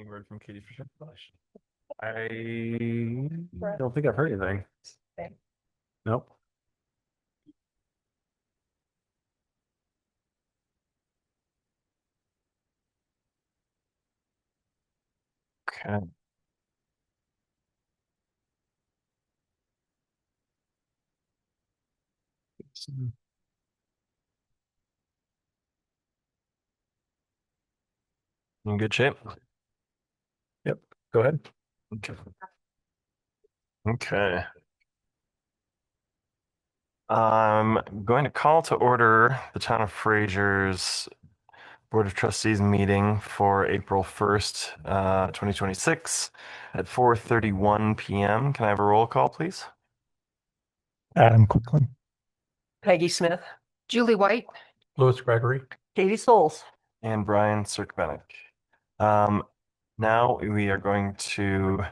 Any word from Katie Fisher? I don't think I've heard anything. Nope. Okay. In good shape? Yep. Go ahead. Okay. Okay. I'm going to call to order the Town of Fraser's Board of Trustees meeting for April 1st, 2026 at 4:31 p.m. Can I have a roll call, please? Adam Quickland. Peggy Smith, Julie White, Louis Gregory. Katie Souls. And Brian Cirkbenick. Now we are going to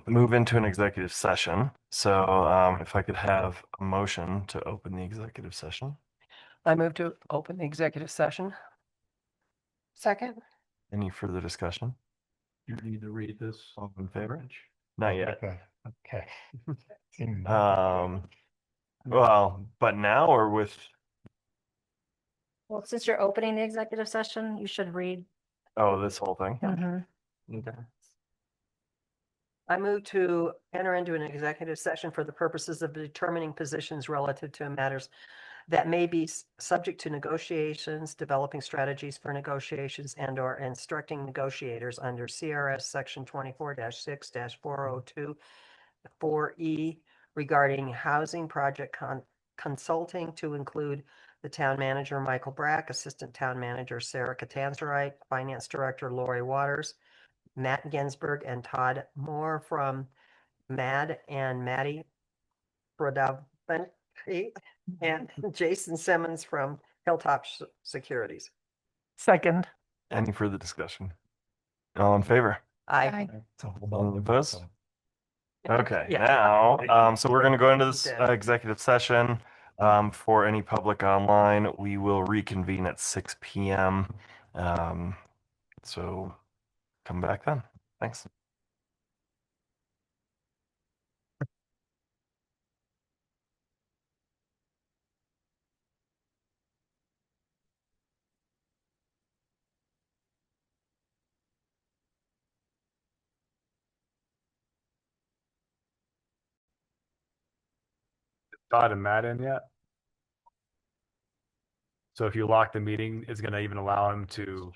move into an executive session. So if I could have a motion to open the executive session. I move to open the executive session. Second. Any further discussion? You need to read this. All in favor? Not yet. Okay. Well, but now or with, Well, since you're opening the executive session, you should read. oh, this whole thing? Okay. I move to enter into an executive session for the purposes of determining positions relative to matters that may be subject to negotiations, developing strategies for negotiations, and or instructing negotiators under CRS section 24-6-402 4E regarding housing project consulting to include the town manager, Michael Brack, assistant town manager, Sarah Catanzarite, finance director, Lori Waters, Matt Ginsberg, and Todd Moore from MAD and Maddie Brodaventi, and Jason Simmons from Hilltop Securities. Second. Any further discussion? All in favor? Aye. Any opposed? Okay, Yeah. now, so we're going to go into this executive session. For any public online, we will reconvene at 6 p.m. So come back then. Thanks. Todd and Matt in yet? So if you lock the meeting, it's going to even allow him to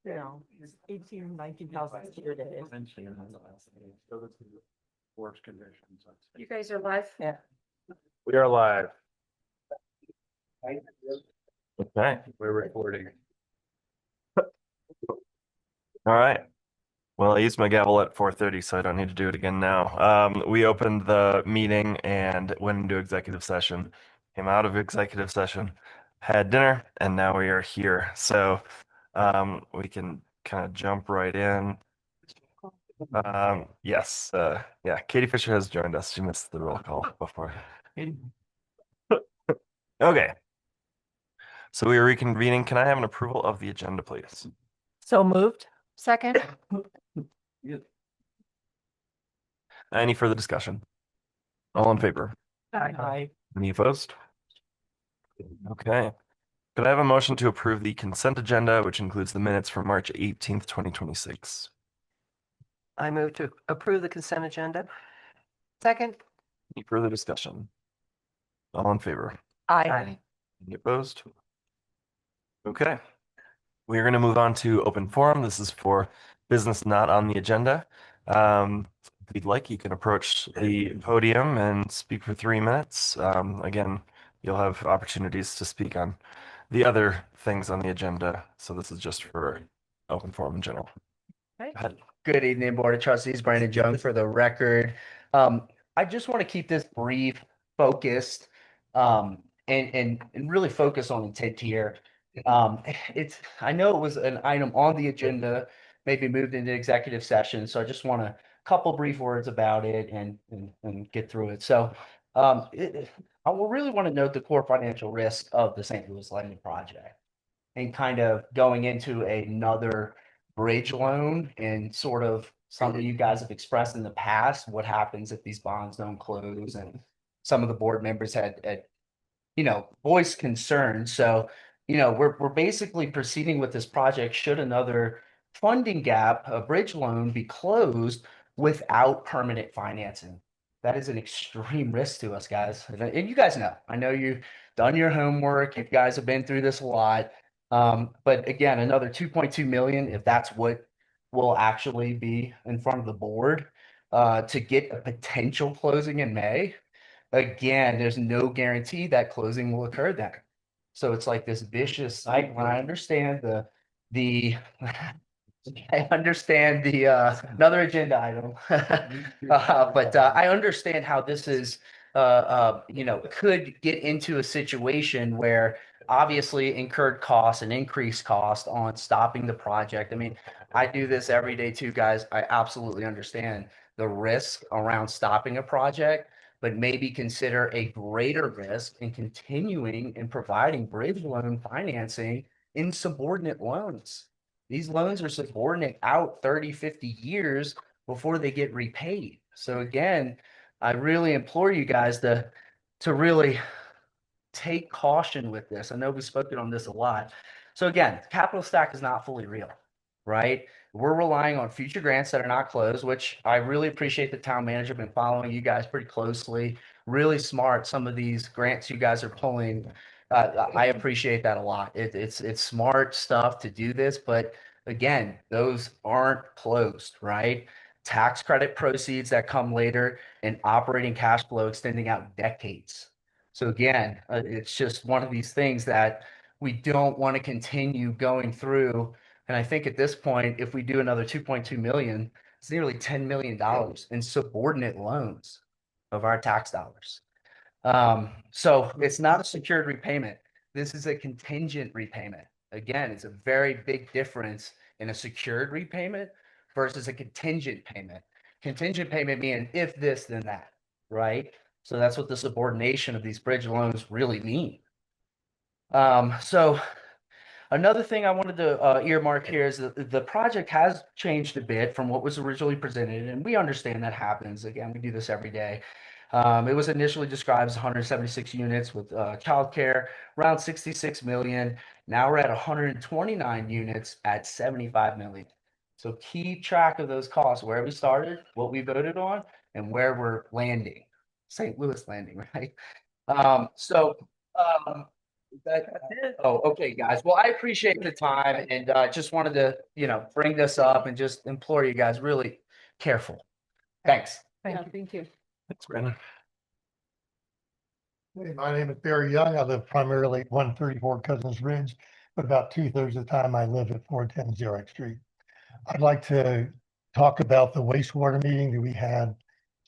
you know, 18, 19,000 here days. Worst conditions. You guys are live? Yeah. We are live. Okay. We're recording. All right. Well, I used my gavel at 4:30, so I don't need to do it again now. We opened the meeting and went into executive session, came out of executive session, had dinner, and now we are here. So we can kind of jump right in. Yes, yeah, Katie Fisher has joined us. She missed the roll call before. Okay. So we are reconvening. Can I have an approval of the agenda, please? So moved. Second? Any further discussion? All in favor? Aye. Any opposed? Okay. Could I have a motion to approve the consent agenda, which includes the minutes from March 18th, 2026? I move to approve the consent agenda. Second. Any further discussion? All in favor? Aye. Any opposed? Okay. We are going to move on to open forum. This is for business not on the agenda. If you'd like, you can approach the podium and speak for 3 minutes. Again, you'll have opportunities to speak on the other things on the agenda. So this is just for open forum in general. Okay. Go ahead. Good evening, Board of Trustees. Brandon Jones for the record. I just want to keep this brief, focused, and really focus on intent here. I know it was an item on the agenda, maybe moved into executive session, so I just want a couple brief words about it and get through it. So, I will really want to note the core financial risk of the St. Louis Lending Project and kind of going into another bridge loan and sort of something you guys have expressed in the past, what happens if these bonds don't close, and some of the board members had voiced concern. So, we're basically proceeding with this project should another funding gap, a bridge loan, be closed without permanent financing. That is an extreme risk to us, guys. And you guys know, I know you've done your homework. You guys have been through this a lot. But again, another 2.2 million, if that's what will actually be in front of the board, to get a potential closing in May. Again, there's no guarantee that closing will occur then. So it's like this vicious cycle. And I understand the I understand the another agenda item. But I understand how this is could get into a situation where obviously incurred costs and increased cost on stopping the project. I mean, I do this every day too, guys. I absolutely understand the risk around stopping a project, but maybe consider a greater risk in continuing and providing bridge loan financing in subordinate loans. These loans are subordinate out 30, 50 years before they get repaid. So again, I really implore you guys to really take caution with this. I know we've spoken on this a lot. So again, capital stack is not fully real, right? We're relying on future grants that are not closed, which I really appreciate the town manager been following you guys pretty closely. Really smart. Some of these grants you guys are pulling. I appreciate that a lot. It's smart stuff to do this, but again, those aren't closed, right? Tax credit proceeds that come later and operating cash flow extending out decades. So again, it's just one of these things that we don't want to continue going through. And I think at this point, if we do another 2.2 million, it's nearly $10 million in subordinate loans of our tax dollars. So it's not a secured repayment. This is a contingent repayment. Again, it's a very big difference in a secured repayment versus a contingent payment. Contingent payment being if this, then that, right? So that's what the subordination of these bridge loans really mean. So another thing I wanted to earmark here is that the project has changed a bit from what was originally presented, and we understand that happens. Again, we do this every day. It was initially described as 176 units with childcare, around 66 million. Now we're at 129 units at 75 million. So keep track of those costs, where we started, what we voted on, and where we're landing. St. Louis landing, right? Oh, okay, guys. Well, I appreciate the time and just wanted to, bring this up and just implore you guys really careful. Thanks. Thank you. Thank you. Thanks, Brandon. Hey, my name is Barry Young. I live primarily at 134 Cousins Ridge, but about 2/3 of the time I live at 410 Xerox Street. I'd like to talk about the wastewater meeting that we had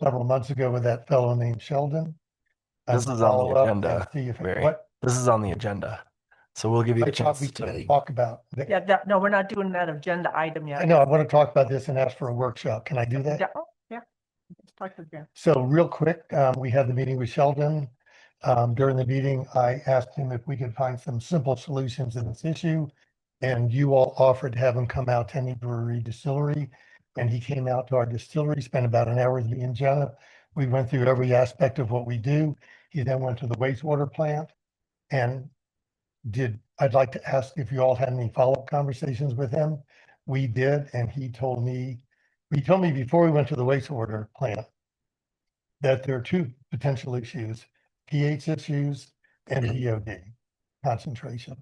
several months ago with that fellow named Sheldon. This And is on follow the up and agenda, see if Mary. what This is on the agenda. So we'll give you I a thought chance we to. could talk about. Yeah, that, no, we're not doing that agenda item I yet. know, I want to talk about this and ask for a workshop. Can I do that? Yeah, oh, yeah. Let's talk to Jen. So real quick, we had the meeting with Sheldon. During the meeting, I asked him if we could find some simple solutions to this issue. And you all offered to have him come out to any brewery distillery. And he came out to our distillery, spent about an hour with me and Jenna. We went through every aspect of what we do. He then went to the wastewater plant and I'd like to ask if you all had any follow-up conversations with him. We did, and he told me before we went to the wastewater plant that there are two potential issues, pH issues and VOD concentration.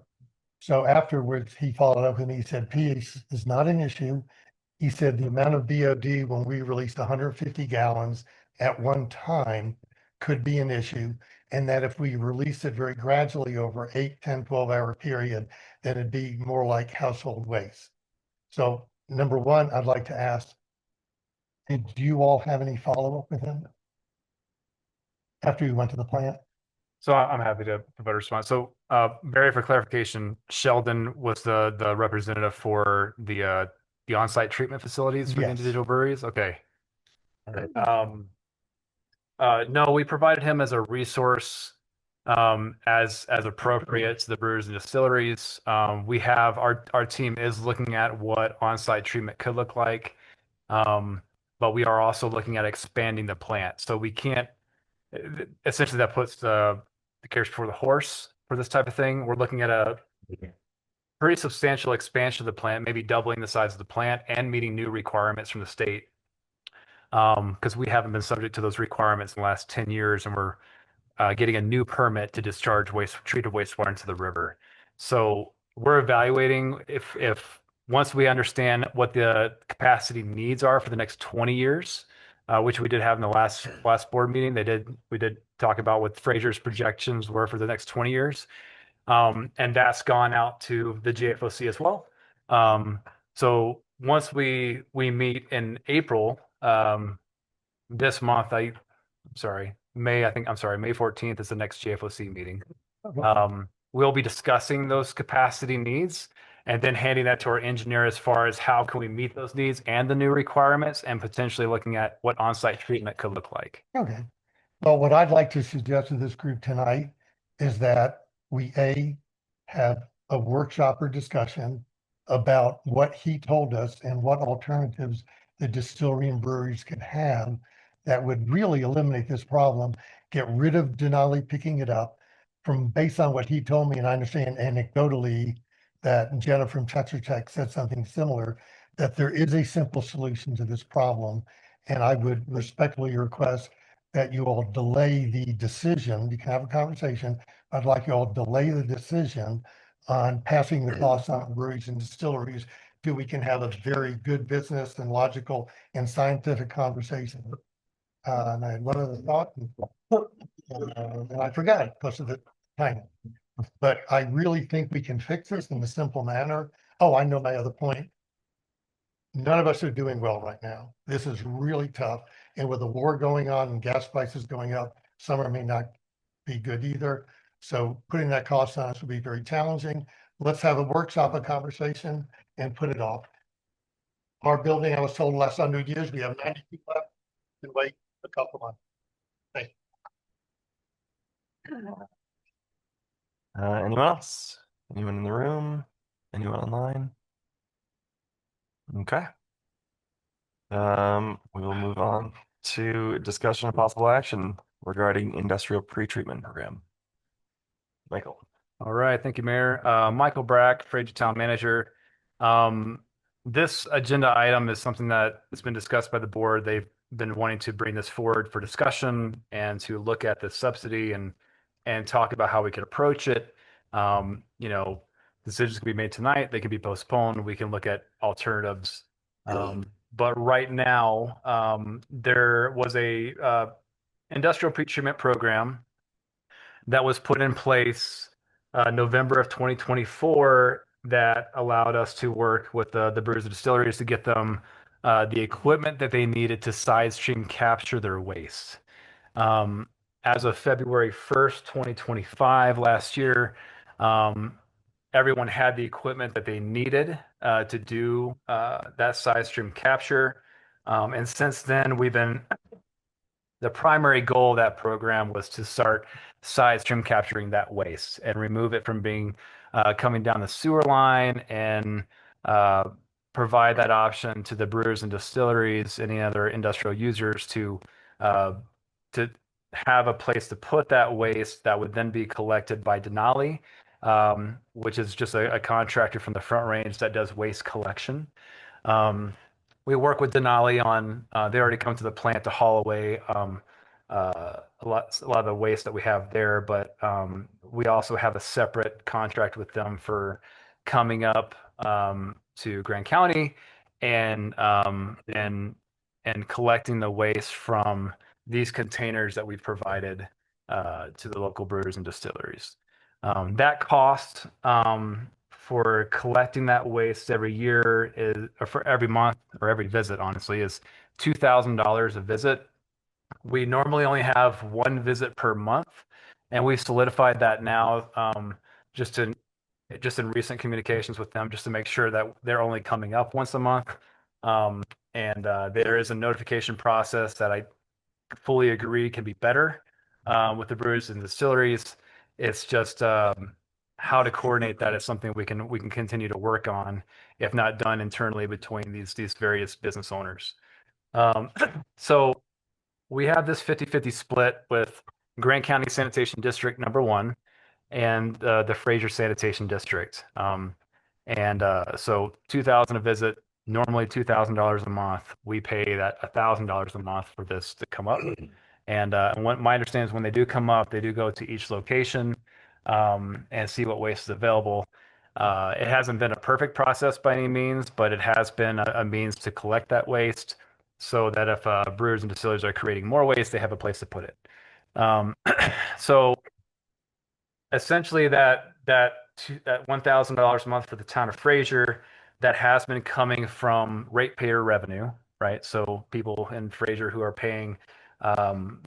So afterwards, he followed up with me, he said pH is not an issue. He said the amount of VOD when we released 150 gallons at one time could be an issue. And that if we release it very gradually over 8, 10, 12-hour period, then it'd be more like household waste. So number one, I'd like to ask, did you all have any follow-up with him after you went to the plant? So I'm happy to provide a response. So Barry, for clarification, Sheldon was the representative for the on-site treatment facilities for the Yes. individual breweries. Okay. All right. No, we provided him as a resource as appropriate to the brewers and distilleries. We have our team is looking at what on-site treatment could look like, but we are also looking at expanding the plant. So we can't essentially that puts the carriage before the horse for this type of thing. We're looking at a pretty substantial expansion of the plant, maybe doubling the size of the plant and meeting new requirements from the state. Because we haven't been subject to those requirements in the last 10 years, and we're getting a new permit to discharge treated wastewater into the river. So we're evaluating if once we understand what the capacity needs are for the next 20 years, which we did have in the last board meeting. We did talk about what Fraser's projections were for the next 20 years. And that's gone out to the GFOC as well. So once we meet in April, this month, May 14th is the next GFOC meeting. We'll be discussing those capacity needs and then handing that to our engineer as far as how can we meet those needs and the new requirements and potentially looking at what on-site treatment could look like. Okay. Well, what I'd like to suggest to this group tonight is that we have a workshop or discussion about what he told us and what alternatives the distillery and breweries can have that would really eliminate this problem, get rid of Denali picking it up based on what he told me, and I understand anecdotally that Jenna from Tetra Tech said something similar, that there is a simple solution to this problem. And I would respectfully request that you all delay the decision. You can have a conversation. I'd like you all to delay the decision on passing the costs on breweries and distilleries till we can have a very good business and logical and scientific conversation. And I had one other thought, and I forgot it because of the time. But I really think we can fix this in a simple manner. Oh, I know my other point. None of us are doing well right now. This is really tough. And with the war going on and gas prices going up, summer may not be good either. So putting that cost on us will be very challenging. Let's have a workshop, a conversation, and put it off. Our building, I was told the last 100 years, we have 90 people left. And wait a couple months. Thank you. Anyone else? Anyone in the room? Anyone online? Okay. We will move on to discussion of possible action regarding industrial pretreatment program. Michael. All right, thank you, Mayor. Michael Brack, Fraser Town Manager. This agenda item is something that has been discussed by the board. They've been wanting to bring this forward for discussion and to look at the subsidy and talk about how we could approach it. You know, decisions can be made tonight, they can be postponed, we can look at alternatives. But right now, there was a industrial pretreatment program that was put in place November of 2024 that allowed us to work with the brewers and distilleries to get them the equipment that they needed to side stream capture their waste. Um, as of February 1st, 2025, last year, everyone had the equipment that they needed to do that side stream capture. And since then, the primary goal of that program was to start side stream capturing that waste and remove it from being coming down the sewer line and uh, provide that option to the brewers and distilleries, any other industrial users uh, to have a place to put that waste that would then be collected by Denali, which is just a contractor from the Front Range that does waste collection. We work with Denali on, they already come to the plant to haul away a lot of the waste that we have there, but we also have a separate contract with them for coming up to Grand County and and collecting the waste from these containers that we've provided to the local brewers and distilleries. That cost for collecting that waste every year is, or for every month or every visit, honestly, is $2,000 a visit. We normally only have one visit per month, and we've solidified that now just in just in recent communications with them, just to make sure that they're only coming up once a month. And there is a notification process that I fully agree can be better with the brewers and distilleries. It's just how to coordinate that is something we can continue to work on, if not done internally between these various business owners. Um, so we have this 50-50 split with Grant County Sanitation District number one and the Fraser Sanitation District. And so 2,000 a visit, normally $2,000 a month. We pay that $1,000 a month for this to come up. And what my understanding is when they do come up, they do go to each location and see what waste is available. It hasn't been a perfect process by any means, but it has been a means to collect that waste so that if brewers and distillers are creating more waste, they have a place to put it. So essentially that $1,000 a month for the town of Fraser, that has been coming from ratepayer revenue, right? So people in Fraser who are paying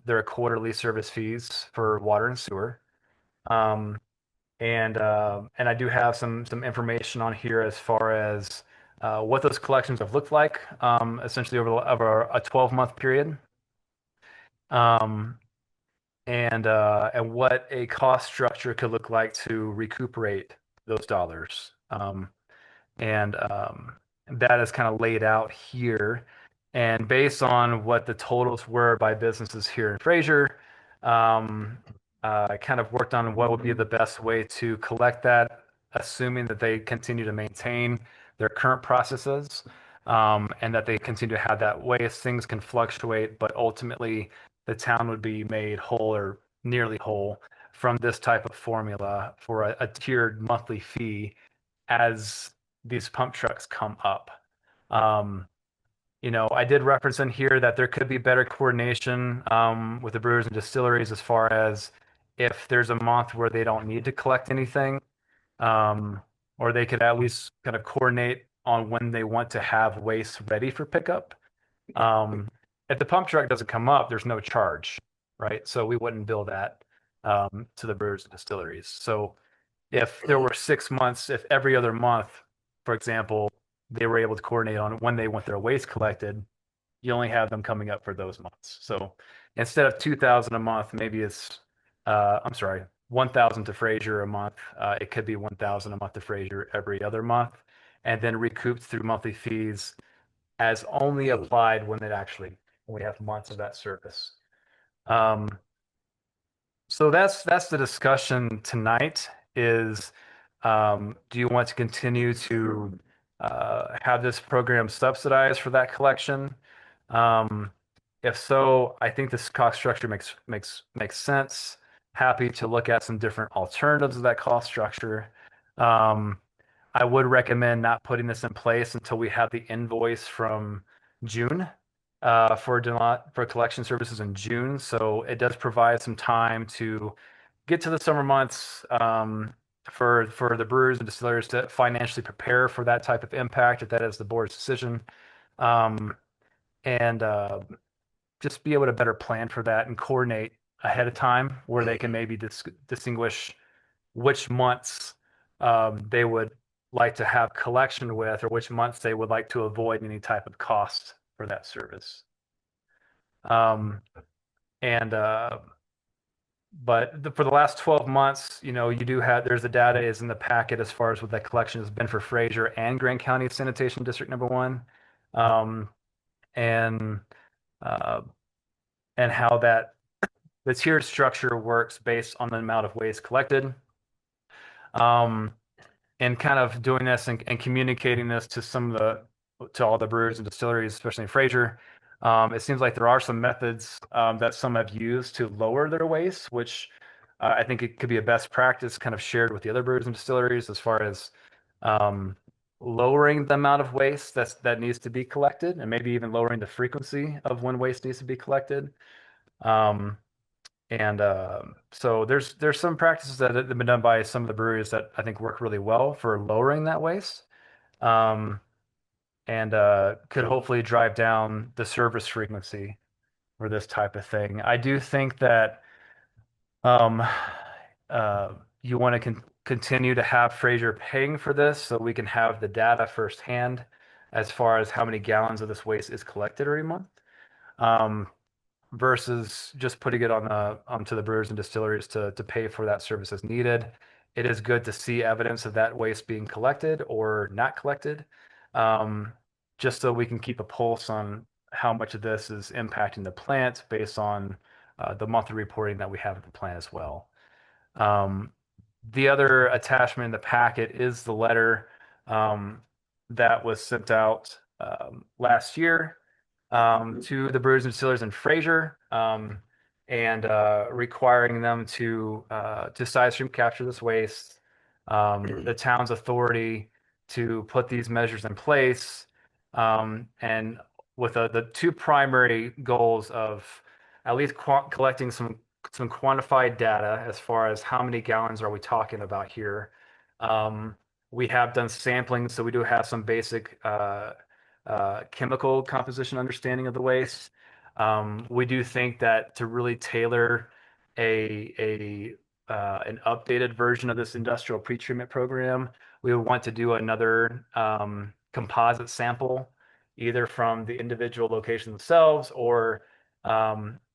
their quarterly service fees for water and sewer. And I do have some information on here as far as what those collections have looked like, essentially over a 12-month period. Um, and what a cost structure could look like to recuperate those dollars. And that is kind of laid out here. And based on what the totals were by businesses here in Fraser, I kind of worked on what would be the best way to collect that, assuming that they continue to maintain their current processes, and that they continue to have that waste. Things can fluctuate, but ultimately the town would be made whole or nearly whole from this type of formula for a tiered monthly fee as these pump trucks come up. Um, I did reference in here that there could be better coordination with the brewers and distilleries as far as if there's a month where they don't need to collect anything, or they could at least kind of coordinate on when they want to have waste ready for pickup. If the pump truck doesn't come up, there's no charge, right? So we wouldn't bill that to the brewers and distilleries. So if there were 6 months, if every other month, for example, they were able to coordinate on when they want their waste collected, you only have them coming up for those months. So instead of 2,000 a month, maybe it's, I'm sorry, 1,000 to Fraser a month. It could be 1,000 a month to Fraser every other month, and then recouped through monthly fees as only applied when we have months of that service. So that's the discussion tonight is, do you want to continue to have this program subsidized for that collection? If so, I think this cost structure makes sense. happy to look at some different alternatives of that cost structure. I would recommend not putting this in place until we have the invoice from June for collection services in June. So it does provide some time to get to the summer months for the brewers and distillers to financially prepare for that type of impact if that is the board's decision. And just be able to better plan for that and coordinate ahead of time where they can maybe distinguish which months they would like to have collection with, or which months they would like to avoid any type of cost for that service. And but for the last 12 months, you know, you do have, there's the data is in the packet as far as what that collection has been for Fraser and Grant County Sanitation District number 1. And and how that the tiered structure works based on the amount of waste collected. And kind of doing this and communicating this to to all the brewers and distilleries, especially in Fraser. It seems like there are some methods that some have used to lower their waste, which I think it could be a best practice kind of shared with the other brewers and distilleries as far as lowering the amount of waste that needs to be collected, and maybe even lowering the frequency of when waste needs to be collected. And so there's some practices that have been done by some of the breweries that I think work really well for lowering that waste, and could hopefully drive down the service frequency for this type of thing. I do think that um, you want to continue to have Fraser paying for this so we can have the data firsthand as far as how many gallons of this waste is collected every month. Versus just putting it onto the brewers and distilleries to pay for that service as needed. It is good to see evidence of that waste being collected or not collected, just so we can keep a pulse on how much of this is impacting the plant based on the monthly reporting that we have at the plant as well. The other attachment in the packet is the letter that was sent out last year to the brewers and distillers in Fraser, and requiring them to side stream capture this waste, the town's authority to put these measures in place, and with the two primary goals of at least collecting some quantified data as far as how many gallons are we talking about here. We have done sampling, so we do have some basic chemical composition understanding of the waste. We do think that to really tailor an updated version of this industrial pretreatment program, we would want to do another composite sample, either from the individual locations themselves, or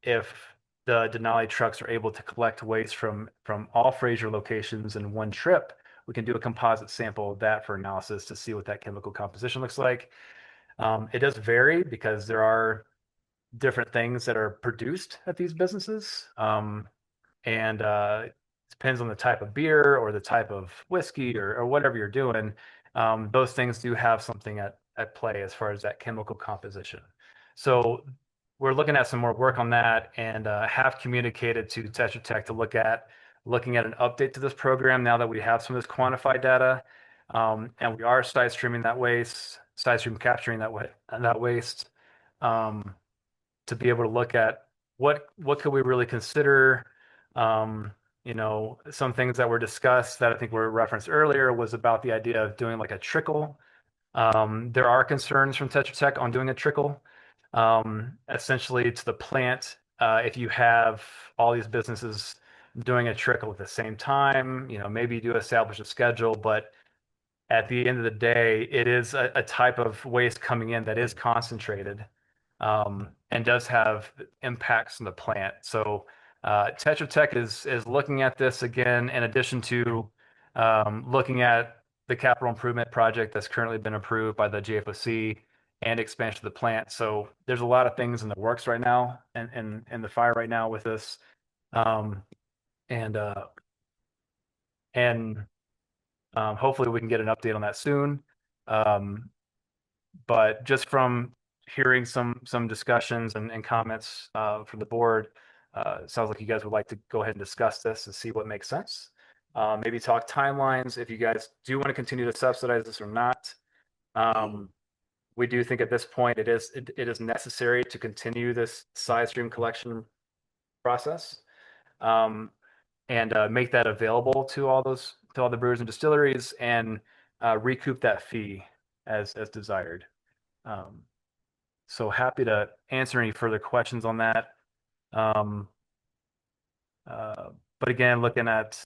if the Denali trucks are able to collect waste from all Fraser locations in one trip, we can do a composite sample of that for analysis to see what that chemical composition looks like. It does vary because there are different things that are produced at these businesses. And it depends on the type of beer or the type of whiskey or whatever you're doing. Those things do have something at play as far as that chemical composition. So we're looking at some more work on that, and have communicated to Tetra Tech to looking at an update to this program now that we have some of this quantified data. And we are side stream capturing that waste, to be able to look at what could we really consider. You know, some things that were discussed that I think were referenced earlier was about the idea of doing like a trickle. There are concerns from Tetra Tech on doing a trickle, essentially to the plant. If you have all these businesses doing a trickle at the same time, you know, maybe you do establish a schedule, but at the end of the day, it is a type of waste coming in that is concentrated, and does have impacts on the plant. So Tetra Tech is looking at this again, in addition to looking at the capital improvement project that's currently been approved by the JFOC and expansion of the plant. So there's a lot of things in the works right now and in the fire right now with this. And hopefully we can get an update on that soon. But just from hearing some discussions and comments from the board, sounds like you guys would like to go ahead and discuss this and see what makes sense. Maybe talk timelines if you guys do want to continue to subsidize this or not. We do think at this point it is necessary to continue this side stream collection process, and make that available to all the brewers and distilleries, and recoup that fee as desired. So happy to answer any further questions on that. But again, looking at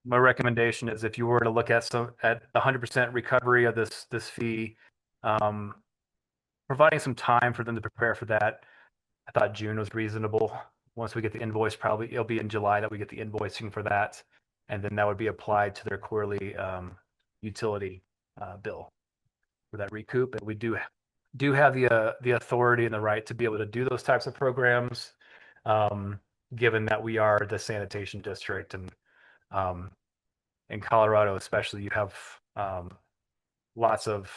my recommendation is if you were to look at 100% recovery of this fee, providing some time for them to prepare for that. I thought June was reasonable. Once we get the invoice, probably it'll be in July that we get the invoicing for that, and then that would be applied to their quarterly utility bill for that recoup. And we do have the authority and the right to be able to do those types of programs, given that we are the sanitation district, and in Colorado especially, you have lots of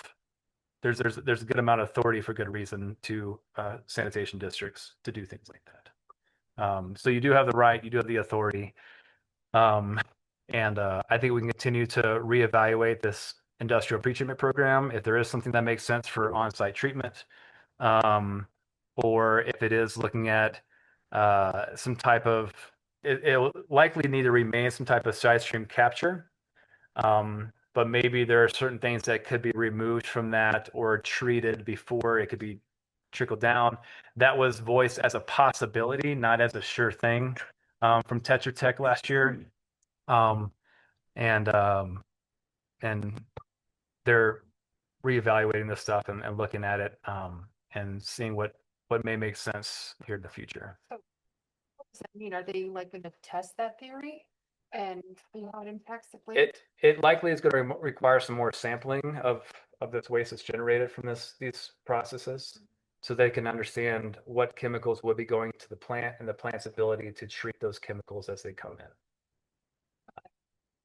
there's a good amount of authority for good reason to sanitation districts to do things like that. So you do have the right, you do have the authority, and I think we can continue to reevaluate this industrial pretreatment program if there is something that makes sense for on-site treatment, or if it is looking at some type of it'll likely need to remain some type of side stream capture. But maybe there are certain things that could be removed from that or treated before it could be trickled down. That was voiced as a possibility, not as a sure thing, from Tetra Tech last year. And they're reevaluating this stuff and looking at it, and seeing what may make sense here in the future. What does that mean? Are they like going to test that theory and see how it impacts the plant? It likely is going to require some more sampling of this waste that's generated from these processes, so they can understand what chemicals would be going to the plant and the plant's ability to treat those chemicals as they come in.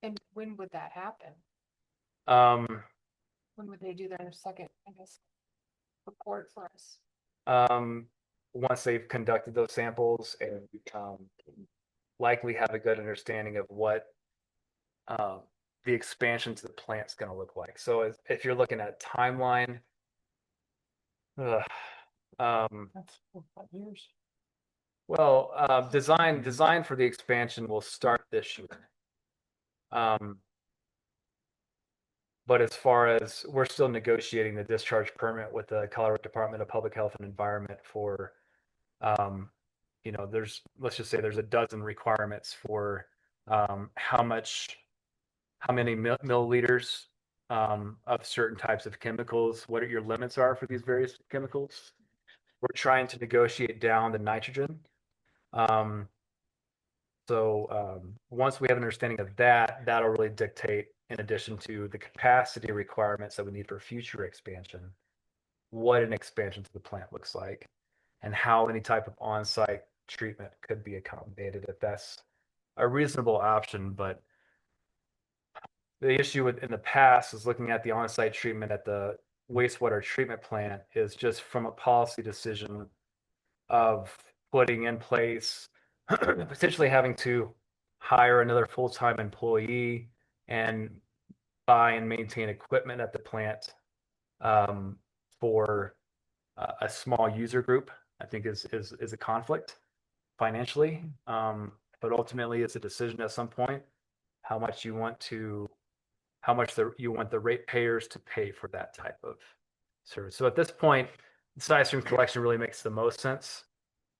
And when would that happen? When would they do their second, I guess, report for us? Once they've conducted those samples and likely have a good understanding of what the expansion to the plant's going to look like. So if you're looking at timeline, That's 4 or 5 years. well, design for the expansion will start this year. But as far as we're still negotiating the discharge permit with the Colorado Department of Public Health and Environment for, let's just say there's a dozen requirements for how many milliliters of certain types of chemicals, what your limits are for these various chemicals. We're trying to negotiate down the nitrogen. So once we have an understanding of that, that'll really dictate, in addition to the capacity requirements that we need for future expansion, what an expansion to the plant looks like, and how any type of on-site treatment could be accommodated if that's a reasonable option. But the issue in the past is looking at the on-site treatment at the wastewater treatment plant is just from a policy decision of putting in place, potentially having to hire another full-time employee and buy and maintain equipment at the plant for a small user group, I think is a conflict financially. But ultimately, it's a decision at some point how much you want the ratepayers to pay for that type of service. So at this point, the side stream collection really makes the most sense.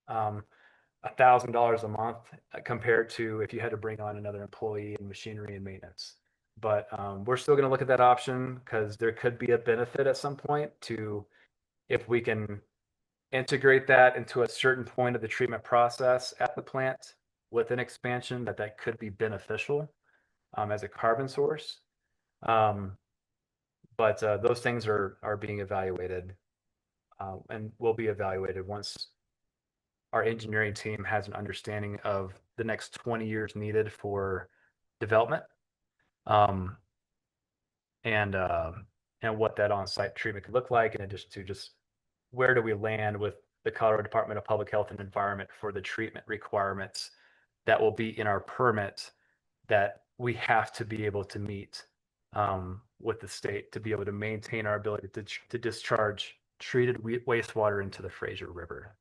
$1,000 a month compared to if you had to bring on another employee and machinery and maintenance. But we're still going to look at that option because there could be a benefit at some point to, if we can integrate that into a certain point of the treatment process at the plant with an expansion, that could be beneficial as a carbon source. But those things are being evaluated, and will be evaluated once our engineering team has an understanding of the next 20 years needed for development, and what that on-site treatment could look like, in addition to just where do we land with the Colorado Department of Public Health and Environment for the treatment requirements that will be in our permit that we have to be able to meet with the state to be able to maintain our ability to discharge treated wastewater into the Fraser River.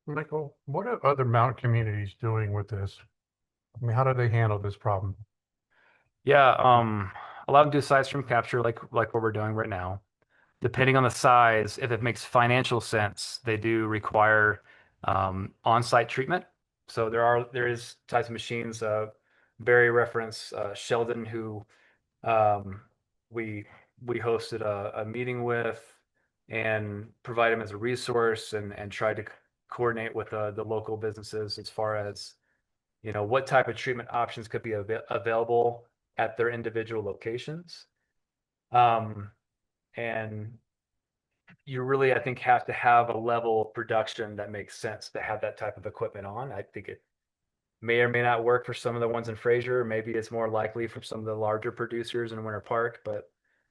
Michael, what are other mountain communities doing with this? I mean, how do they handle this problem? Yeah, a lot of them do side stream capture like what we're doing right now. Depending on the size, if it makes financial sense, they do require on-site treatment. So there is types of machines. Barry reference Sheldon, who um, we hosted a meeting with and provide him as a resource and tried to coordinate with the local businesses as far as what type of treatment options could be available at their individual locations. And you really, I think, have to have a level of production that makes sense to have that type of equipment on. I think it may or may not work for some of the ones in Fraser. Maybe it's more likely for some of the larger producers in Winter Park, but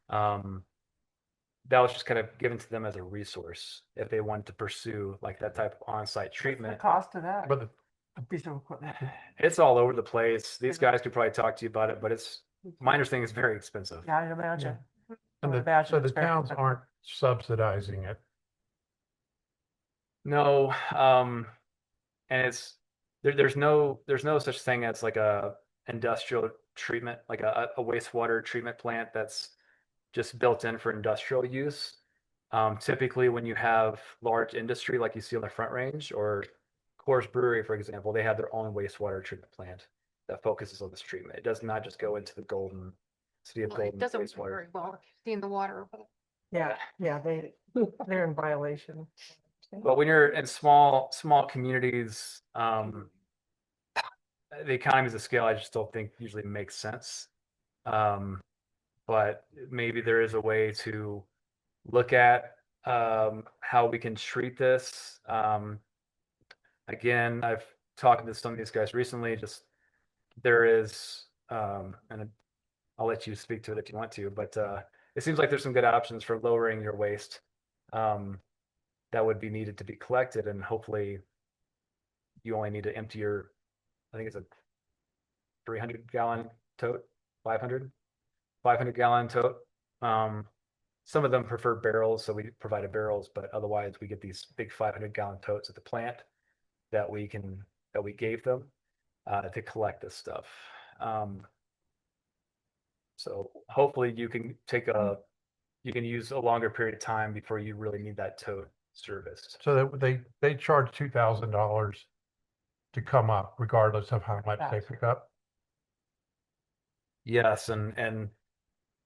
that was just kind of given to them as a resource if they wanted to pursue like that type of on-site treatment. Cost of that. But A piece of equipment. It's all over the place. These guys could probably talk to you about it, but my understanding is very expensive. Yeah, I'd imagine. and I would the, imagine so the it's very towns expensive. aren't subsidizing it. No, and there's no such thing as like a industrial treatment, like a wastewater treatment plant that's just built in for industrial use. Typically, when you have large industry like you see on the Front Range or Coors Brewery, for example, they have their own wastewater treatment plant that focuses on this treatment. It does not just go into the city of Well, it Golden doesn't work wastewater. very well seeing the water. Yeah, they're in violation. But when you're in small communities, the economies of scale, I just don't think usually makes sense. But maybe there is a way to look at how we can treat this. Again, I've talked to some of these guys recently. Just there is, and I'll let you speak to it if you want to, but it seems like there's some good options for lowering your waste that would be needed to be collected, and hopefully you only need to empty your, I think it's a 300-gallon tote, 500 gallon tote. Some of them prefer barrels, so we provided barrels, but otherwise we get these big 500-gallon totes at the plant that we gave them to collect this stuff. So hopefully you can use a longer period of time before you really need that tote serviced. So they charge $2,000 to come up regardless of how much they pick up. Yes, and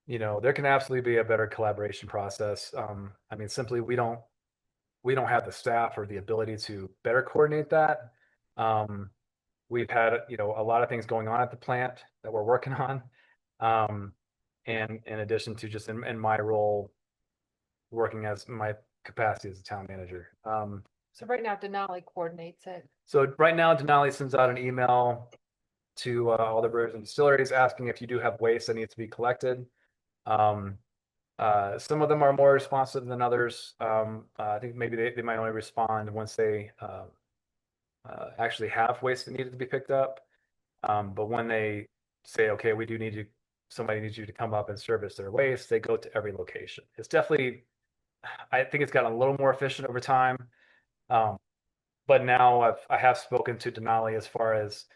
there can absolutely be a better collaboration process. I mean, simply we don't have the staff or the ability to better coordinate that. We've had a lot of things going on at the plant that we're working on. And in addition to just in my role, working as my capacity as a town manager. So right now Denali coordinates it. So right now Denali sends out an email to all the brewers and distilleries asking if you do have waste that needs to be collected. Some of them are more responsive than others. I think maybe they might only respond once they actually have waste that needed to be picked up. But when they say, okay, somebody needs you to come up and service their waste, they go to every location. It's definitely, I think it's gotten a little more efficient over time. But now I have spoken to Denali as far as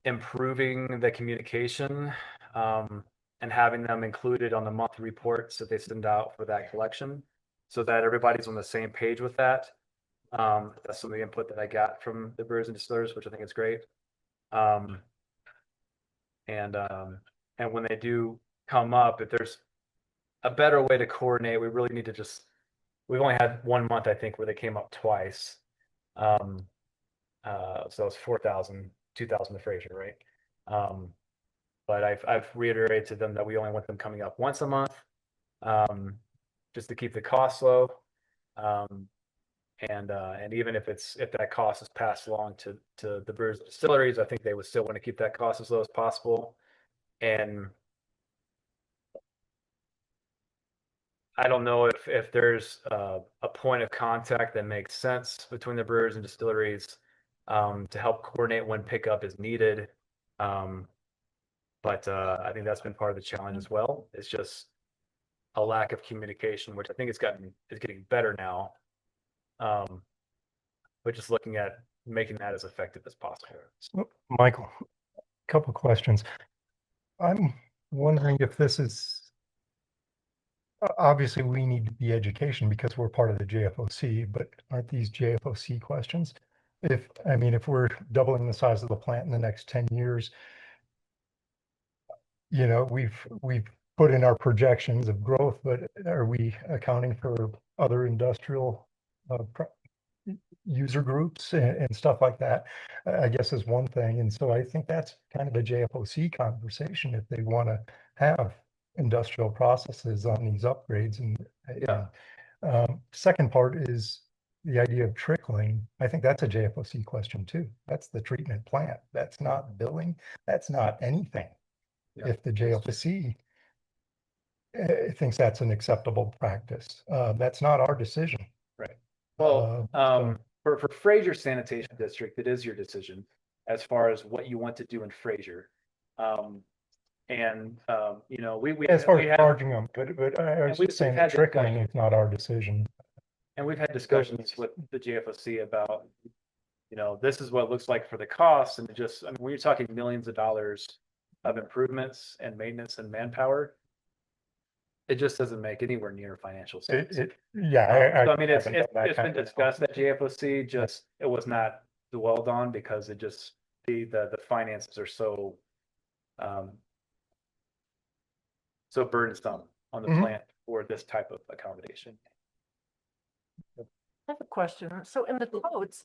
improving the communication and having them included on the monthly reports that they send out for that collection so that everybody's on the same page with that. That's some of the input that I got from the brewers and distillers, which I think is great. And when they do come up, if there's a better way to coordinate, we really need to we've only had 1 month, I think, where they came up twice. So it's 4,000, 2,000 to Fraser, right? But I've reiterated to them that we only want them coming up once a month, just to keep the costs low. And even if that cost is passed along to the brewers and distilleries, I think they would still want to keep that cost as low as possible. And I don't know if there's a point of contact that makes sense between the brewers and distilleries to help coordinate when pickup is needed. But I think that's been part of the challenge as well. It's just a lack of communication, which I think is getting better now. But just looking at making that as effective as possible. So, Michael, a couple questions. I'm wondering if this is, obviously we need to be education because we're part of the JFOC, but aren't these JFOC questions? If we're doubling the size of the plant in the next 10 years, we've put in our projections of growth, but are we accounting for other industrial user groups and stuff like that? I guess is one thing. And so I think that's kind of a JFOC conversation if they want to have industrial processes on these upgrades. Second part is the idea of trickling. I think that's a JFOC question too. That's the treatment plant. That's not billing. That's not anything. If the JFOC thinks that's an acceptable practice, that's not our decision. Right. Well, for Fraser Sanitation District, it is your decision as far as what you want to do in Fraser. We as far we as have, charging them, but I was just saying that trickling is not our decision. and we've had discussions with the JFOC about, this is what it looks like for the costs, and when you're talking millions of dollars of improvements and maintenance and manpower, it just doesn't make anywhere near financial sense. So, it's been discussed at JFOC, just it was not dwelled on because it just the finances are so so burdensome on the plant for this type of accommodation. I have a question. So in the totes,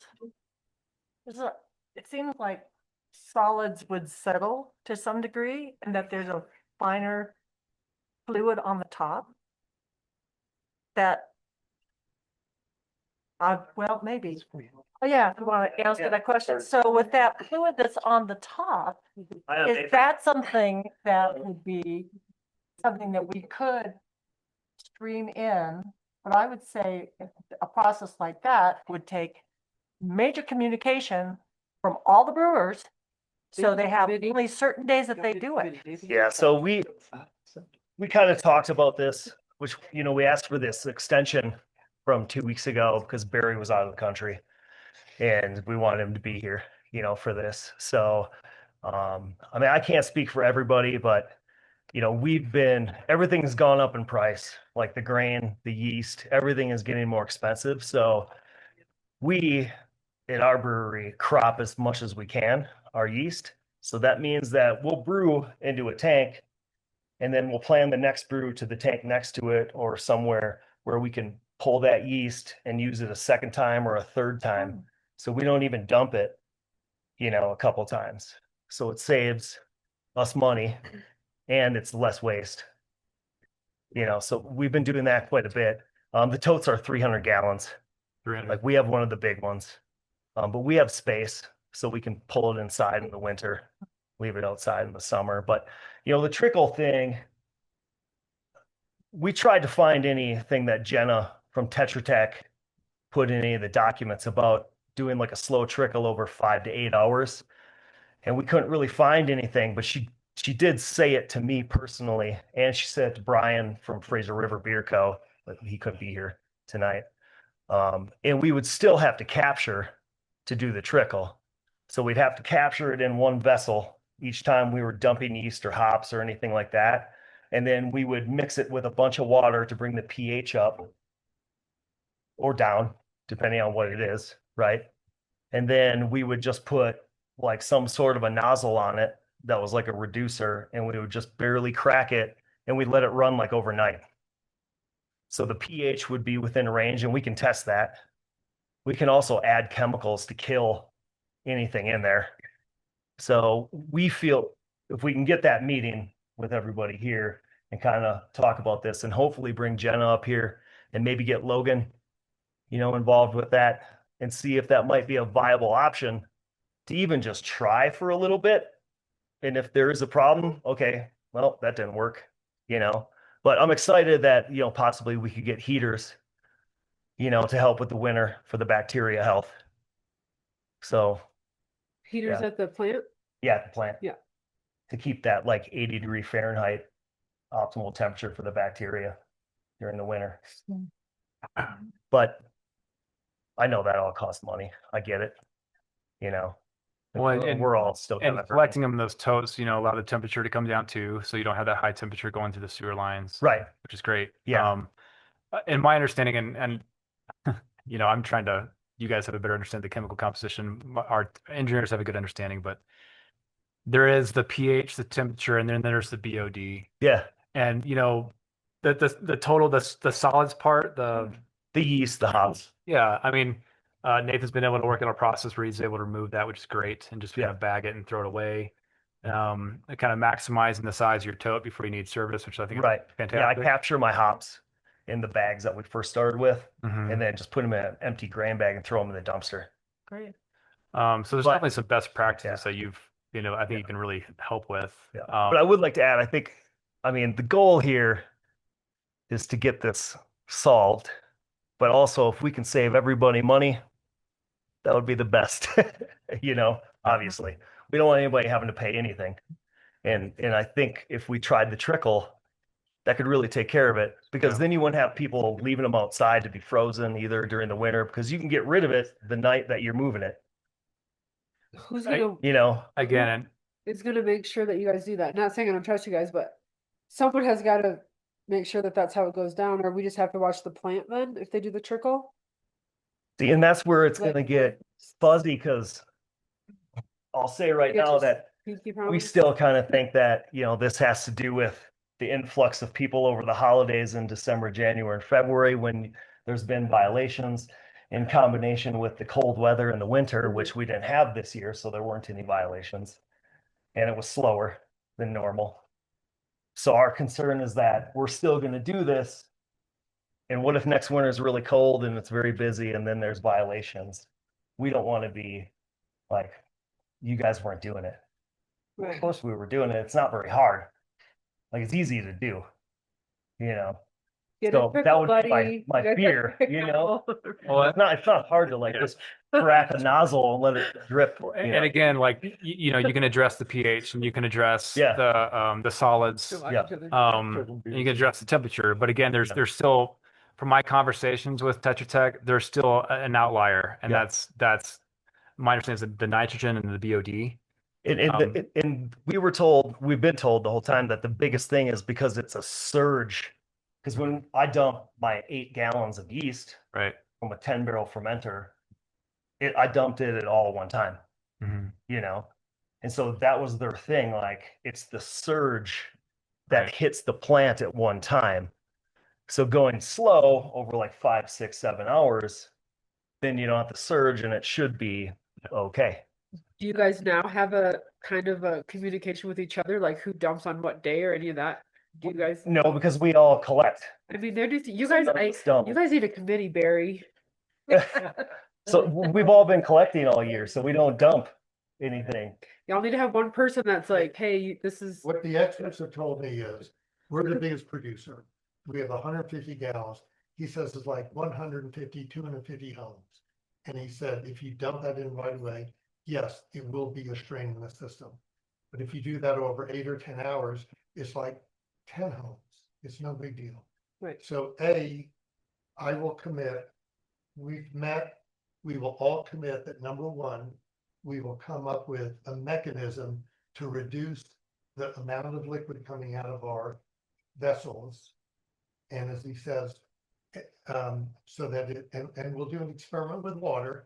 it seems like solids would settle to some degree and that there's a finer fluid on the top that, well, maybe. Oh, yeah, if you want to answer that question. So with that fluid that's on the top, is that something that would be something that we could stream in? But I would say a process like that would take major communication from all the brewers. So they have only certain days that they do it. Yeah, so we kind of talked about this, which, we asked for this extension from 2 weeks ago because Barry was out of the country and we wanted him to be here, for this. So, I can't speak for everybody, but, everything's gone up in price, like the grain, the yeast, everything is getting more expensive. So we, at our brewery, crop as much as we can, our yeast. So that means that we'll brew into a tank and then we'll plan the next brew to the tank next to it or somewhere where we can pull that yeast and use it a second time or a third time. So we don't even dump it, a couple times. So it saves us money and it's less waste. So we've been doing that quite a bit. The totes are 300 gallons. 300. Like we have one of the big ones, but we have space so we can pull it inside in the winter, leave it outside in the summer. But, the trickle thing, we tried to find anything that Jenna from Tetra Tech put in any of the documents about doing like a slow trickle over 5 to 8 hours. And we couldn't really find anything, but she did say it to me personally. And she said it to Brian from Fraser River Beer Co., but he couldn't be here tonight. And we would still have to capture to do the trickle. So we'd have to capture it in one vessel each time we were dumping yeast or hops or anything like that. And then we would mix it with a bunch of water to bring the pH up or down, depending on what it is, right? And then we would just put like some sort of a nozzle on it that was like a reducer, and we would just barely crack it and we'd let it run like overnight. So the pH would be within range, and we can test that. We can also add chemicals to kill anything in there. So we feel if we can get that meeting with everybody here and kind of talk about this and hopefully bring Jenna up here and maybe get Logan, involved with that and see if that might be a viable option to even just try for a little bit. And if there is a problem, okay, well, that didn't work, But I'm excited that, possibly we could get heaters, to help with the winter for the bacteria health. So, Heaters Yeah. at the plant? yeah, the plant. Yeah. To keep that like 80-degree Fahrenheit optimal temperature for the bacteria during the winter. But I know that all costs money. I get it. Well, We're all still kind and of collecting them in those totes, allow the temperature to come down too, so you don't have that high temperature going through the sewer lines, right. which is great. Yeah. In my understanding, and I'm trying to, you guys have a better understanding of the chemical composition. Our engineers have a good understanding, but there is the pH, the temperature, and then there's the BOD. Yeah. And the total, the solids part, the yeast, the hops. Yeah, I mean, Nathan's been able to work on a process where he's able to remove that, which is great, and just kind of bag it and throw it away. And kind of maximizing the size of your tote before you need service, which I think Right. is Yeah, I fantastic. capture my hops in the bags that we first started with, Mhm. and then just put them in an empty grain bag and throw them in the dumpster. Great. So there's But- definitely some best practices Yeah. that I think you can really help with. Yeah. But I would like to add, I mean, the goal here is to get this solved, but also if we can save everybody money, that would be the best, obviously. We don't want anybody having to pay anything. And I think if we tried the trickle, that could really take care of it, because then you wouldn't have people leaving them outside to be frozen either during the winter, because you can get rid of it the night that you're moving it, Who's I- gonna, Again, is gonna make sure that you guys do that? Not saying I don't trust you guys, but someone has gotta make sure that that's how it goes down, or we just have to watch the plant then, if they do the trickle? See, and that's where it's Like- gonna get fuzzy, because I'll say right Get now your that pinky we promise? still kind of think that, this has to do with the influx of people over the holidays in December, January, and February, when there's been violations in combination with the cold weather in the winter, which we didn't have this year, so there weren't any violations. And it was slower than normal. So our concern is that we're still going to do this. And what if next winter is really cold and it's very busy and then there's violations? We don't want to be like, you guys weren't doing it. Of Right. course we were doing it. It's not very hard. Like, it's easy to do, Get So a trickle, that would be buddy. my You guys fear, trickle. well, it's not hard to like just crack a nozzle and let it drip. and again, like you can address the pH and you can address Yeah. the solids. Yeah. And you can address the temperature, but again, there's still, from my conversations with Tetra Tech, there's still an outlier, and Yeah. that's my understanding is the nitrogen and the BOD. And we've been told the whole time that the biggest thing is because it's a surge. Because when I dump my 8 gallons of yeast Right. from a 10-barrel fermenter, I dumped it at all at one time, Mhm. And so that was their thing. Like, it's the surge that Right. hits the plant at one time. So going slow over like 5, 6, 7 hours, then you don't have the surge and it should be okay. Do you guys now have a kind of a communication with each other, like who dumps on what day or any of that? Do you guys? No, because we all collect. I mean, they're just, you guys, None of us don't. you guys need a committee, Barry. So we've all been collecting all year, so we don't dump anything. Y'all need to have one person that's like, hey, this is, What the experts have told me is, we're the biggest producer. We have 150 gallons. He says it's like 150, 250 homes. And he said, if you dump that in right away, yes, it will be a strain in the system. But if you do that over 8 or 10 hours, it's like 10 homes. It's no big deal. right, So I will commit, we've met, we will all commit that number one, we will come up with a mechanism to reduce the amount of liquid coming out of our vessels. And as he says, so that and we'll do an experiment with water.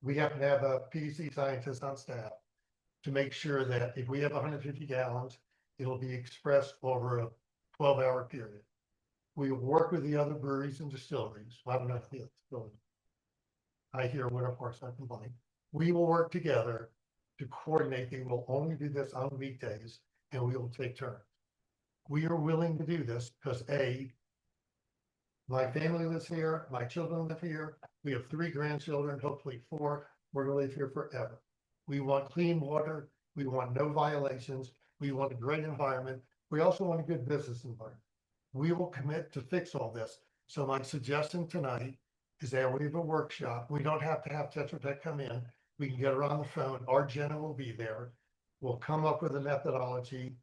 We happen to have a PEC scientist on staff to make sure that if we have 150 gallons, it'll be expressed over a 12-hour period. We will work with the other breweries and distilleries. Well, I don't know if the distilleries. I hear Winter Park's not complaining. We will work together to coordinate. They will only do this on weekdays and we will take turns. We are willing to do this because my family lives here, my children live here. We have 3 grandchildren, hopefully 4. We're gonna live here forever. We want clean water. We want no violations. We want a great environment. We also want a good business environment. we will commit to fix all this. So my suggestion tonight is that we have a workshop. We don't have to have Tetra Tech come in. We can get her on the phone. Our Jenna will be there. We'll come up with a methodology,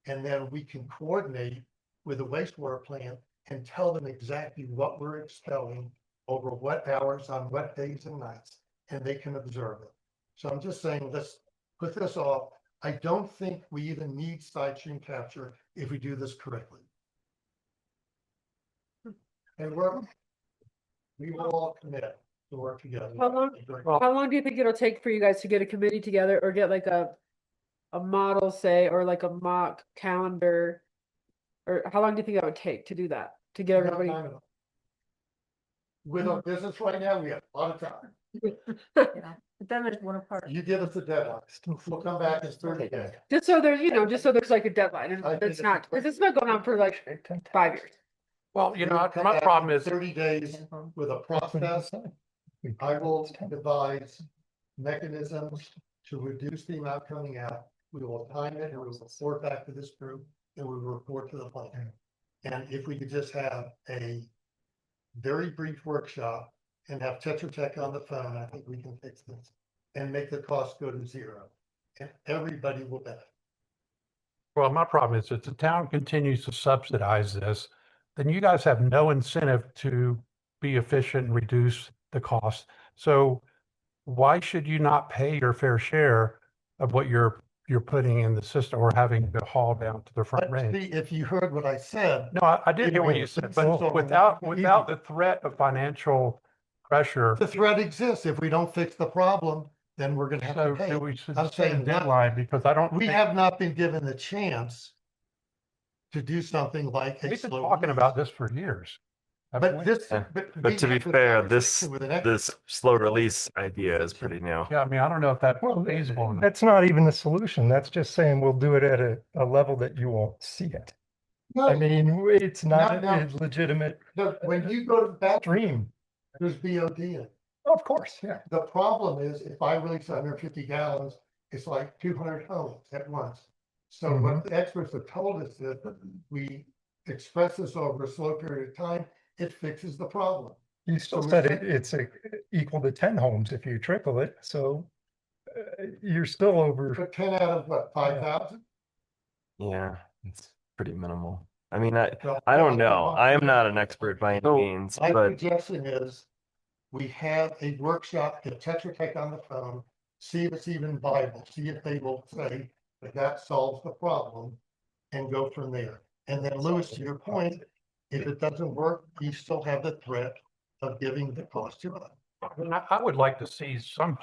and then we can coordinate with the wastewater plant and tell them exactly what we're expelling over what hours on what days and nights, and they can observe it. So I'm just saying, let's put this off. I don't think we even need side stream capture if we do this correctly. And we will all commit to work together. How long do you think it'll take for you guys to get a committee together or get like a model, say, or like a mock calendar? Or how long do you think that would take to do that? To get everybody? With our business right now, we have a lot of time. Yeah, but then there's one apart. You give us a deadline. We'll come back in 30 days. Just so there's, just so there's like a deadline and I think it's not, because it's not going on for like 5 years. Well, We will come my back problem in is, 30 days with a process. I will devise mechanisms to reduce the amount coming out. We will time it and we will report back to this group and we will report to the plan. And if we could just have a very brief workshop and have Tetra Tech on the phone, I think we can fix this and make the cost go to zero. And everybody will benefit. well, my problem is if the town continues to subsidize this, then you guys have no incentive to be efficient and reduce the cost. So why should you not pay your fair share of what you're putting in the system or having to haul down to the front But range? see, if you heard what I said, No, I did hear what you said, but without the threat of financial pressure. the threat exists. If we don't fix the problem, then we're gonna have So to do pay. we should I'm set a saying not- deadline because I don't We think- have not been given the chance to do something like a we've been slow talking release. about this for years. haven't But we? this, Yeah. but. But we to be had this fair, this conversation with an expert. this slow release idea is pretty new. Yeah, I mean, I don't know if that's feasible. or not. That's not even the solution. That's just saying we'll do it at a level that you won't see it. I No, mean, it's not No, a legitimate no, when you go to the bathroom, dream. there's BOD in it. Of course, yeah. The problem is if I release 150 gallons, it's like 200 homes at once. So what the experts have told us is that we express this over a slow period of time, it fixes the problem. You still So said we're it's equal to 10 homes if you triple it. So you're still over. But 10 out of what, 5,000? Yeah, it's pretty minimal. I mean, I don't know. I am not an expert by any means, My but suggestion is we have a workshop, get Tetra Tech on the phone, see if it's even viable, see if they will say that that solves the problem and go from there. And then Louis, to your point, if it doesn't work, you still have the threat of giving the cost to us. And I would like to see some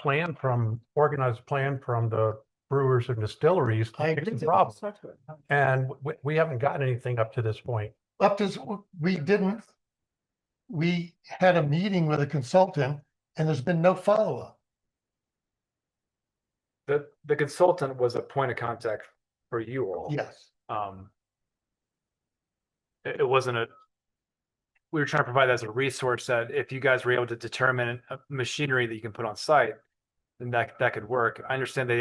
organized plan from the brewers and distilleries I to fix agree the with problem. And we haven't gotten anything up to this point. Up to, we had a meeting with a consultant and there's been no follow-up. The consultant was a point of contact for you all. Yes. It wasn't we were trying to provide that as a resource that if you guys were able to determine a machinery that you can put on site, then that could work. I understand we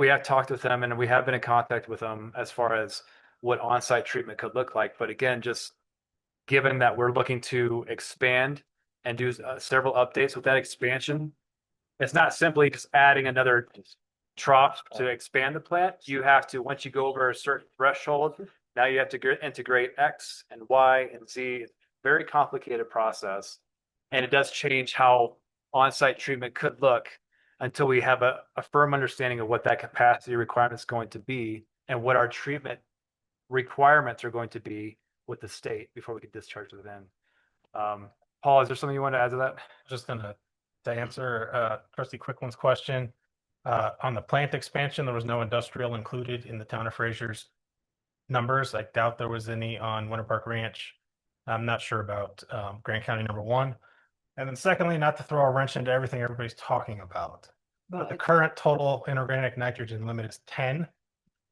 have talked with them and we have been in contact with them as far as what on-site treatment could look like. But again, just given that we're looking to expand and do several updates with that expansion, it's not simply just adding another trough to expand the plant. You have to, once you go over a certain threshold, now you have to integrate X and Y and Z. Very complicated process. And it does change how on-site treatment could look until we have a firm understanding of what that capacity requirement is going to be and what our treatment requirements are going to be with the state before we can discharge it in. Paul, is there something you want to add to that? Just to answer Trustee Quickland's question, on the plant expansion, there was no industrial included in the town of Fraser's numbers. I doubt there was any on Winter Park Ranch. I'm not sure about Grant County number one. And then secondly, not to throw a wrench into everything everybody's talking about, but the current total inorganic nitrogen limit is 10.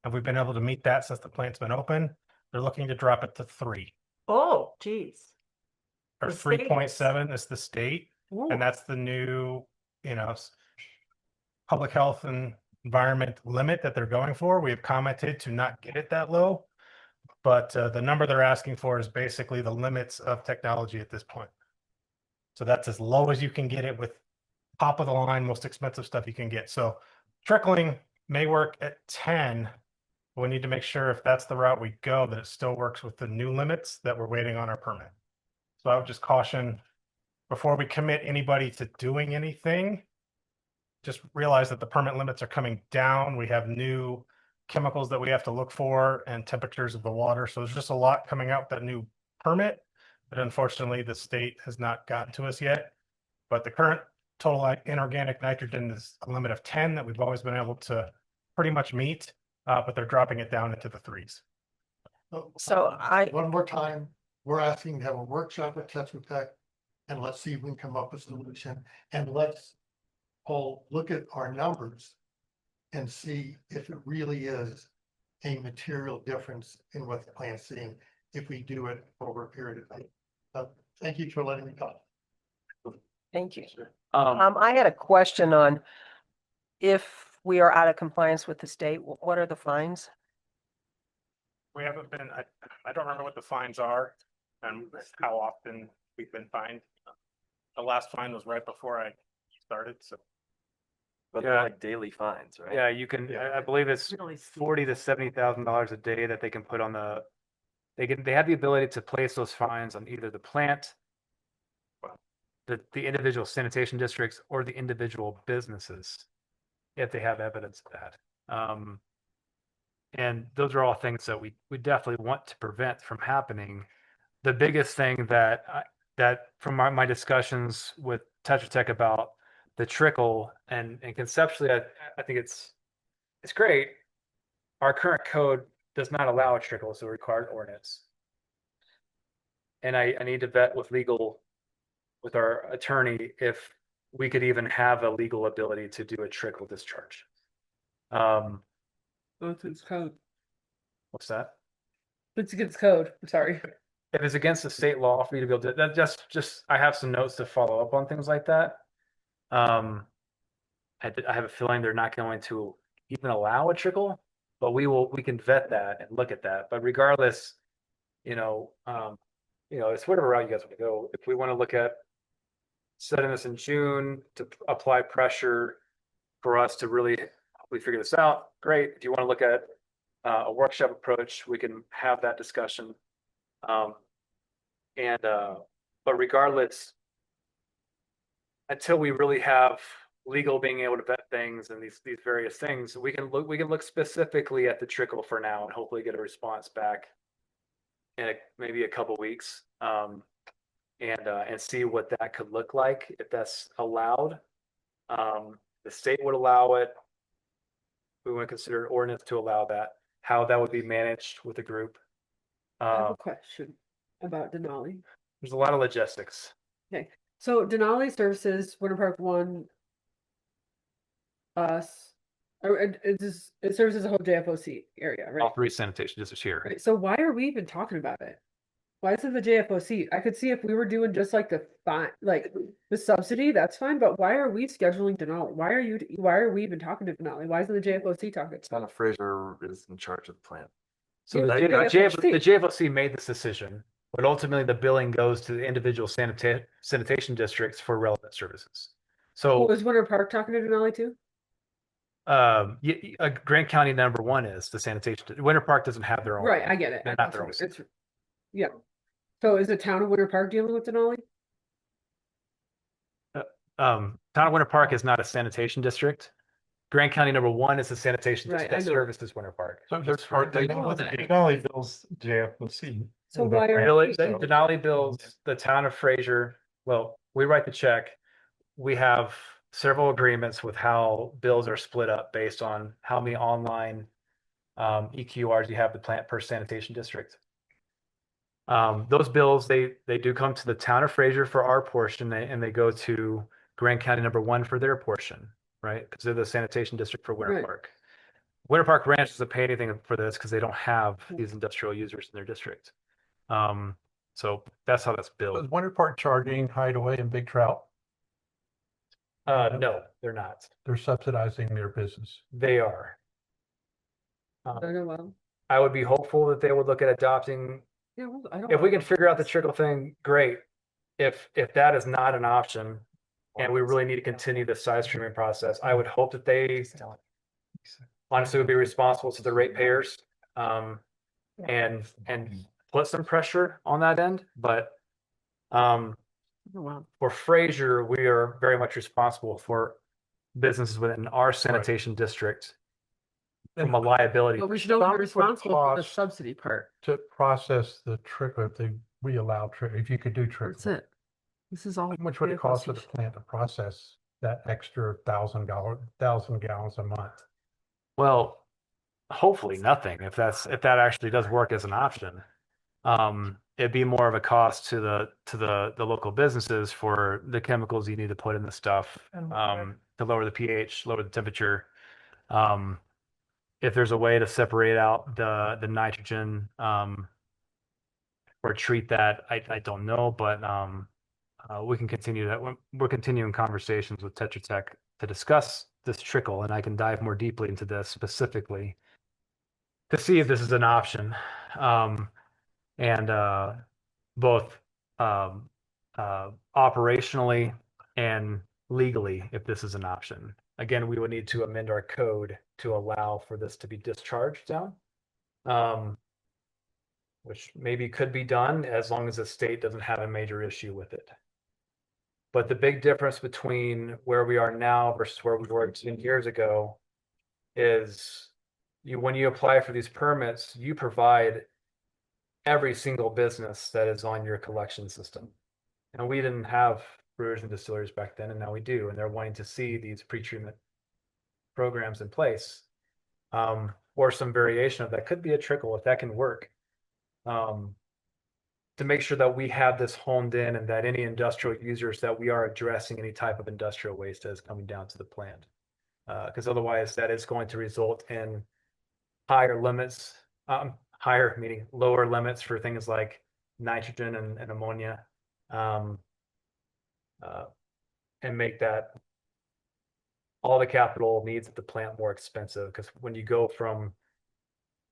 And we've been able to meet that since the plant's been open. They're looking to drop it to 3. Oh, geez. Or The state is- 3.7 is the state. Ooh. And that's the new, public health and environment limit that they're going for. We have commented to not get it that low. but the number they're asking for is basically the limits of technology at this point. So that's as low as you can get it with top of the line, most expensive stuff you can get. So trickling may work at 10. We need to make sure if that's the route we go, that it still works with the new limits that we're waiting on our permit. So I would just caution before we commit anybody to doing anything, just realize that the permit limits are coming down. We have new chemicals that we have to look for and temperatures of the water. So there's just a lot coming out with that new permit. But unfortunately, the state has not gotten to us yet. But the current total inorganic nitrogen is a limit of 10 that we've always been able to pretty much meet, but they're dropping it down into the 3s. So One more time, we're asking to have a workshop at Tetra Tech, and let's see if we can come up with a solution, and let's all look at our numbers and see if it really is a material difference in what the plant's seeing if we do it over a period of time. Thank you for letting me talk. Thank you. I had a question on if we are out of compliance with the state, what are the fines? We haven't been, I don't remember what the fines are and how often we've been fined. The last fine was right before I started, so. But Yeah. they're like daily fines, right? Yeah, you can, I believe it's Really? $40,000 to $70,000 a day that they can put on they have the ability to place those fines on either the plant, the individual sanitation districts, or the individual businesses, if they have evidence of that. And those are all things that we definitely want to prevent from happening. The biggest thing that from my discussions with Tetra Tech about the trickle and conceptually, I think it's great. Our current code does not allow a trickle, so it requires ordinance. And I need to vet with our attorney if we could even have a legal ability to do a trickle discharge. It's code. What's that? It's against code. I'm sorry. If it's against the state law for you to be able to, that just I have some notes to follow up on things like that. I have a feeling they're not going to even allow a trickle, but we can vet that and look at that. But regardless, it's whatever route you guys want to go. If we want to look at setting this in June to apply pressure for us to really hopefully figure this out, great. If you want to look at a workshop approach, we can have that discussion. But regardless, until we really have legal being able to vet things and these various things, we can look specifically at the trickle for now and hopefully get a response back in maybe a couple weeks, and see what that could look like if that's allowed. The state would allow it. We want to consider an ordinance to allow that. How that would be managed with a group. I have a question about Denali. There's a lot of logistics. Okay, so Denali services Winter Park 1, us, or it services the whole JFOC area, All right? 3 sanitation districts here. Right. So why are we even talking about it? Why is it the JFOC? I could see if we were doing just like the subsidy, that's fine. But why are we scheduling Denali? Why are we even talking to Denali? Why isn't the JFOC talking? Town of Fraser is in charge of the plant. So the JFOC made this decision, but ultimately the billing goes to the individual sanitation districts for relevant services. So Was Winter Park talking to Denali too? Grant County number 1 is the sanitation. Winter Park doesn't have their own. Right, I get it. They're not their own. Yeah. So is the town of Winter Park dealing with Denali? Town of Winter Park is not a sanitation district. Grant County number 1 is a sanitation district that services Winter Park. So there's part they Well, Denali bills JFOC. So why are Denali bills the town of Fraser. Well, we write the check. We have several agreements with how bills are split up based on how many online EQRs you have the plant per sanitation district. Those bills, they do come to the town of Fraser for our portion, and they go to Grant County number 1 for their portion, right? Because they're the sanitation district for Winter Park. Winter Park Ranch doesn't pay anything for this because they don't have these industrial users in their district. So that's how that's billed. Is Winter Park charging Hideaway and Big Trout? No, they're not. They're subsidizing their business. They are. well, I would be hopeful that they would look at adopting. Yeah, well, I don't. If we can figure out the trickle thing, great. If that is not an option, and we really need to continue the size streaming process, I would hope that they honestly would be responsible to the ratepayers, and put some pressure on that end. But Oh, wow. for Fraser, we are very much responsible for businesses within our sanitation district from a liability. But we should only Some be would responsible for the cost- subsidy part. To process the trickle, if we allow if you could do That's trickle. it. This is all. How much would it cost for the plant to process that extra 1,000 gallons a month? Well, hopefully nothing, if that actually does work as an option. It'd be more of a cost to the local businesses for the chemicals you need to put in the stuff, to lower the pH, lower the temperature. If there's a way to separate out the nitrogen, or treat that, I don't know, but we can continue that. We're continuing conversations with Tetra Tech to discuss this trickle, and I can dive more deeply into this specifically to see if this is an option. And both operationally and legally, if this is an option. Again, we would need to amend our code to allow for this to be discharged down, which maybe could be done as long as the state doesn't have a major issue with it. But the big difference between where we are now versus where we were 10 years ago is when you apply for these permits, you provide every single business that is on your collection system. And we didn't have brewers and distilleries back then, and now we do. And they're wanting to see these pretreatment programs in place, or some variation of that. Could be a trickle if that can work, to make sure that we have this honed in and that any industrial users that we are addressing any type of industrial waste that is coming down to the plant. Because otherwise that is going to result in higher limits, higher meaning lower limits for things like nitrogen and ammonia, and make that all the capital needs at the plant more expensive. Because when you go from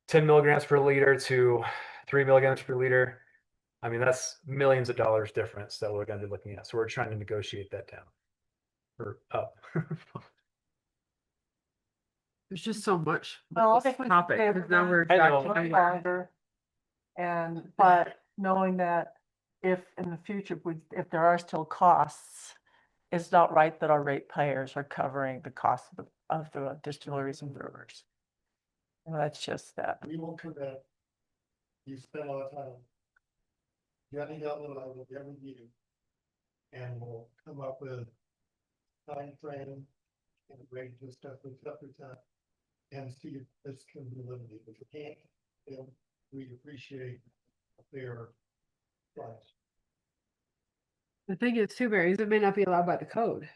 10 milligrams per liter to 3 milligrams per liter, I mean, that's millions of dollars difference that we're going to be looking at. So we're trying to negotiate that down or up. There's just so much. with Well, I this think we should topic, stay 'cause now we're I know. talking much about- longer. But knowing that if in the future, if there are still costs, it's not right that our ratepayers are covering the cost of the distilleries and brewers. And that's just that. We will come back. You spend a lot of time getting out with every meeting. And we'll come up with time frame and rate and stuff with that. And see if this can be limited. If it can't, then we appreciate a fair price. The thing is too, Mary, is it may not be allowed by the code.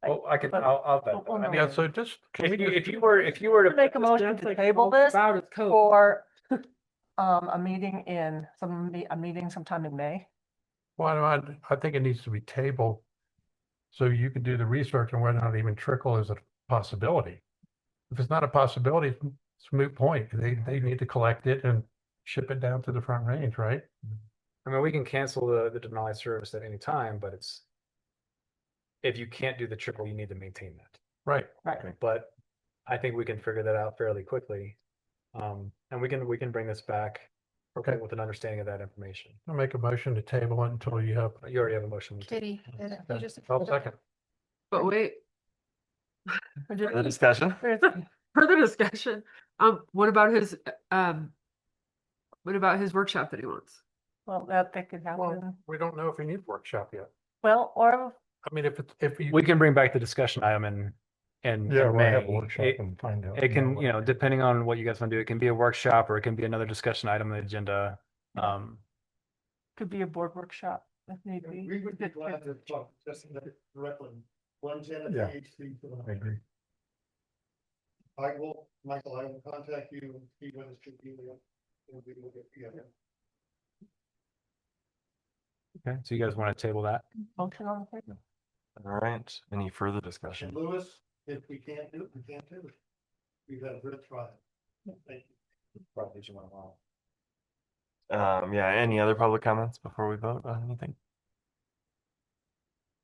Oh, I can, But- I'll bet. but we'll I mean, Yeah, so just. if you were to Make a motion to table this About its code. for a meeting a meeting sometime in May. Well, I think it needs to be tabled. So you can do the research on whether or not even trickle is a possibility. If it's not a possibility, it's a moot point. They need to collect it and ship it down to the Front Range, right? I mean, we can cancel the denied service at any time, but if you can't do the triple, you need to maintain that. Right. Right. But I think we can figure that out fairly quickly. And we can bring this back Okay. with an understanding of that information. I'll make a motion to table it until you have. You already have a motion. I'll second. But wait, The discussion. further discussion. What about his workshop that he wants? Well, that could Well, happen. we don't know if we need a workshop yet. Well, or I mean, if you. We can bring back the discussion item in Yeah, we'll have a May. workshop and find out. It can, depending on what you guys want to do, it can be a workshop or it can be another discussion item on the agenda. could be a board workshop if need be. We would be glad to talk just directly. One Janet Yeah. PhD for I agree. Michael, I will contact you and see when it should be there. And we will get together. Okay, so you guys want to table that? Motion on the table. All right. Any further discussion? And Lewis, if we can't do it, we can't do it. We've had a good try. Thank you. Yeah, any other public comments before we vote on anything?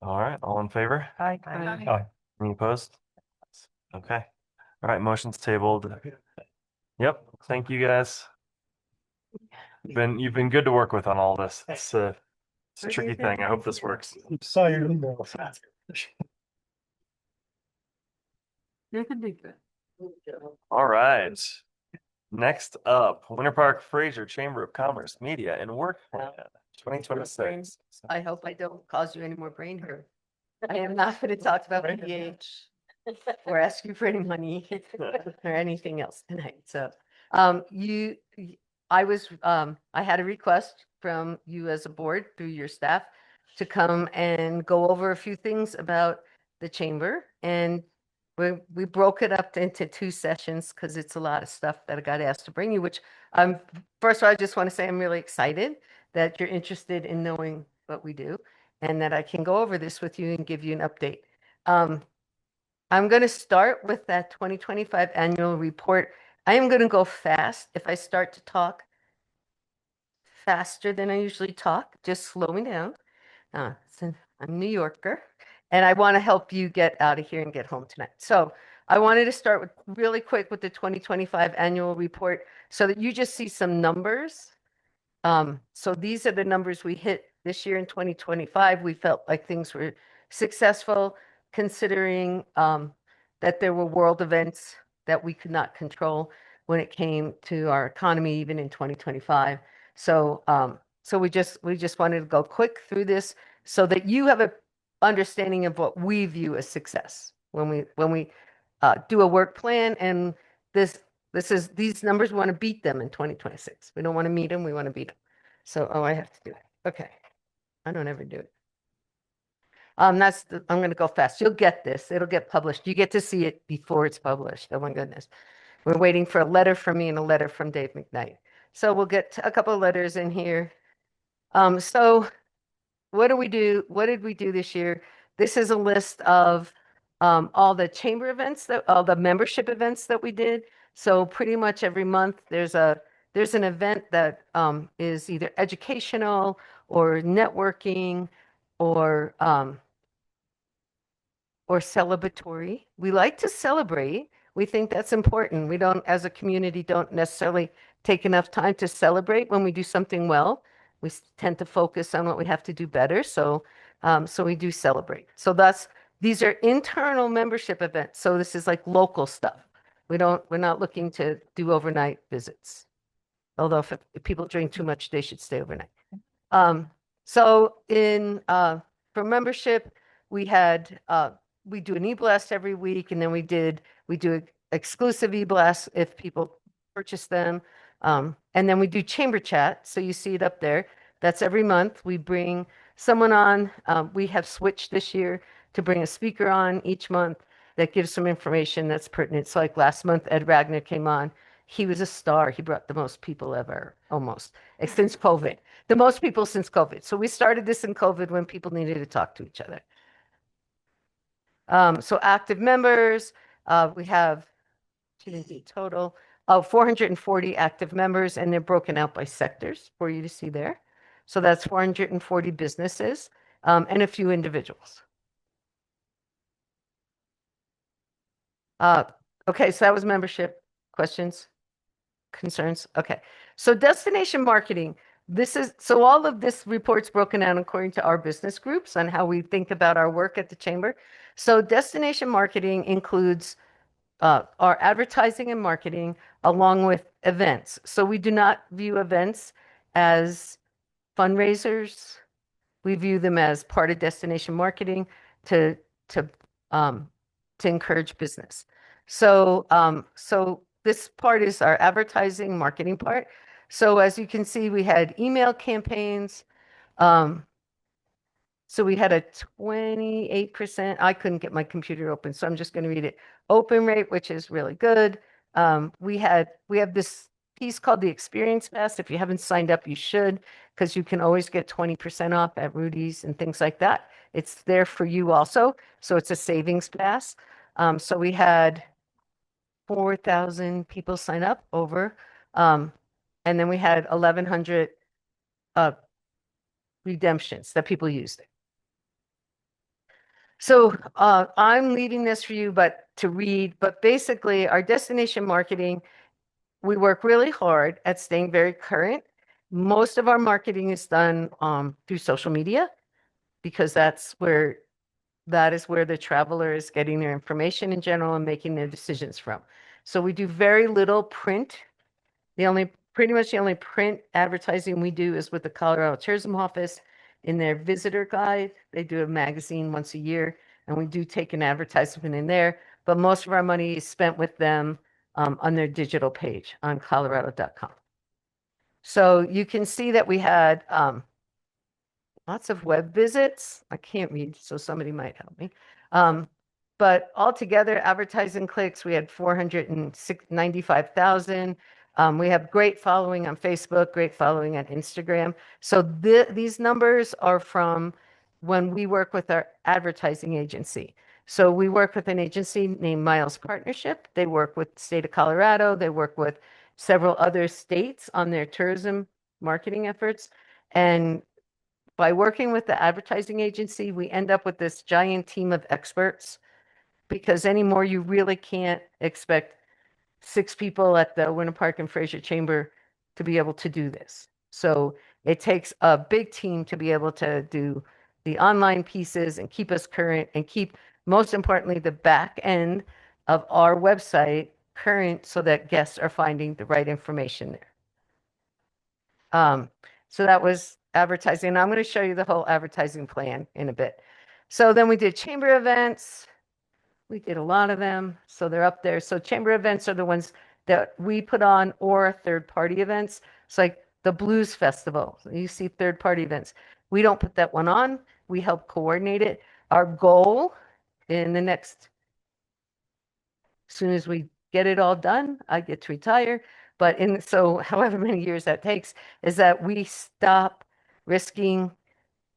All right, all in favor? Aye. Aye. Any opposed? Okay. All right, motion's tabled. Yep, thank you guys. You've been good to work with on all this. It's a tricky thing. I hope this works. Saw your email. You can do good. All right. Next up, Winter Park Fraser Chamber of Commerce Media and Work Plan 2026. I hope I don't cause you any more brain hurt. I am not going to talk about PDH or ask you for any money or anything else tonight. So, I had a request from you as a board through your staff to come and go over a few things about the chamber. And we broke it up into 2 sessions because it's a lot of stuff that I got asked to bring you, which first of all, I just want to say I'm really excited that you're interested in knowing what we do and that I can go over this with you and give you an update. I'm going to start with that 2025 annual report. I am going to go fast. If I start to talk faster than I usually talk, just slow me down. I'm a New Yorker, and I want to help you get out of here and get home tonight. So I wanted to start with really quick with the 2025 annual report so that you just see some numbers. So these are the numbers we hit this year in 2025. We felt like things were successful considering that there were world events that we could not control when it came to our economy, even in 2025. So we just wanted to go quick through this so that you have a understanding of what we view as success when we do a work plan. And these numbers, we want to beat them in 2026. We don't want to meet them, we want to beat them. So, I have to do it. Okay. I don't ever do it. I'm going to go fast. You'll get this. It'll get published. You get to see it before it's published. Oh my goodness. We're waiting for a letter from me and a letter from Dave McKnight. So we'll get a couple of letters in here. So what do we do? What did we do this year? This is a list of all the chamber events, all the membership events that we did. So pretty much every month there's an event that is either educational or networking or celebratory. We like to celebrate. We think that's important. We don't, as a community, don't necessarily take enough time to celebrate when we do something well. We tend to focus on what we have to do better. So we do celebrate. So these are internal membership events. So this is like local stuff. We're not looking to do overnight visits. Although if people drink too much, they should stay overnight. So for membership, we do an e-blast every week, and then we do exclusive e-blasts if people purchase them. And then we do chamber chat. So you see it up there. That's every month. We bring someone on. We have switched this year to bring a speaker on each month that gives some information that's pertinent. So like last month, Ed Ragnar came on. He was a star. He brought the most people ever, almost, since COVID. The most people since COVID. So we started this in COVID when people needed to talk to each other. So active members, we have total of 440 active members, and they're broken out by sectors for you to see there. So that's 440 businesses and a few individuals. Okay, so that was membership. Questions? Concerns? Okay. So destination marketing. So all of this report's broken down according to our business groups on how we think about our work at the chamber. So destination marketing includes our advertising and marketing along with events. So we do not view events as fundraisers. We view them as part of destination marketing to encourage business. So this part is our advertising marketing part. So as you can see, we had email campaigns. So we had a 28%. I couldn't get my computer open, so I'm just going to read it. Open rate, which is really good. We have this piece called the Experience Pass. If you haven't signed up, you should, because you can always get 20% off at Rudy's and things like that. It's there for you also. So it's a savings pass. So we had 4,000 people sign up over And then we had 1,100 redemptions that people used it. So I'm leaving this for you, but to read, but basically our destination marketing, we work really hard at staying very current. Most of our marketing is done through social media because that is where the traveler is getting their information in general and making their decisions from. So we do very little print. Pretty much the only print advertising we do is with the Colorado Tourism Office in their visitor guide. They do a magazine once a year, and we do take an advertisement in there. But most of our money is spent with them on their digital page on colorado.com. So you can see that we had lots of web visits. I can't read, so somebody might help me. But altogether, advertising clicks, we had 495,000. We have great following on Facebook, great following on Instagram. So these numbers are from when we work with our advertising agency. So we work with an agency named Miles Partnership. They work with the state of Colorado. They work with several other states on their tourism marketing efforts. And by working with the advertising agency, we end up with this giant team of experts because anymore you really can't expect 6 people at the Winter Park and Fraser Chamber to be able to do this. So it takes a big team to be able to do the online pieces and keep us current and keep, most importantly, the back end of our website current so that guests are finding the right information there. So that was advertising. I'm going to show you the whole advertising plan in a bit. So then we did chamber events. We did a lot of them, so they're up there. So chamber events are the ones that we put on or third-party events. It's like the Blues Festival. You see third-party events. We don't put that one on. We help coordinate it. Our goal in the next, as soon as we get it all done, I get to retire. But so however many years that takes, is that we stop risking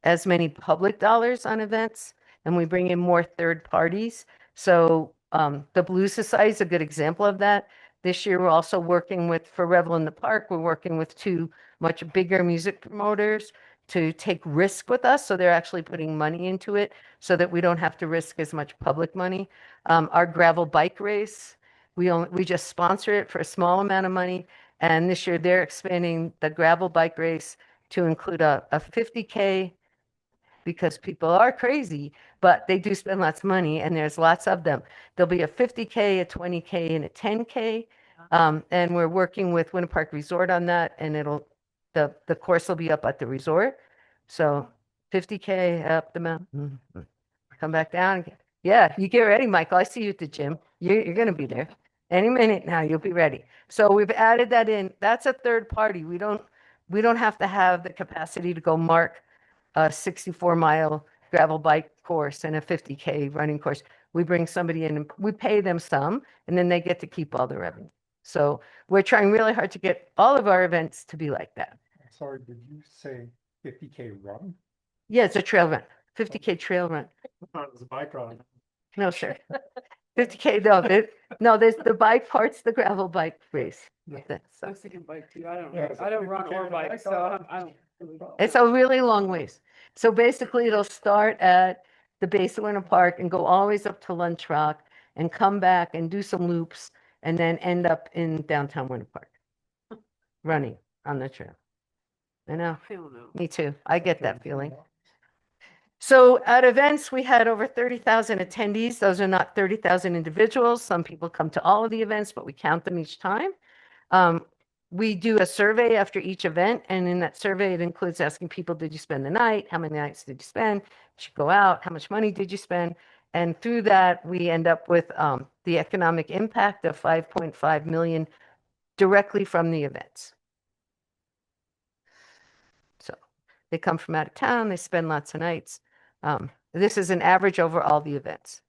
as many public dollars on events and we bring in more third parties. So the Blues Society is a good example of that. This year, we're also working with, for Revel in the Park, we're working with 2 much bigger music promoters to take risk with us. So they're actually putting money into it so that we don't have to risk as much public money. Our gravel bike race, we just sponsor it for a small amount of money. And this year, they're expanding the gravel bike race to include a 50K because people are crazy, but they do spend lots of money and there's lots of them. There'll be a 50K, a 20K, and a 10K. And we're working with Winter Park Resort on that, and the course will be up at the resort. So 50K up the mountain, come back down again. Yeah, you get ready, Michael. I see you at the gym. You're going to be there any minute now. You'll be ready. So we've added that in. That's a third party. We don't have to have the capacity to go mark a 64-mile gravel bike course and a 50K running course. We bring somebody in and we pay them some, and then they get to keep all the revenue. So we're trying really hard to get all of our events to be like that. Sorry, did you say 50K run? Yeah, it's a trail run, 50K trail run. It's a bike run. No, sir. 50K, no, there's the bike part's the gravel bike race. I was thinking bike too. I don't run or bike, so I don't. It's a really long ways. So basically, it'll start at the base of Winter Park and go always up to Lunch Rock and come back and do some loops and then end up in downtown Winter Park, running on the trail. I know. Me too. I get that feeling. So at events, we had over 30,000 attendees. Those are not 30,000 individuals. Some people come to all of the events, but we count them each time. We do a survey after each event, and in that survey, it includes asking people, did you spend the night? How many nights did you spend? Did you go out? How much money did you spend? And through that, we end up with the economic impact of 5.5 million directly from the events. So they come from out of town, they spend lots of nights. This is an average over all the events.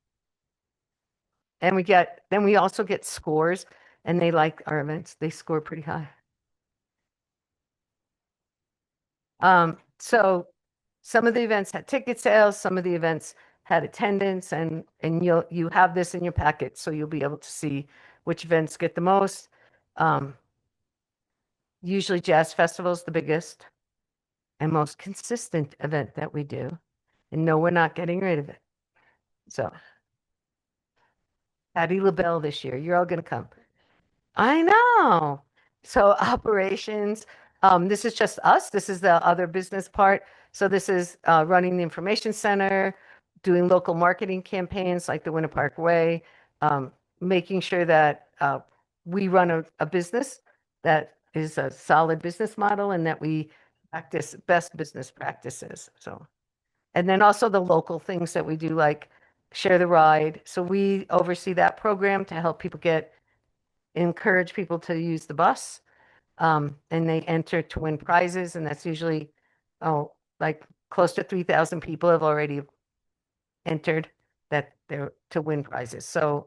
And we also get scores, and they like our events. They score pretty high. So some of the events had ticket sales, some of the events had attendance, and you have this in your packet, so you'll be able to see which events get the most. Usually Jazz Festival is the biggest and most consistent event that we do. And no, we're not getting rid of it. So Patty LaBelle this year, you're all going to come. I know. So operations, this is just us. This is the other business part. So this is running the information center, doing local marketing campaigns like the Winter Park Way, making sure that we run a business that is a solid business model and that we practice best business practices. So, and then also the local things that we do, like Share the Ride. So we oversee that program to help people encourage people to use the bus. And they enter to win prizes, and that's usually, like close to 3,000 people have already entered that they're to win prizes. So,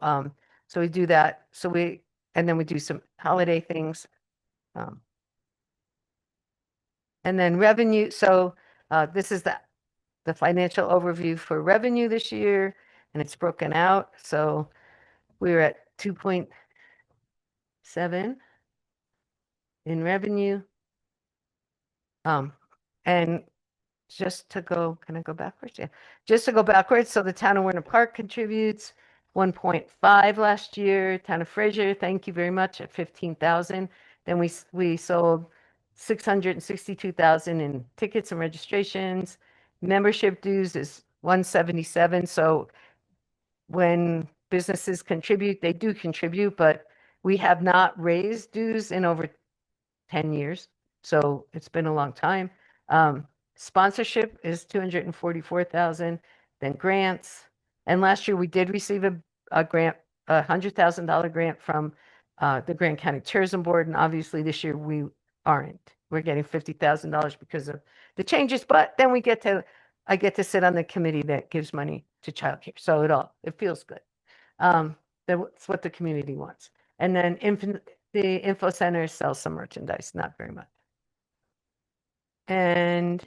so we do that. And then we do some holiday things. And then revenue. So, this is the financial overview for revenue this year, and it's broken out. So we're at 2.7 in revenue. And just to go, can I go backwards? Yeah, just to go backwards. So the town of Winter Park contributes 1.5 last year. Town of Fraser, thank you very much, at 15,000. Then we sold 662,000 in tickets and registrations. Membership dues is 177. So when businesses contribute, they do contribute, but we have not raised dues in over 10 years. So it's been a long time. Sponsorship is 244,000, then grants. And last year we did receive a grant, a $100,000 grant from the Grand County Tourism Board. And obviously this year we aren't. We're getting $50,000 because of the changes, but then I get to sit on the committee that gives money to childcare. So it feels good. That's what the community wants. And then the info center sells some merchandise, not very much. And,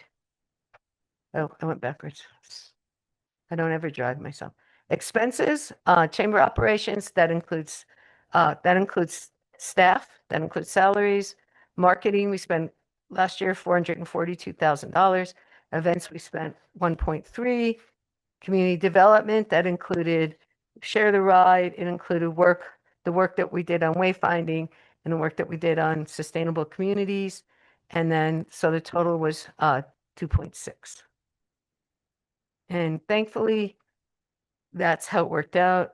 oh, I went backwards. I don't ever drive myself. Expenses, chamber operations, that includes staff, that includes salaries. Marketing, we spent last year $442,000. Events, we spent 1.3. Community development, that included Share the Ride. It included the work that we did on wayfinding and the work that we did on sustainable communities. And then, so the total was 2.6. And thankfully, that's how it worked out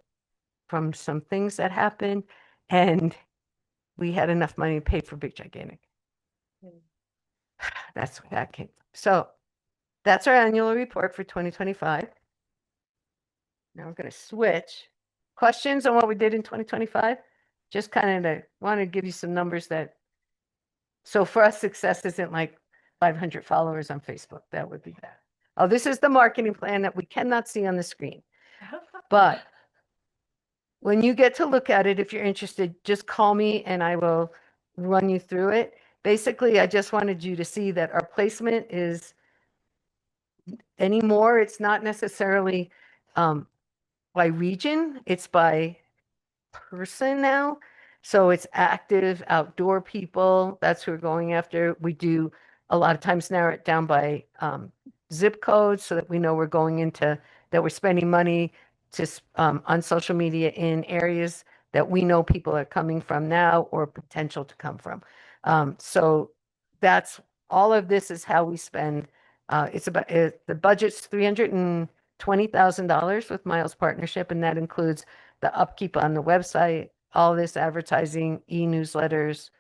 from some things that happened. And we had enough money to pay for Big Gigantic. That's where that came from. So that's our annual report for 2025. Now we're going to switch. Questions on what we did in 2025? Just kind of want to give you some numbers so for us, success isn't like 500 followers on Facebook. That would be bad. Oh, this is the marketing plan that we cannot see on the screen. But when you get to look at it, if you're interested, just call me and I will run you through it. Basically, I just wanted you to see that our placement is anymore. It's not necessarily by region, it's by person now. So it's active outdoor people. That's who we're going after. We do a lot of times narrow it down by zip codes so that we know we're that we're spending money on social media in areas that we know people are coming from now or potential to come from. So that's all of this is how we spend. The budget's $320,000 with Miles Partnership, and that includes the upkeep on the website, all this advertising, e-newsletters,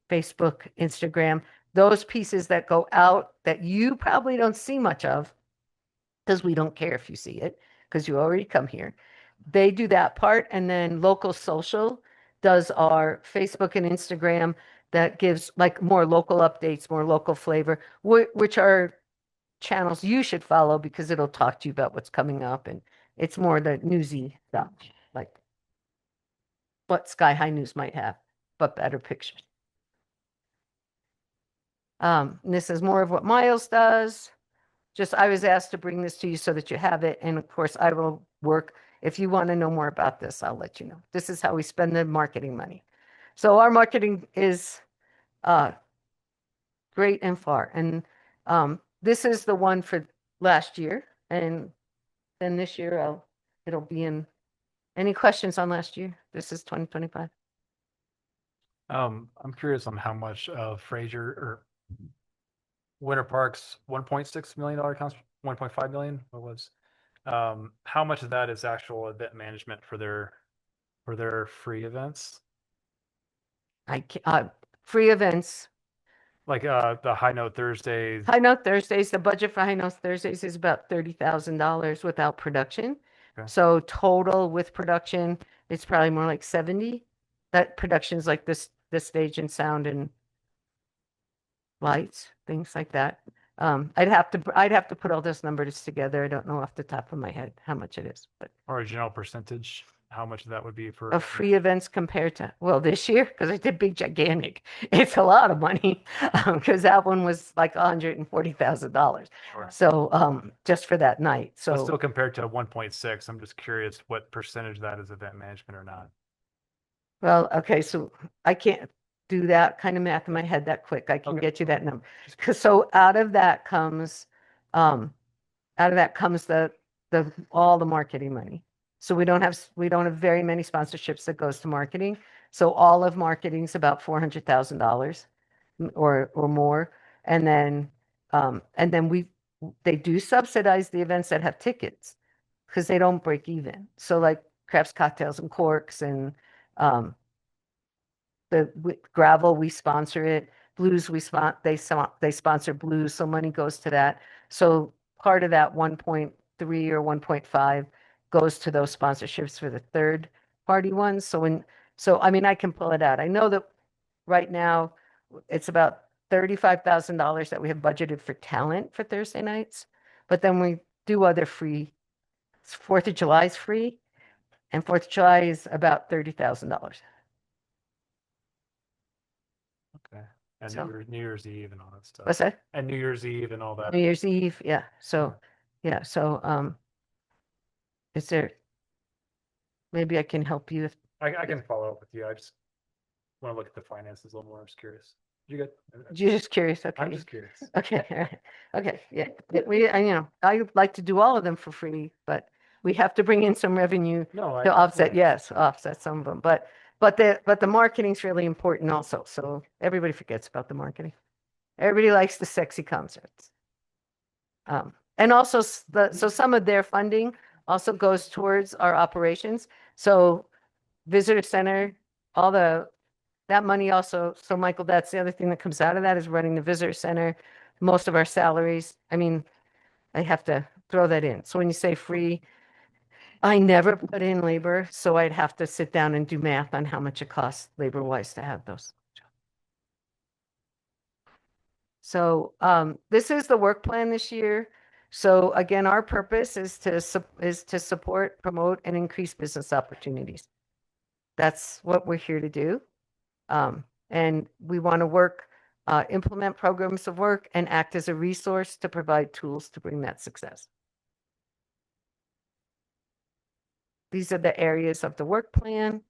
Facebook, Instagram, those pieces that go out that you probably don't see much of because we don't care if you see it because you already come here. They do that part. And then local social does our Facebook and Instagram that gives like more local updates, more local flavor, which are channels you should follow because it'll talk to you about what's coming up. And it's more the newsy stuff, like what Sky High News might have, but better pictures. This is more of what Miles does. I was asked to bring this to you so that you have it. And of course, I will work. If you want to know more about this, I'll let you know. This is how we spend the marketing money. So our marketing is great and far. And this is the one for last year. And then this year, it'll be in, any questions on last year? This is 2025. I'm curious on how much of Fraser or Winter Park's $1.6 million cost, 1.5 million, what was? How much of that is actual event management for their free events? Free events. Like the High Note Thursdays. High Note Thursdays, the budget for High Note Thursdays is about $30,000 without production. Okay. So total with production, it's probably more like 70. That production's like the stage and sound and lights, things like that. I'd have to put all those numbers together. I don't know off the top of my head how much it is, but Or a general percentage, how much that would be for of free events compared to, well, this year, because I did big gigantic, it's a lot of money. Because that one was like $140,000. Sure. So just for that night. But So still compared to 1.6, I'm just curious what percentage that is event management or not. well, okay, so I can't do that kind of math in my head that quick. I can Okay. get you that number. So out of that comes the all the marketing money. So we don't have very many sponsorships that goes to marketing. So all of marketing's about $400,000 or more. And then they do subsidize the events that have tickets because they don't break even. So like Crafts, Cocktails and Corks and gravel, we sponsor it. Blues, they sponsor blues, so money goes to that. So part of that 1.3 or 1.5 goes to those sponsorships for the third party ones. So I mean, I can pull it out. I know that right now it's about $35,000 that we have budgeted for talent for Thursday nights, but then we do other free. 4th of July is free, and 4th of July is about $30,000. Okay. And So- New Year's Eve and all that stuff. What's that? And New Year's Eve and all that. New Year's Eve, yeah. So, is there, maybe I can help you if, I can follow up with you. I just want to look at the finances a little more. I'm just curious. You good? you're just curious, okay. I'm just curious. Okay, all right. Okay, yeah. I like to do all of them for free, but we have to bring in some revenue No, to offset some of them. But the marketing's really important also. So everybody forgets about the marketing. Everybody likes the sexy concerts. And also so some of their funding also goes towards our operations. So visitor center, that money also, so Michael, that's the other thing that comes out of that is running the visitor center, most of our salaries. I mean, I have to throw that in. So when you say free, I never put in labor, so I'd have to sit down and do math on how much it costs labor-wise to have those. So this is the work plan this year. So again, our purpose is to support, promote, and increase business opportunities. That's what we're here to do. And we want to work, implement programs of work and act as a resource to provide tools to bring that success. These are the areas of the work plan.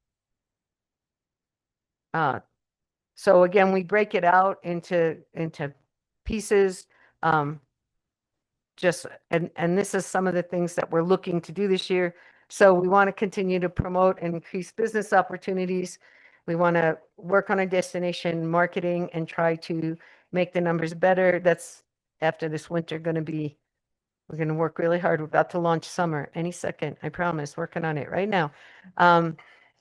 So again, we break it out into pieces. And this is some of the things that we're looking to do this year. So we want to continue to promote and increase business opportunities. We want to work on our destination marketing and try to make the numbers better. That's after this winter we're going to work really hard. We're about to launch summer any second, I promise, working on it right now.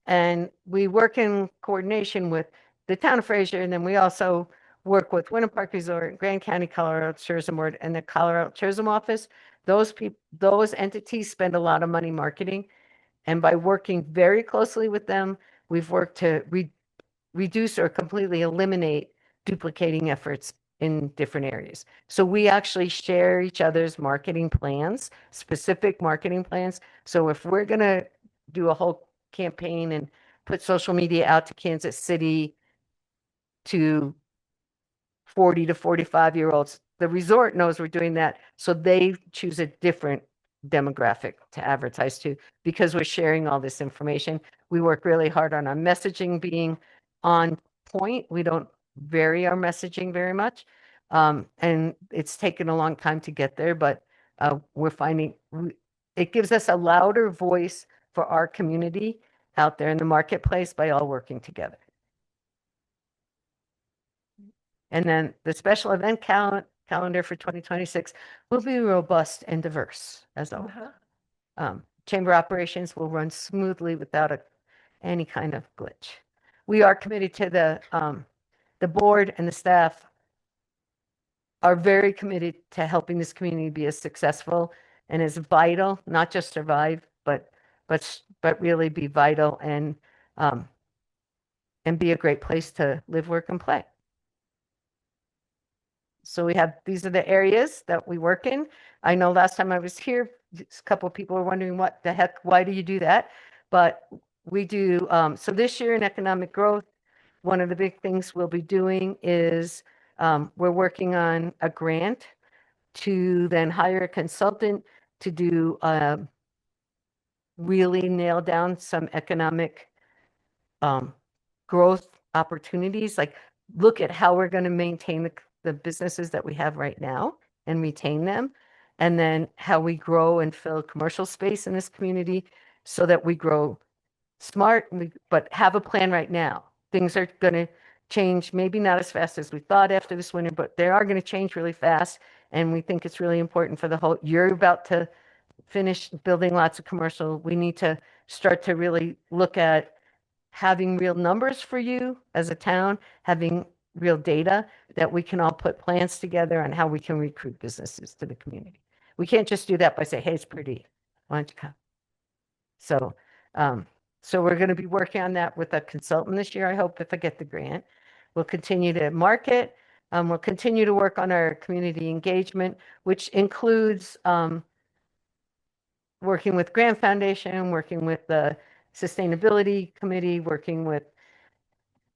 And we work in coordination with the town of Fraser, and then we also work with Winter Park Resort, Grand County Colorado Tourism Board, and the Colorado Tourism Office. Those entities spend a lot of money marketing. And by working very closely with them, we've worked to reduce or completely eliminate duplicating efforts in different areas. So we actually share each other's marketing plans, specific marketing plans. So if we're going to do a whole campaign and put social media out to Kansas City to 40 to 45-year-olds, the resort knows we're doing that. So they choose a different demographic to advertise to because we're sharing all this information. We work really hard on our messaging being on point. We don't vary our messaging very much. And it's taken a long time to get there, but we're finding it gives us a louder voice for our community out there in the marketplace by all working together. And then the special event calendar for 2026 will be robust and diverse as always. Chamber operations will run smoothly without any kind of glitch. We are committed to the board and the staff are very committed to helping this community be as successful and as vital, not just survive, but really be vital and be a great place to live, work, and play. So these are the areas that we work in. I know last time I was here, a couple of people were wondering what the heck, why do you do that? But we do, so this year in economic growth, one of the big things we'll be doing is we're working on a grant to then hire a consultant to do really nail down some economic growth opportunities, like look at how we're going to maintain the businesses that we have right now and retain them, and then how we grow and fill commercial space in this community so that we grow smart, but have a plan right now. Things are going to change, maybe not as fast as we thought after this winter, but they are going to change really fast. And we think it's really important for the whole, you're about to finish building lots of commercial. We need to start to really look at having real numbers for you as a town, having real data that we can all put plans together on how we can recruit businesses to the community. We can't just do that by saying, hey, it's pretty, why don't you come? So, so we're going to be working on that with a consultant this year, I hope, if I get the grant. We'll continue to market. We'll continue to work on our community engagement, which includes working with Grant Foundation, working with the Sustainability Committee, working with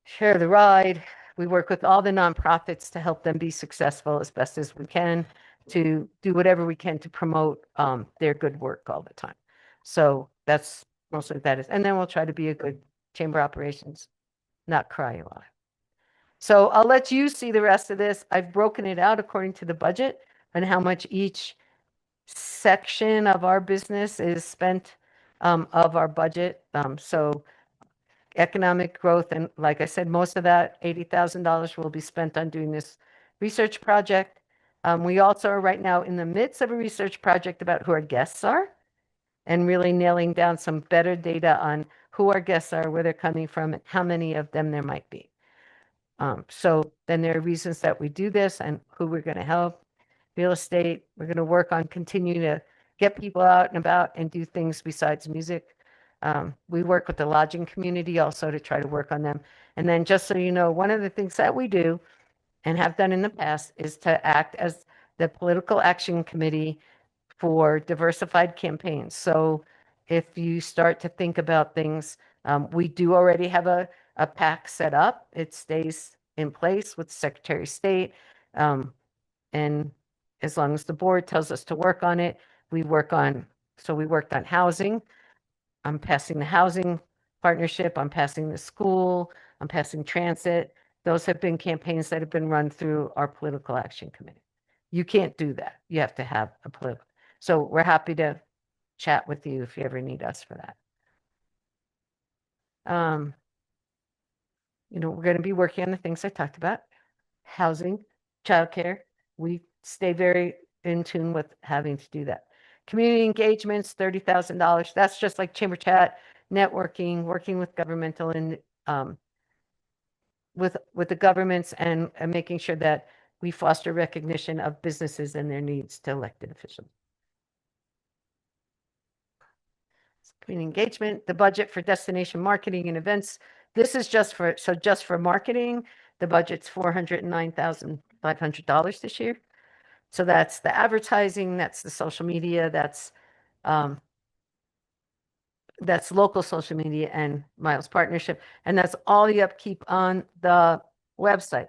Share the Ride. We work with all the nonprofits to help them be successful as best as we can, to do whatever we can to promote their good work all the time. So that's mostly what that is. And then we'll try to be a good chamber operations, not cry a lot. So I'll let you see the rest of this. I've broken it out according to the budget and how much each section of our business is spent of our budget. So economic growth, and like I said, most of that $80,000 will be spent on doing this research project. We also are right now in the midst of a research project about who our guests are and really nailing down some better data on who our guests are, where they're coming from, and how many of them there might be. So then there are reasons that we do this and who we're going to help. Real estate, we're going to work on continuing to get people out and about and do things besides music. We work with the lodging community also to try to work on them. And then just so you know, one of the things that we do and have done in the past is to act as the political action committee for diversified campaigns. So if you start to think about things, we do already have a PAC set up. It stays in place with the Secretary of State. And as long as the board tells us to work on it, we work on, so we worked on housing. I'm passing the housing partnership. I'm passing the school. I'm passing transit. Those have been campaigns that have been run through our political action committee. You can't do that. You have to have a political. So we're happy to chat with you if you ever need us for that. You know, we're going to be working on the things I talked about: housing, childcare. We stay very in tune with having to do that. Community engagements, $30,000. That's just like chamber chat, networking, working with governmental and with the governments and making sure that we foster recognition of businesses and their needs to elected officials. Community engagement, the budget for destination marketing and events. This is just for marketing. The budget's $409,500 this year. So that's the advertising, that's the social media, that's local social media and Miles Partnership, and that's all the upkeep on the website.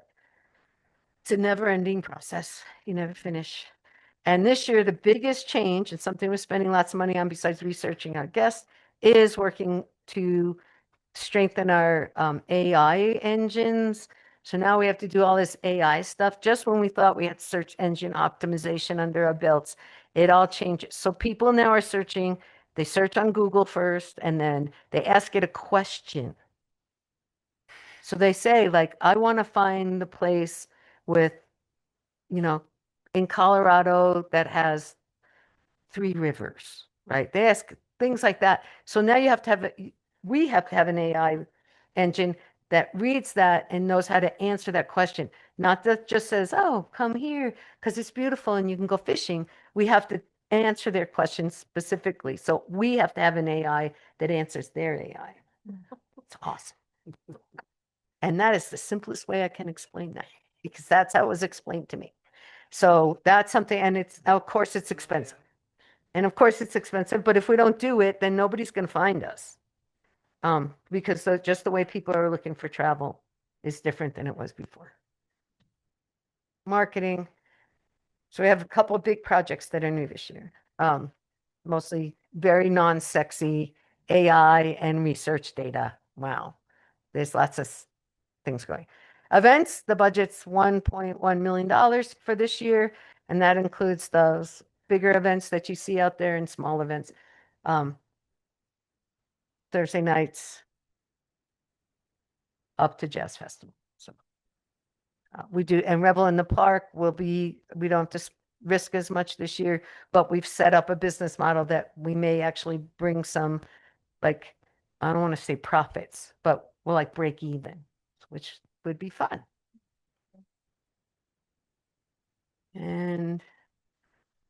It's a never-ending process. You never finish. And this year, the biggest change, and something we're spending lots of money on besides researching our guests, is working to strengthen our AI engines So now we have to do all this AI stuff. Just when we thought we had search engine optimization under our belts, it all changes. So people now are searching, they search on Google first, and then they ask it a question. So they say, like, I want to find the place with, you know, in Colorado that has 3 rivers, right? They ask things like that. So now you have to have, we have to have an AI engine that reads that and knows how to answer that question. Not that just says, oh, come here because it's beautiful and you can go fishing. We have to answer their questions specifically. So we have to have an AI that answers their AI. It's awesome. And that is the simplest way I can explain that because that's how it was explained to me. So that's something, and it's, of course, it's expensive. And of course, it's expensive, but if we don't do it, then nobody's going to find us. Because just the way people are looking for travel is different than it was before. Marketing. So we have a couple of big projects that are new this year. Mostly very non-sexy AI and research data. Wow. There's lots of things going. Events, the budget's $1.1 million for this year, and that includes those bigger events that you see out there and small events. Thursday nights up to Jazz Festival. So we do, and Rebel in the Park will be, we don't just risk as much this year, but we've set up a business model that we may actually bring some, like, I don't want to say profits, but we'll like break even, which would be fun. And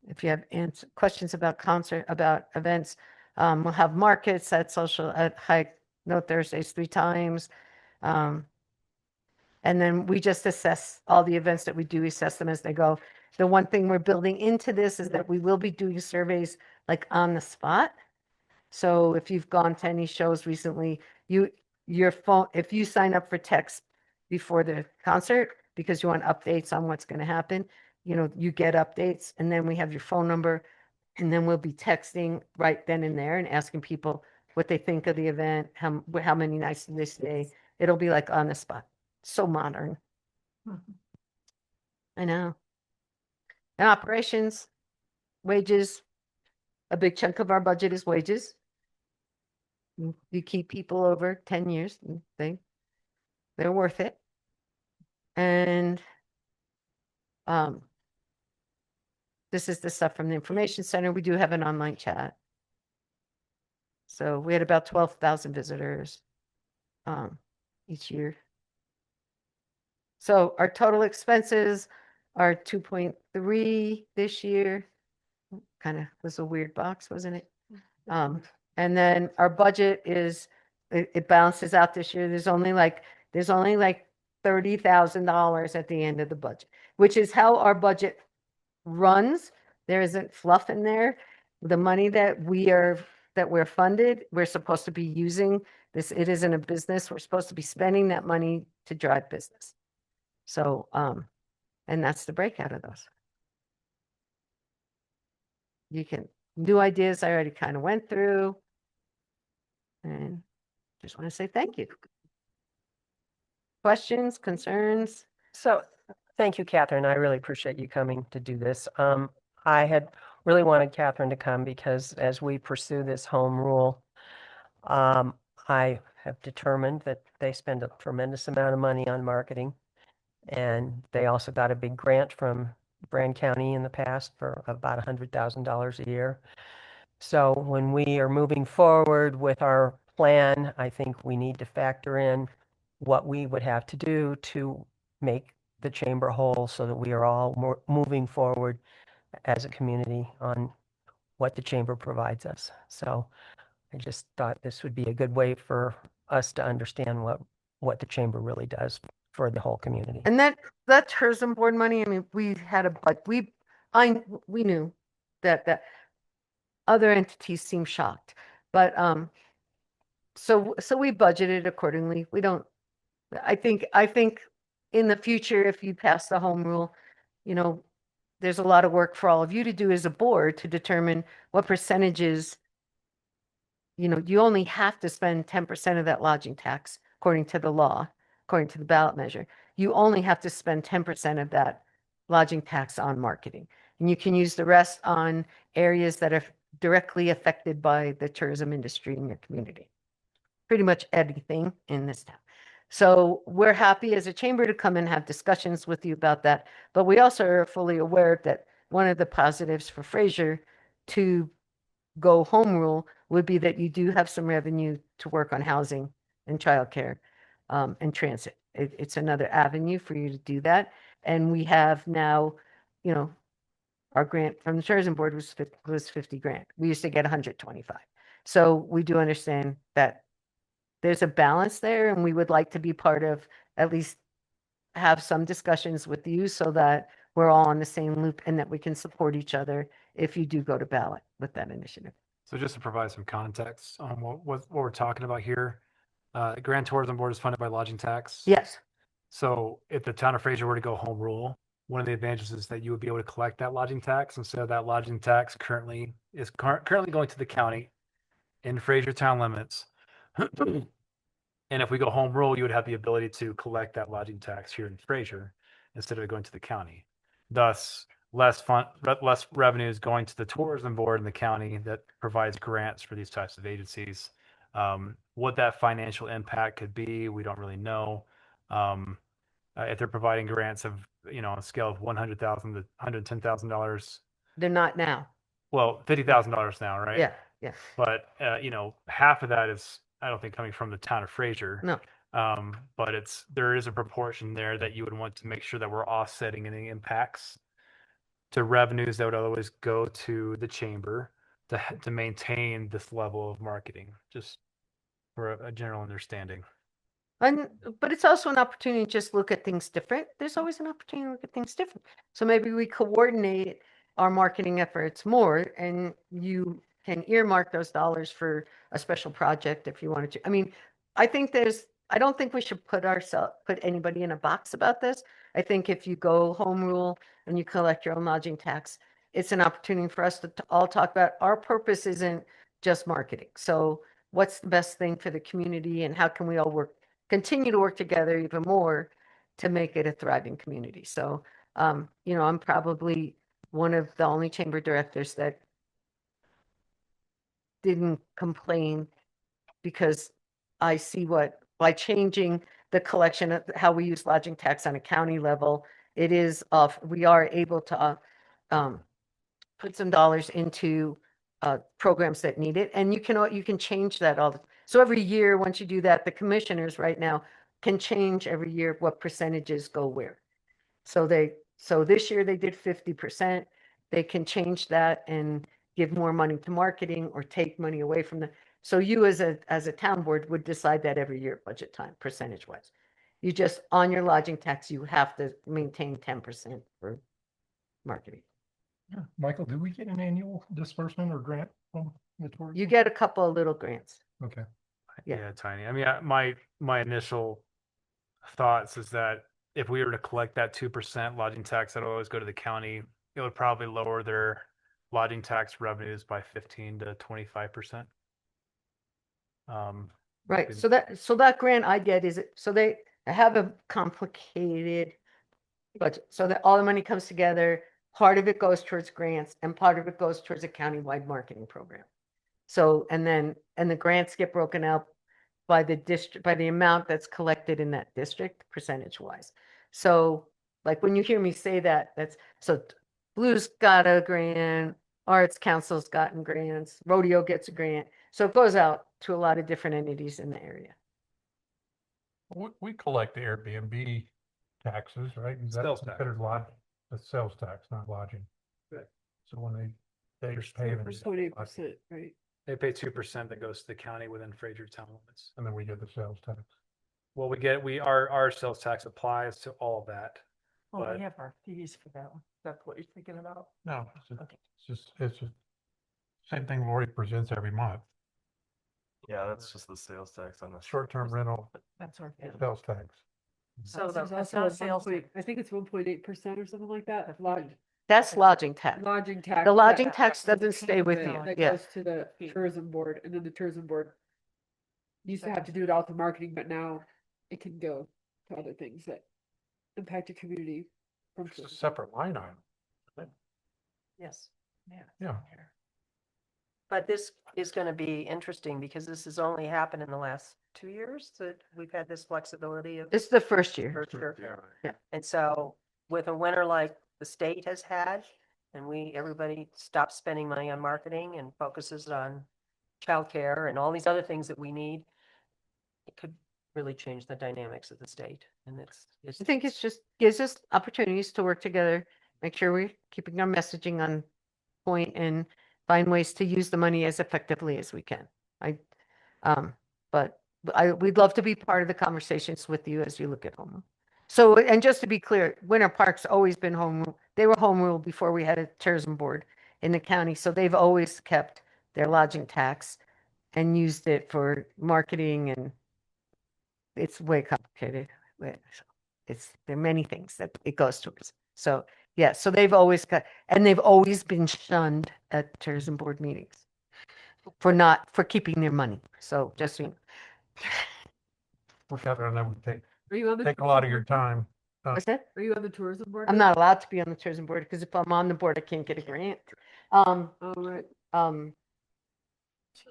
if you have questions about events, we'll have markets at High Note Thursdays 3 times. And then we just assess all the events that we do, assess them as they go. The one thing we're building into this is that we will be doing surveys like on the spot. So if you've gone to any shows recently, your phone, if you sign up for text before the concert because you want updates on what's going to happen, you get updates, and then we have your phone number, and then we'll be texting right then and there and asking people what they think of the event, how many nights did they stay. It'll be like on the spot. So modern. I know. And operations, wages, a big chunk of our budget is wages. You keep people over 10 years, they're worth it. And this is the stuff from the information center. We do have an online chat. So we had about 12,000 visitors each year. So our total expenses are 2.3 this year. Kind of was a weird box, wasn't it? And then our budget is, it balances out this year. There's only like $30,000 at the end of the budget, which is how our budget runs. There isn't fluff in there. The money that we're funded, we're supposed to be using this. It isn't a business. We're supposed to be spending that money to drive business. So, and that's the breakout of those. New ideas I already kind of went through. And just want to say thank you. Questions, concerns? So, thank you, Catherine. I really appreciate you coming to do this. I had really wanted Catherine to come because as we pursue this home rule, I have determined that they spend a tremendous amount of money on marketing. And they also got a big grant from Brand County in the past for about $100,000 a year. So when we are moving forward with our plan, I think we need to factor in what we would have to do to make the chamber whole so that we are all moving forward as a community on what the chamber provides us. So I just thought this would be a good way for us to understand what the chamber really does for the whole community. And that tourism board money, I mean, we knew that other entities seem shocked, but so we budgeted accordingly. We don't, I think in the future, if you pass the home rule, there's a lot of work for all of you to do as a board to determine what percentages, you only have to spend 10% of that lodging tax according to the law, according to the ballot measure. you only have to spend 10% of that lodging tax on marketing. And you can use the rest on areas that are directly affected by the tourism industry in your community. Pretty much anything in this town. So we're happy as a chamber to come and have discussions with you about that. But we also are fully aware that one of the positives for Fraser to go home rule would be that you do have some revenue to work on housing and childcare and transit. It's another avenue for you to do that. And we have now, you know, our grant from the tourism board was 50 grand. We used to get 125. So we do understand that there's a balance there, and we would like to be part of, at least have some discussions with you so that we're all on the same loop and that we can support each other if you do go to ballot with that initiative. So just to provide some context on what we're talking about here, Grand Tourism Board is funded by lodging tax. Yes, So if the town of Fraser were to go home rule, one of the advantages is that you would be able to collect that lodging tax. And so that lodging tax currently is currently going to the county in Fraser town limits. And if we go home rule, you would have the ability to collect that lodging tax here in Fraser instead of it going to the county. Thus, less revenues going to the tourism board in the county that provides grants for these types of agencies. What that financial impact could be, we don't really know. If they're providing grants of, on a scale of $100,000 to $110,000, they're not now. well, $50,000 now, right? Yeah, yeah. But half of that is, I don't think, coming from the town of Fraser. No. But there is a proportion there that you would want to make sure that we're offsetting any impacts to revenues that would otherwise go to the chamber to maintain this level of marketing, just for a general understanding. But it's also an opportunity to just look at things different. There's always an opportunity to look at things different. So maybe we coordinate our marketing efforts more, and you can earmark those dollars for a special project if you wanted to. I mean, I don't think we should put anybody in a box about this. I think if you go home rule and you collect your own lodging tax, it's an opportunity for us to all talk about our purpose isn't just marketing. So what's the best thing for the community, and how can we all continue to work together even more to make it a thriving community? So, I'm probably one of the only chamber directors that didn't complain, because I see by changing the collection of how we use lodging tax on a county level, we are able to put some dollars into programs that need it. And you can change that so every year, once you do that, the commissioners right now can change every year what percentages go where. So this year they did 50%. They can change that and give more money to marketing or take money away from them. So you as a town board would decide that every year at budget time, percentage wise. You just, on your lodging tax, you have to maintain 10% for marketing. Yeah. Michael, do we get an annual disbursement or grant from the tourism? You get a couple of little grants. Okay. Yeah, tiny. I mean, my initial thoughts is that if we were to collect that 2% lodging tax that will always go to the county, it would probably lower their lodging tax revenues by 15 to 25%. Right. So that grant I get they have a complicated budget, so that all the money comes together. Part of it goes towards grants and part of it goes towards a countywide marketing program. So, and the grants get broken out by the district, by the amount that's collected in that district, percentage wise. So like when you hear me say that, so Blues got a grant, Arts Council's gotten grants, Rodeo gets a grant. So it goes out to a lot of different entities in the area. We collect the Airbnb taxes, right? Is that Sales tax. considered the sales tax, not lodging? Right. So when they pay them, 0.8%, right? They pay 2% that goes to the county within Fraser town limits. and then we get the sales tax. Well, our sales tax applies to all of that. Well, But- we have our fees for that one. That's what you're thinking about. No, it's Okay. just same thing Lori presents every month. Yeah, that's just the sales tax on the Short-term rental, That's our. fee. sales tax. So There's that's also not a sales. 1 I think it's 1.8% or something like that. That's lodging tax. Lodging tax. The lodging that- tax that's doesn't stay with that- you. That Yeah. goes to the tourism board, and then the tourism board used to have to do it all to marketing, but now it can go to other things that impacted community. From It's a tourism. separate line item. Yes. Yeah. But this is going to be interesting because this has only happened in the last 2 years that we've had this flexibility of. This is the first year. First year. Yeah. And so with a winter like the state has had, and everybody stops spending money on marketing and focuses on childcare and all these other things that we need, it could really change the dynamics of the state. And it's I think it's just gives us opportunities to work together, make sure we're keeping our messaging on point and find ways to use the money as effectively as we can. But we'd love to be part of the conversations with you as you look at home rule. So, and just to be clear, Winter Park's always been home rule. They were home rule before we had a tourism board in the county. So they've always kept their lodging tax and used it for marketing, and it's way complicated. There are many things that it goes towards. So yeah, so they've always been shunned at tourism board meetings for keeping their money. So just so you know. Look out there and that would Are you on the take a lot of tourism your board? time. What's that? Are you on the tourism board? I'm now? not allowed to be on the tourism board because if I'm on the board, I can't get a grant. Um, Oh, right.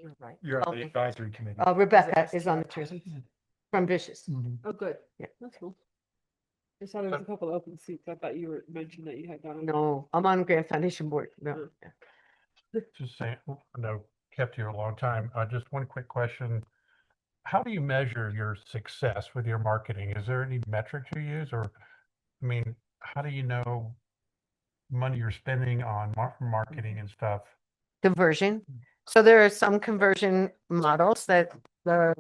you're right. You're on the advisory committee. Rebecca is on the tourism from Vicious. Oh, good. Yeah. That's cool. I saw there was a couple of open seats. I thought you mentioned that you had gone on. No, I'm on Grand Foundation board. No. Just saying, I know kept you a long time. Just one quick question. How do you measure your success with your marketing? Is there any metrics you use, or, I mean, how do you know money you're spending on marketing and stuff? Conversion. So there are some conversion models that the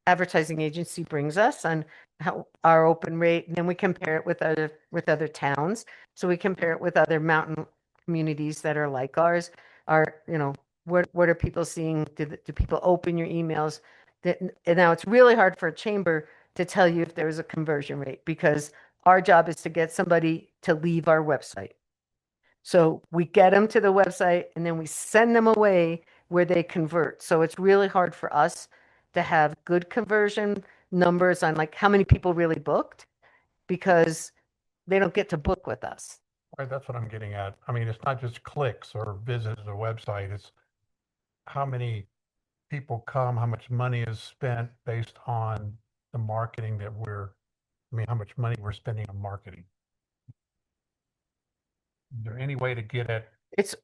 advertising agency brings us on how our open rate, and then we compare it with other towns. So we compare it with other mountain communities that are like ours. What are people seeing? Do people open your emails? And now it's really hard for a chamber to tell you if there's a conversion rate, because our job is to get somebody to leave our website. So we get them to the website and then we send them away where they convert. So it's really hard for us to have good conversion numbers on like how many people really booked, because they don't get to book with us. Right, that's what I'm getting at. I mean, it's not just clicks or visits to the website. It's how many people come, how much money is spent based on the marketing how much money we're spending on marketing. Is there any way to get at?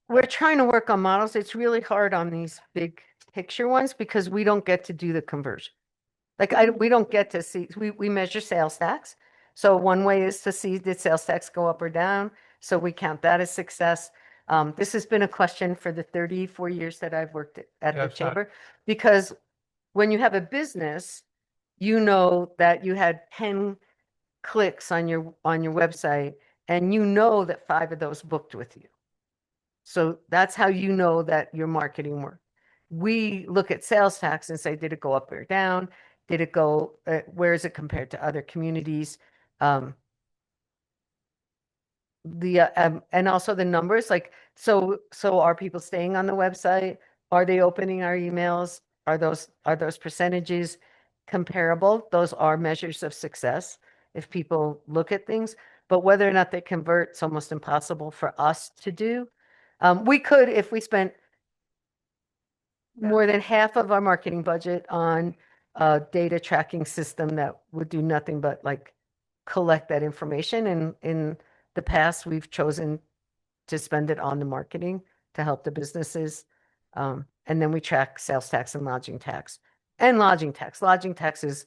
We're trying to work on models. It's really hard on these big picture ones because we don't get to do the conversion. We don't get to see, we measure sales tax. So one way is to see did sales tax go up or down. So we count that as success. This has been a question for the 34 years that I've worked at the chamber, because when you have a business, you know that you had 10 clicks on your website, and you know that 5 of those booked with you. So that's how you know that your marketing worked. We look at sales tax and say, did it go up or down? Did it go, where is it compared to other communities? And also the numbers, so are people staying on the website? Are they opening our emails? Are those percentages comparable? Those are measures of success if people look at things, but whether or not they convert, it's almost impossible for us to do. We could, if we spent more than half of our marketing budget on a data tracking system that would do nothing but collect that information. And in the past, we've chosen to spend it on the marketing to help the businesses. And then we track sales tax and lodging tax. And lodging tax. Lodging tax is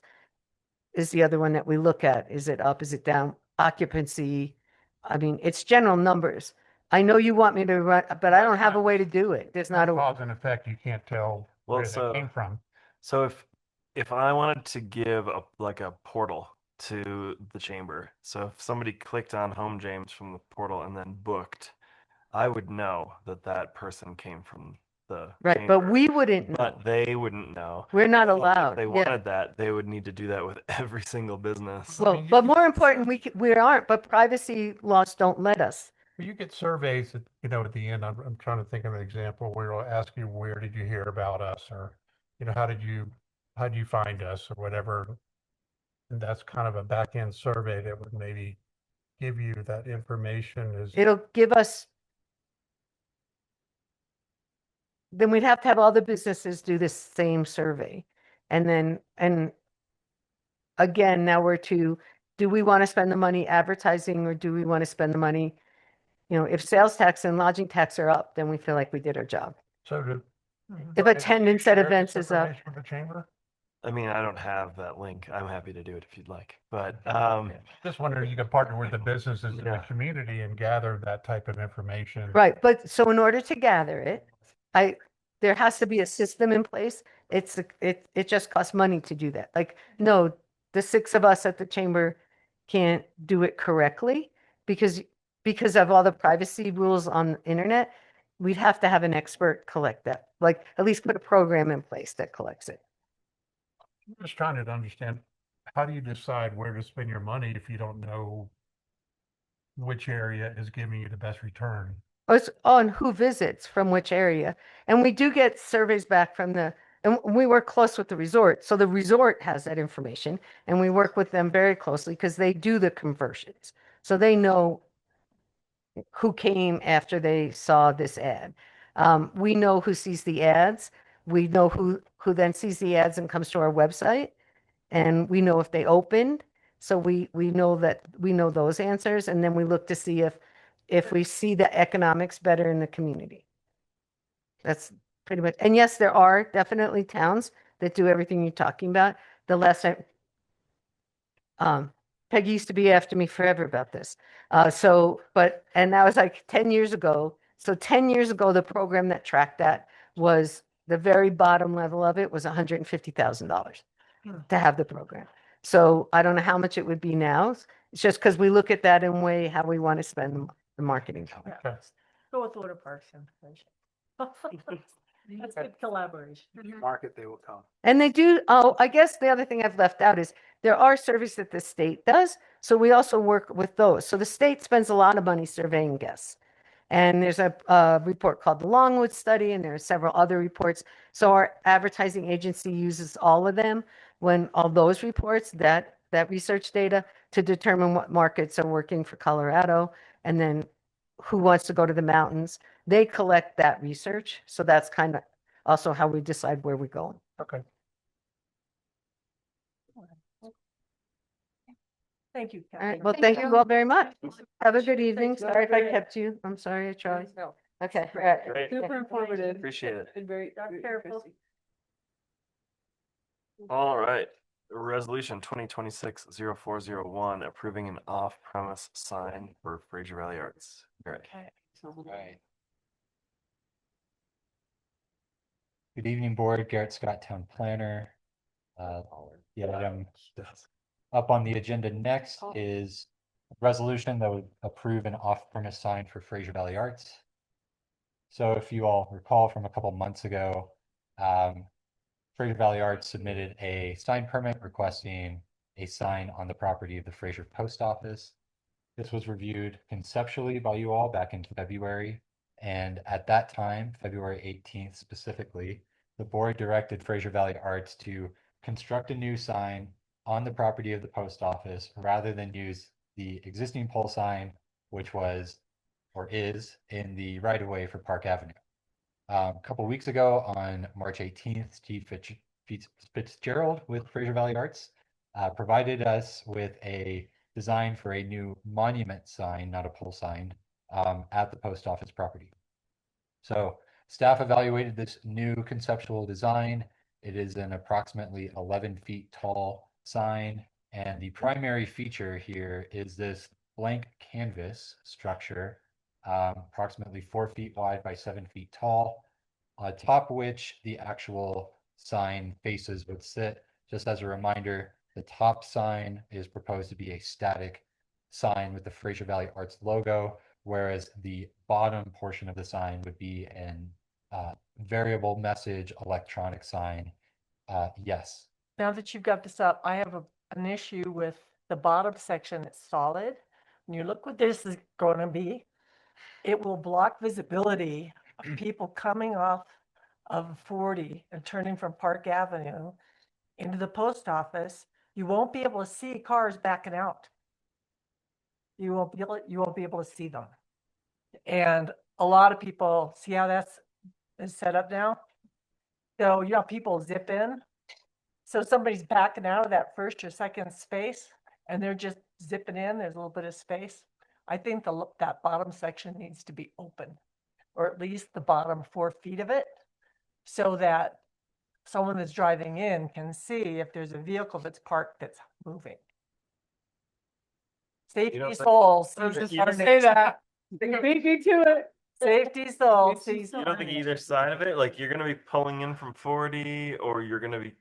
the other one that we look at. Is it up? Is it down? Occupancy. I mean, it's general numbers. I know you want me to run, but I don't have a way to do it. There's not a cause and effect. You can't tell where that came from. So if I wanted to give a portal to the chamber, so if somebody clicked on Home James from the portal and then booked, I would know that person came from the right, chamber, but we wouldn't know. but they wouldn't know. We're not Well, allowed. If they Yeah. wanted that, they would need to do that with every single business. Well, but more important, we aren't, but privacy laws don't let us. You get surveys at the end. I'm trying to think of an example where it'll ask you, where did you hear about us? Or, how did you find us, or whatever. And that's kind of a back end survey that would maybe give you that information as. It'll give us, then we'd have to have all the businesses do this same survey. And then, and again, now we're to, do we want to spend the money advertising or do we want to spend the money? You know, if sales tax and lodging tax are up, then we feel like we did our job. So to. If attendance at share this events is up. information with the chamber? I mean, I don't have that link. I'm happy to do it if you'd like, but Just wondering if you could partner with the businesses in the Yeah. community and gather that type of information. Right, but so in order to gather it, there has to be a system in place. It just costs money to do that. Like, no, the 6 of us at the chamber can't do it correctly because of all the privacy rules on the internet. We'd have to have an expert collect that, like at least put a program in place that collects it. I'm just trying to understand, how do you decide where to spend your money if you don't know which area is giving you the best return? It's on who visits from which area. And we do get surveys back from and we work close with the resort. So the resort has that information and we work with them very closely because they do the conversions. So they know who came after they saw this ad. We know who sees the ads. We know who then sees the ads and comes to our website. And we know if they opened. So we know those answers. And then we look to see if we see the economics better in the community. That's pretty much, and yes, there are definitely towns that do everything you're talking about. The last time, Peggy used to be after me forever about this. And that was like 10 years ago. So 10 years ago, the program that tracked that was the very bottom level of it was $150,000 to have the program. So I don't know how much it would be now. It's just because we look at that and weigh how we want to spend the marketing. Okay. Go with water parks and. That's good collaboration. Market, they will come. And they do, I guess the other thing I've left out is there are surveys that the state does. So we also work with those. So the state spends a lot of money surveying guests. And there's a report called the Longwood Study, and there are several other reports. So our advertising agency uses all of them all those reports, that research data to determine what markets are working for Colorado, and then who wants to go to the mountains. They collect that research. So that's kind of also how we decide where we're going. Okay. Thank you. All right. Kathy. Well, thank you all very much. Have a good evening. Thanks, Sorry if I Margaret. kept you. I'm sorry I tried. No, Okay. All right. great. Super informative Appreciate it. and very, Drive very careful. interesting. All right. Resolution 2026-0401, approving an off-premise sign for Fraser Valley Arts. Eric. Right. Good evening, board. Garrett Scott, town planner. The item up on the agenda next is a resolution that would approve an off-premise sign for Fraser Valley Arts. So if you all recall from a couple months ago, Fraser Valley Arts submitted a sign permit requesting a sign on the property of the Fraser Post Office. This was reviewed conceptually by you all back in February. And at that time, February 18th specifically, the board directed Fraser Valley Arts to construct a new sign on the property of the post office rather than use the existing pole sign, which was or is in the right of way for Park Avenue. A couple of weeks ago on March 18th, Steve Fitzgerald with Fraser Valley Arts provided us with a design for a new monument sign, not a pole sign, at the post office property. So staff evaluated this new conceptual design. It is an approximately 11 feet tall sign, and the primary feature here is this blank canvas structure, approximately 4 feet wide by 7 feet tall, atop which the actual sign faces would sit. Just as a reminder, the top sign is proposed to be a static sign with the Fraser Valley Arts logo, whereas the bottom portion of the sign would be an variable message electronic sign. Yes. Now that you've got this up, I have an issue with the bottom section. It's solid. When you look what this is going to be, it will block visibility of people coming off of 40 and turning from Park Avenue into the post office. you won't be able to see cars backing out. You won't be able to see them. And a lot of people, see how that's is set up now? So, you know, people zip in. So somebody's backing out of that first or second space and they're just zipping in, there's a little bit of space. I think that bottom section needs to be open, or at least the bottom 4 feet of it, so that someone that's driving in can see if there's a vehicle that's parked that's moving. Safety soul sees I'll say that. Beat me to it. Safety soul Safety sees. soul. You don't think either side of it, like you're gonna be pulling in from 40 or you're gonna be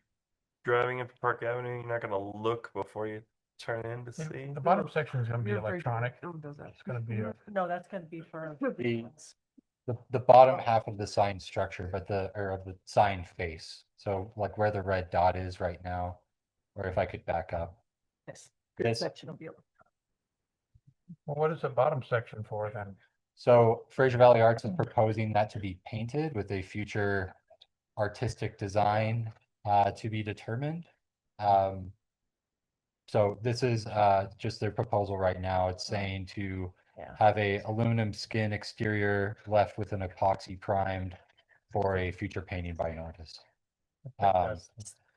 driving up Park Avenue, you're not gonna look before you turn in to see? The bottom section is gonna be You're very- electronic. No one does that. It's gonna be a, No, that's gonna be for. The bottom half of the sign structure, but or of the sign face. So like where the red dot is right now, or if I could back up. Yes. This- Section will be able. well, what is the bottom section for then? So Fraser Valley Arts is proposing that to be painted with a future artistic design to be determined. So this is just their proposal right now. It's saying to Yeah. have a aluminum skin exterior left with an epoxy primed for a future painting by an artist.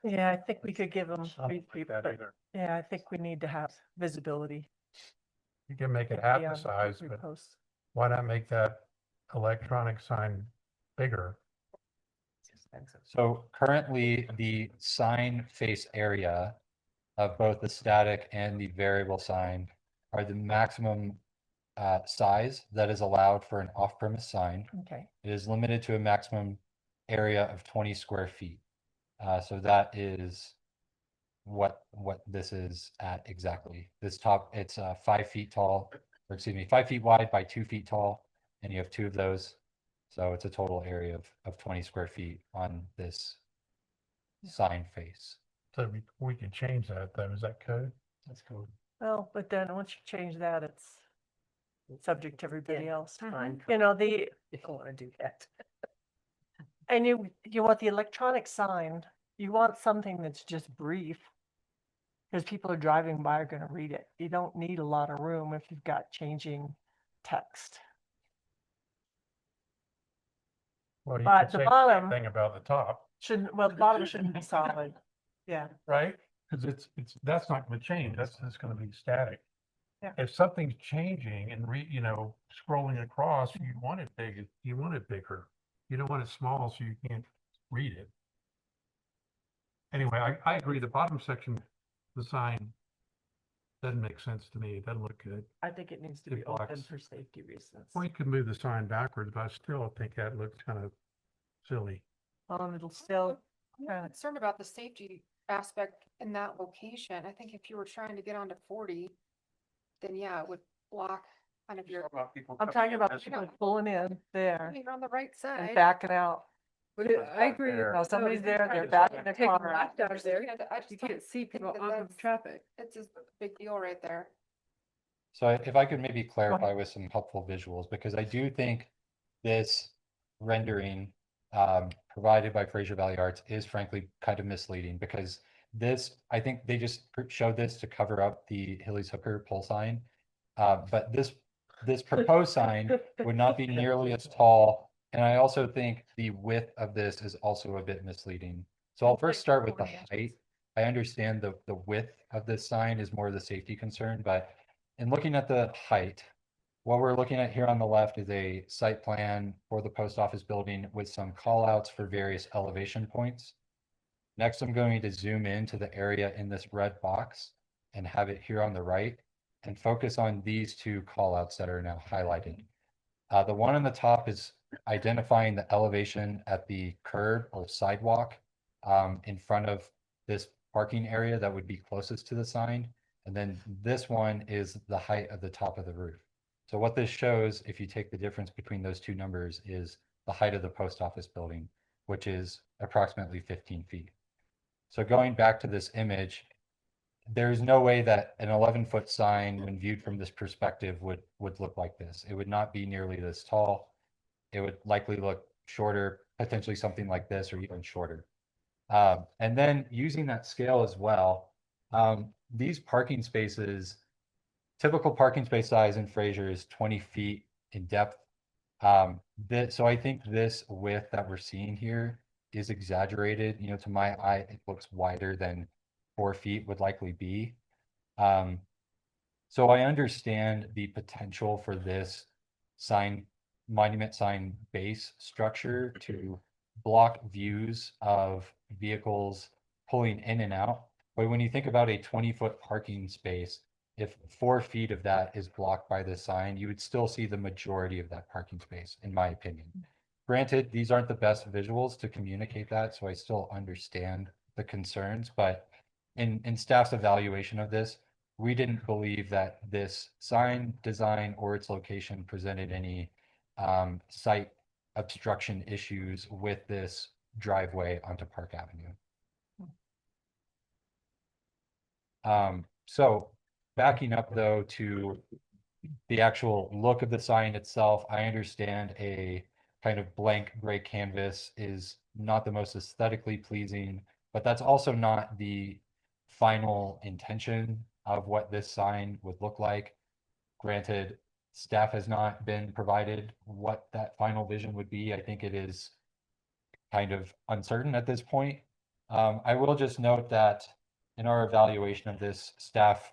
Yeah, I think we could give them. That either. Yeah, I think we need to have visibility. You can make it half the beyond size, we but post. why not make that electronic sign bigger? So currently the sign face area of both the static and the variable sign are the maximum size that is allowed for an off-premise sign. Okay. It is limited to a maximum area of 20 square feet. So that is what this is at exactly. This top, it's 5 feet tall, or excuse me, 5 feet wide by 2 feet tall, and you have 2 of those. So it's a total area of 20 square feet on this sign face. So we can change that though. Is that code? That's cool. Well, but then once you change that, it's subject to everybody else. Fine. You know, You don't want to do that. and you want the electronic sign, you want something that's just brief. Because people are driving by are gonna read it. You don't need a lot of room if you've got changing text. Well, you But could the say bottom- thing about the top, The bottom shouldn't be solid. Yeah. right? Because that's not gonna change. That's just gonna be static. Yeah. If something's changing and scrolling across, you want it big, you want it bigger. You don't want it small so you can't read it. Anyway, I agree. The bottom section, the sign doesn't make sense to me. It doesn't look good. I think it needs to It be open blocks. for safety reasons. Well, you could move the sign backwards, but I still think that looks kind of silly. It'll still I'm kinda- concerned about the safety aspect in that location. I think if you were trying to get onto 40, then yeah, it would block kind of your, I'm talking about people pulling in there you're on the right and side. backing out. But I agree. No, somebody's there, they're Take backing their a car left out. out of there. I just You don't can't see think people that on the that's- traffic. It's a big deal right there. So if I could maybe clarify with some helpful visuals, because I do think this rendering provided by Fraser Valley Arts is frankly kind of misleading, because I think they just showed this to cover up the Hilly's Hooker pole sign. But this proposed sign would not be nearly as tall. And I also think the width of this is also a bit misleading. So I'll first start with the height. I understand the width of this sign is more the safety concern, but in looking at the height, what we're looking at here on the left is a site plan for the post office building with some call outs for various elevation points. Next, I'm going to zoom into the area in this red box and have it here on the right and focus on these 2 call outs that are now highlighted. The one on the top is identifying the elevation at the curb or sidewalk in front of this parking area that would be closest to the sign. And then this one is the height of the top of the roof. So what this shows, if you take the difference between those 2 numbers, is the height of the post office building, which is approximately 15 feet. So going back to this image, there's no way that an 11-foot sign, when viewed from this perspective, would look like this. It would not be nearly this tall. It would likely look shorter, potentially something like this or even shorter. And then using that scale as well, These parking spaces, typical parking space size in Fraser is 20 feet in depth. So I think this width that we're seeing here is exaggerated. You know, to my eye, it looks wider than 4 feet would likely be. So I understand the potential for this monument sign base structure to block views of vehicles pulling in and out. But when you think about a 20-foot parking space, if 4 feet of that is blocked by the sign, you would still see the majority of that parking space, in my opinion. Granted, these aren't the best visuals to communicate that, so I still understand the concerns, but in staff's evaluation of this, we didn't believe that this sign design or its location presented any site obstruction issues with this driveway onto Park Avenue. So backing up though to the actual look of the sign itself, I understand a kind of blank gray canvas is not the most aesthetically pleasing, but that's also not the final intention of what this sign would look like. Granted, staff has not been provided what that final vision would be. I think it is kind of uncertain at this point. I will just note that in our evaluation of this, staff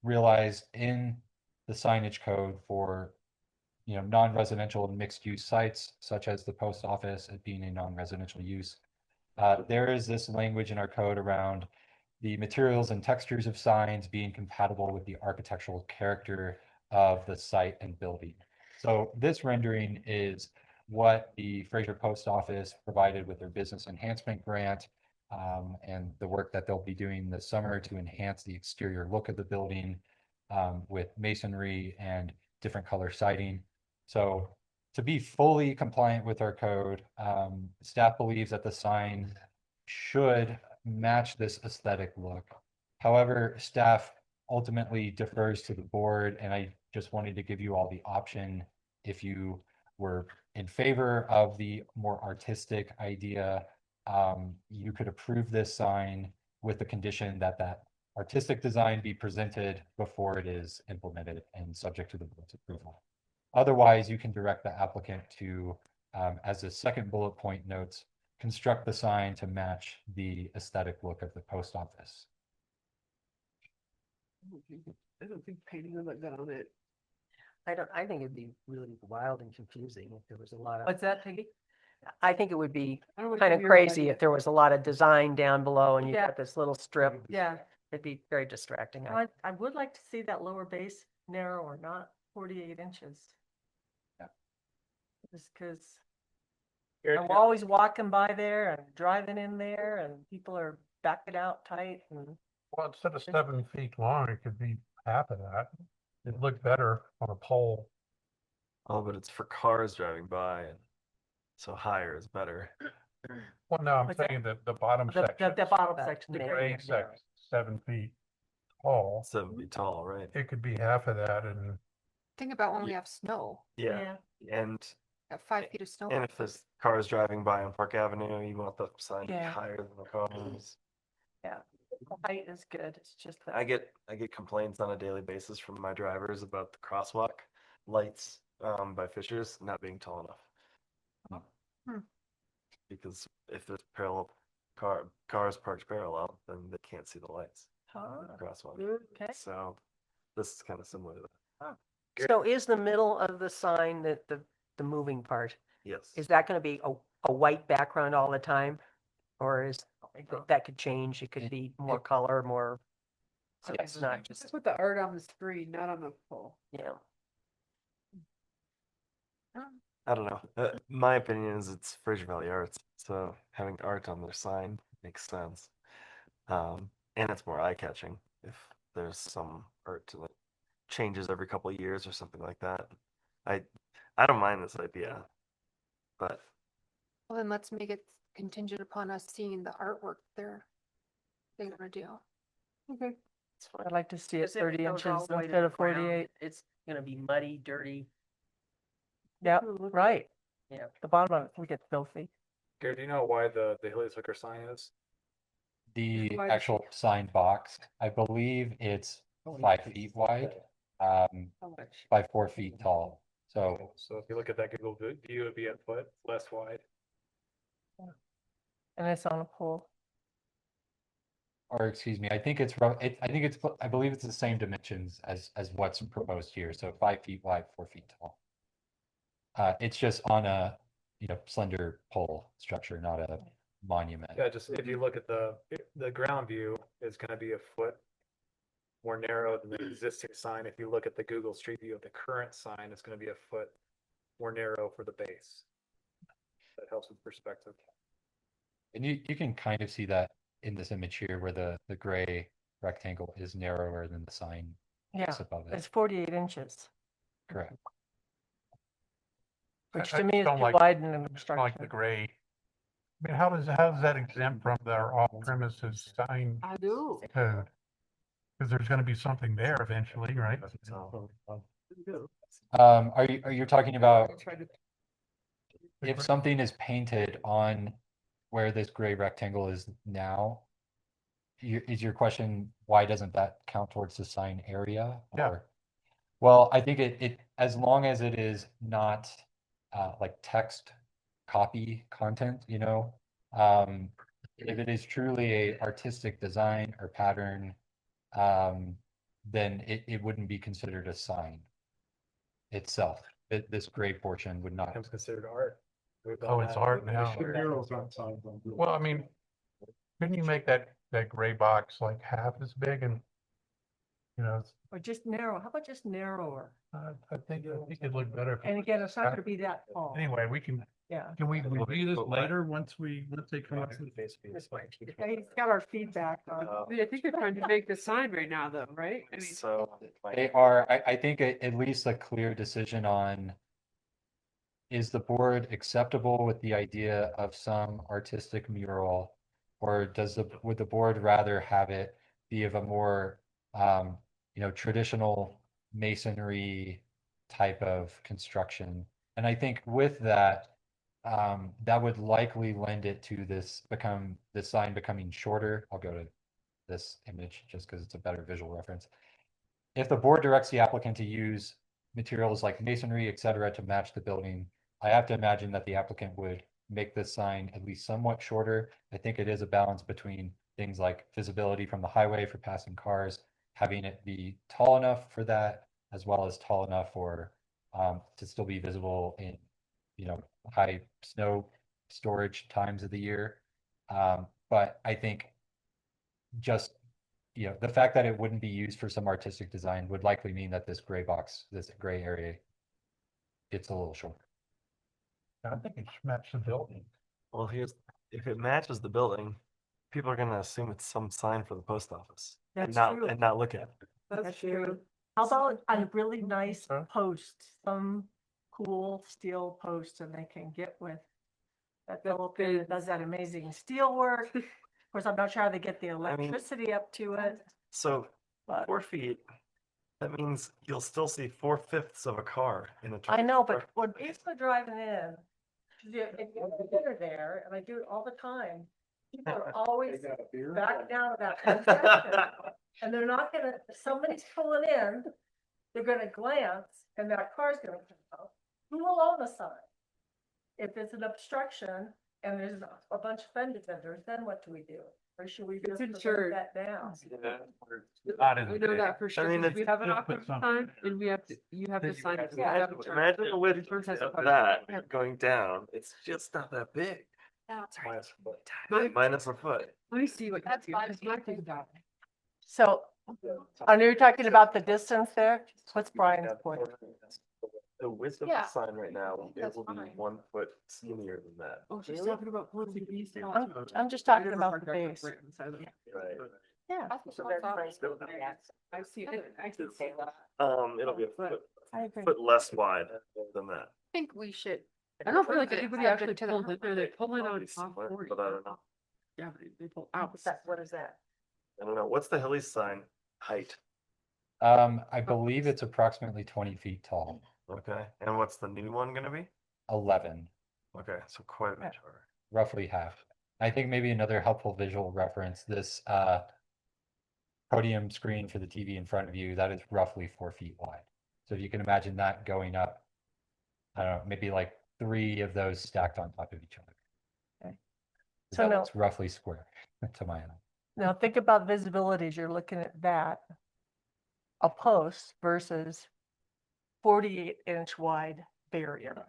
realized in the signage code for non-residential and mixed-use sites, such as the post office as being a non-residential use, there is this language in our code around the materials and textures of signs being compatible with the architectural character of the site and building. So this rendering is what the Fraser Post Office provided with their business enhancement grant, and the work that they'll be doing this summer to enhance the exterior look of the building with masonry and different color siding. So to be fully compliant with our code, staff believes that the sign should match this aesthetic look. However, staff ultimately defers to the board, and I just wanted to give you all the option if you were in favor of the more artistic idea, you could approve this sign with the condition that that artistic design be presented before it is implemented and subject to the board's approval. Otherwise, you can direct the applicant to, as the second bullet point notes, construct the sign to match the aesthetic look of the post office. I don't think painting would look good on it. I think it'd be really wild and confusing if there was a lot of, What's that, Peggy? I think it would be I don't know what kind of your crazy idea- if there was a lot of design down below and you Yeah. got this little strip. Yeah, It'd be very distracting. I I would like to see that lower base narrow or not 48 inches. Yeah. Just because Garrett, I'm always walking by there and driving in there and people are backing out tight and Well, instead of 7 feet long, it could be half of that. It'd look better on a pole. Oh, but it's for cars driving by, and so higher is better. Well, no, I'm What's that? saying that the bottom the section, bottom That section. the may- gray section, 7 feet tall. 7 feet tall, right? It could be half of that, and Think about when we have snow, Yeah, and at 5 feet of snow. if there's cars driving by on Park Avenue, you want the sign to be Yeah. higher than the cars. Yeah, height is good. It's just that. I get complaints on a daily basis from my drivers about the crosswalk lights by Fisher's not being tall enough. Because if there's cars parked parallel, then they can't see the lights Oh, crosswalk. okay. So this is kind of similar to that. So is the middle of the sign that the moving part, Yes. is that gonna be a white background all the time? Or is that could change? It could be more color, more. So it's not Just just, put the art on the screen, not on the pole. yeah. I don't know. My opinion is it's Fraser Valley Arts, so having art on their sign makes sense. And it's more eye-catching if there's some art to it. Changes every couple of years or something like that. I don't mind this idea, but Well, then let's make it contingent upon us seeing the artwork they're gonna do. Okay. I'd like to see it Because if 30 goes all inches the way to instead the of ground, 48. It's gonna be muddy, dirty. Yeah, right. Yeah. The bottom of it, we get filthy. Gary, do you know why the Haley's Hooker sign is? the wide is actual sign box, I believe it's 5 feet wide, How much? by 4 feet tall. So So if you look at that Google view, it'd be a foot less wide. And it's on a pole. or excuse me, I think I believe it's the same dimensions as what's proposed here. So 5 feet wide, 4 feet tall. It's just on a, slender pole structure, not a monument. Yeah, just if you look at the ground view, it's gonna be a foot more narrow than the existing sign. If you look at the Google Street View of the current sign, it's gonna be a foot more narrow for the base. That helps with perspective. And you can kind of see that in this image here where the gray rectangle is narrower than the sign Yeah, just above it's it. 48 inches, Correct. which I to me is don't too like- wide in an Like the obstruction. gray. I mean, how does that exempt from their off-premises sign I do. code? Because there's gonna be something there eventually, right? Are you talking about Try to- if something is painted on where this gray rectangle is now? Is your question, why doesn't that count towards the sign area? Yeah. Or, well, I think it as long as it is not like text copy content, if it is truly a artistic design or pattern, then it wouldn't be considered a sign itself. This gray portion would not. Becomes considered art. Oh, it's art now. Well, I mean, couldn't you make that gray box like half as big and, Or just narrow, how about just narrower? I think it'd look better. And again, it's not gonna be that tall. Anyway, can Yeah. we review this later once they come up? He's got our feedback on. I think they're trying to make the sign right now though, right? I mean, So They are, I think at least a clear decision on, is the board acceptable with the idea of some artistic mural? Or would the board rather have it be of a more, traditional masonry type of construction? And I think with that, that would likely lend it to the sign becoming shorter. I'll go to this image just because it's a better visual reference. If the board directs the applicant to use materials like masonry, et cetera, to match the building, I have to imagine that the applicant would make this sign at least somewhat shorter. I think it is a balance between things like visibility from the highway for passing cars, having it be tall enough for that, as well as tall enough for to still be visible in, high snow storage times of the year. But I think just, the fact that it wouldn't be used for some artistic design would likely mean that this gray box, this gray area, gets a little shorter. I think it should match the building. Well, if it matches the building, people are gonna assume it's some sign for the post office That's and true. not look at it. That's true. How about a really nice post, some cool steel post and they can get with that Philip that does that amazing steel work. Of course, I'm not sure how they get the electricity up to it. So But 4 feet, that means you'll still see 4/5 of a car in a. I know, but when people are driving in, if you consider there, and I do it all the time, people are always back down to that one section. And they're not gonna, if somebody's pulling in, they're gonna glance and that car's gonna come out. Who will own the sign? If it's an obstruction and there's a bunch of fender benders, then what do we do? Or should we just prevent insured. that down? We know that for sure. I mean, 'Cause we have an just off put something. sign and you have to sign it. Imagine the width of that going down. It's just not that big. Minus a foot. Minus a foot. Let me see what that's. Marking that. So, are you talking about the distance there? What's Brian's point? The width of Yeah. the sign right now, it That's will be fine. 1 foot skinnier than that. Oh, she's talking about pulling the keys down. I'm just talking about the base. Right. Yeah. I think that's I see it. I can see that. It'll be a foot, I agree. foot less wide than that. I think we should. I don't feel like Subject anybody actually to the pulls in there. They pull in on Probably off split, 40. but I don't know. Yeah, but they pull out. What is that? I don't know. What's the Hilly's sign height? I believe it's approximately 20 feet tall, Okay. And what's the new one gonna be? 11, Okay, so quite a bit shorter. roughly half. I think maybe another helpful visual reference, this podium screen for the TV in front of you, that is roughly 4 feet wide. So if you can imagine that going up, I don't know, maybe like 3 of those stacked on top of each other. Okay. So So now, it's roughly square to my eye. now think about visibility as you're looking at that. A post versus 48-inch wide barrier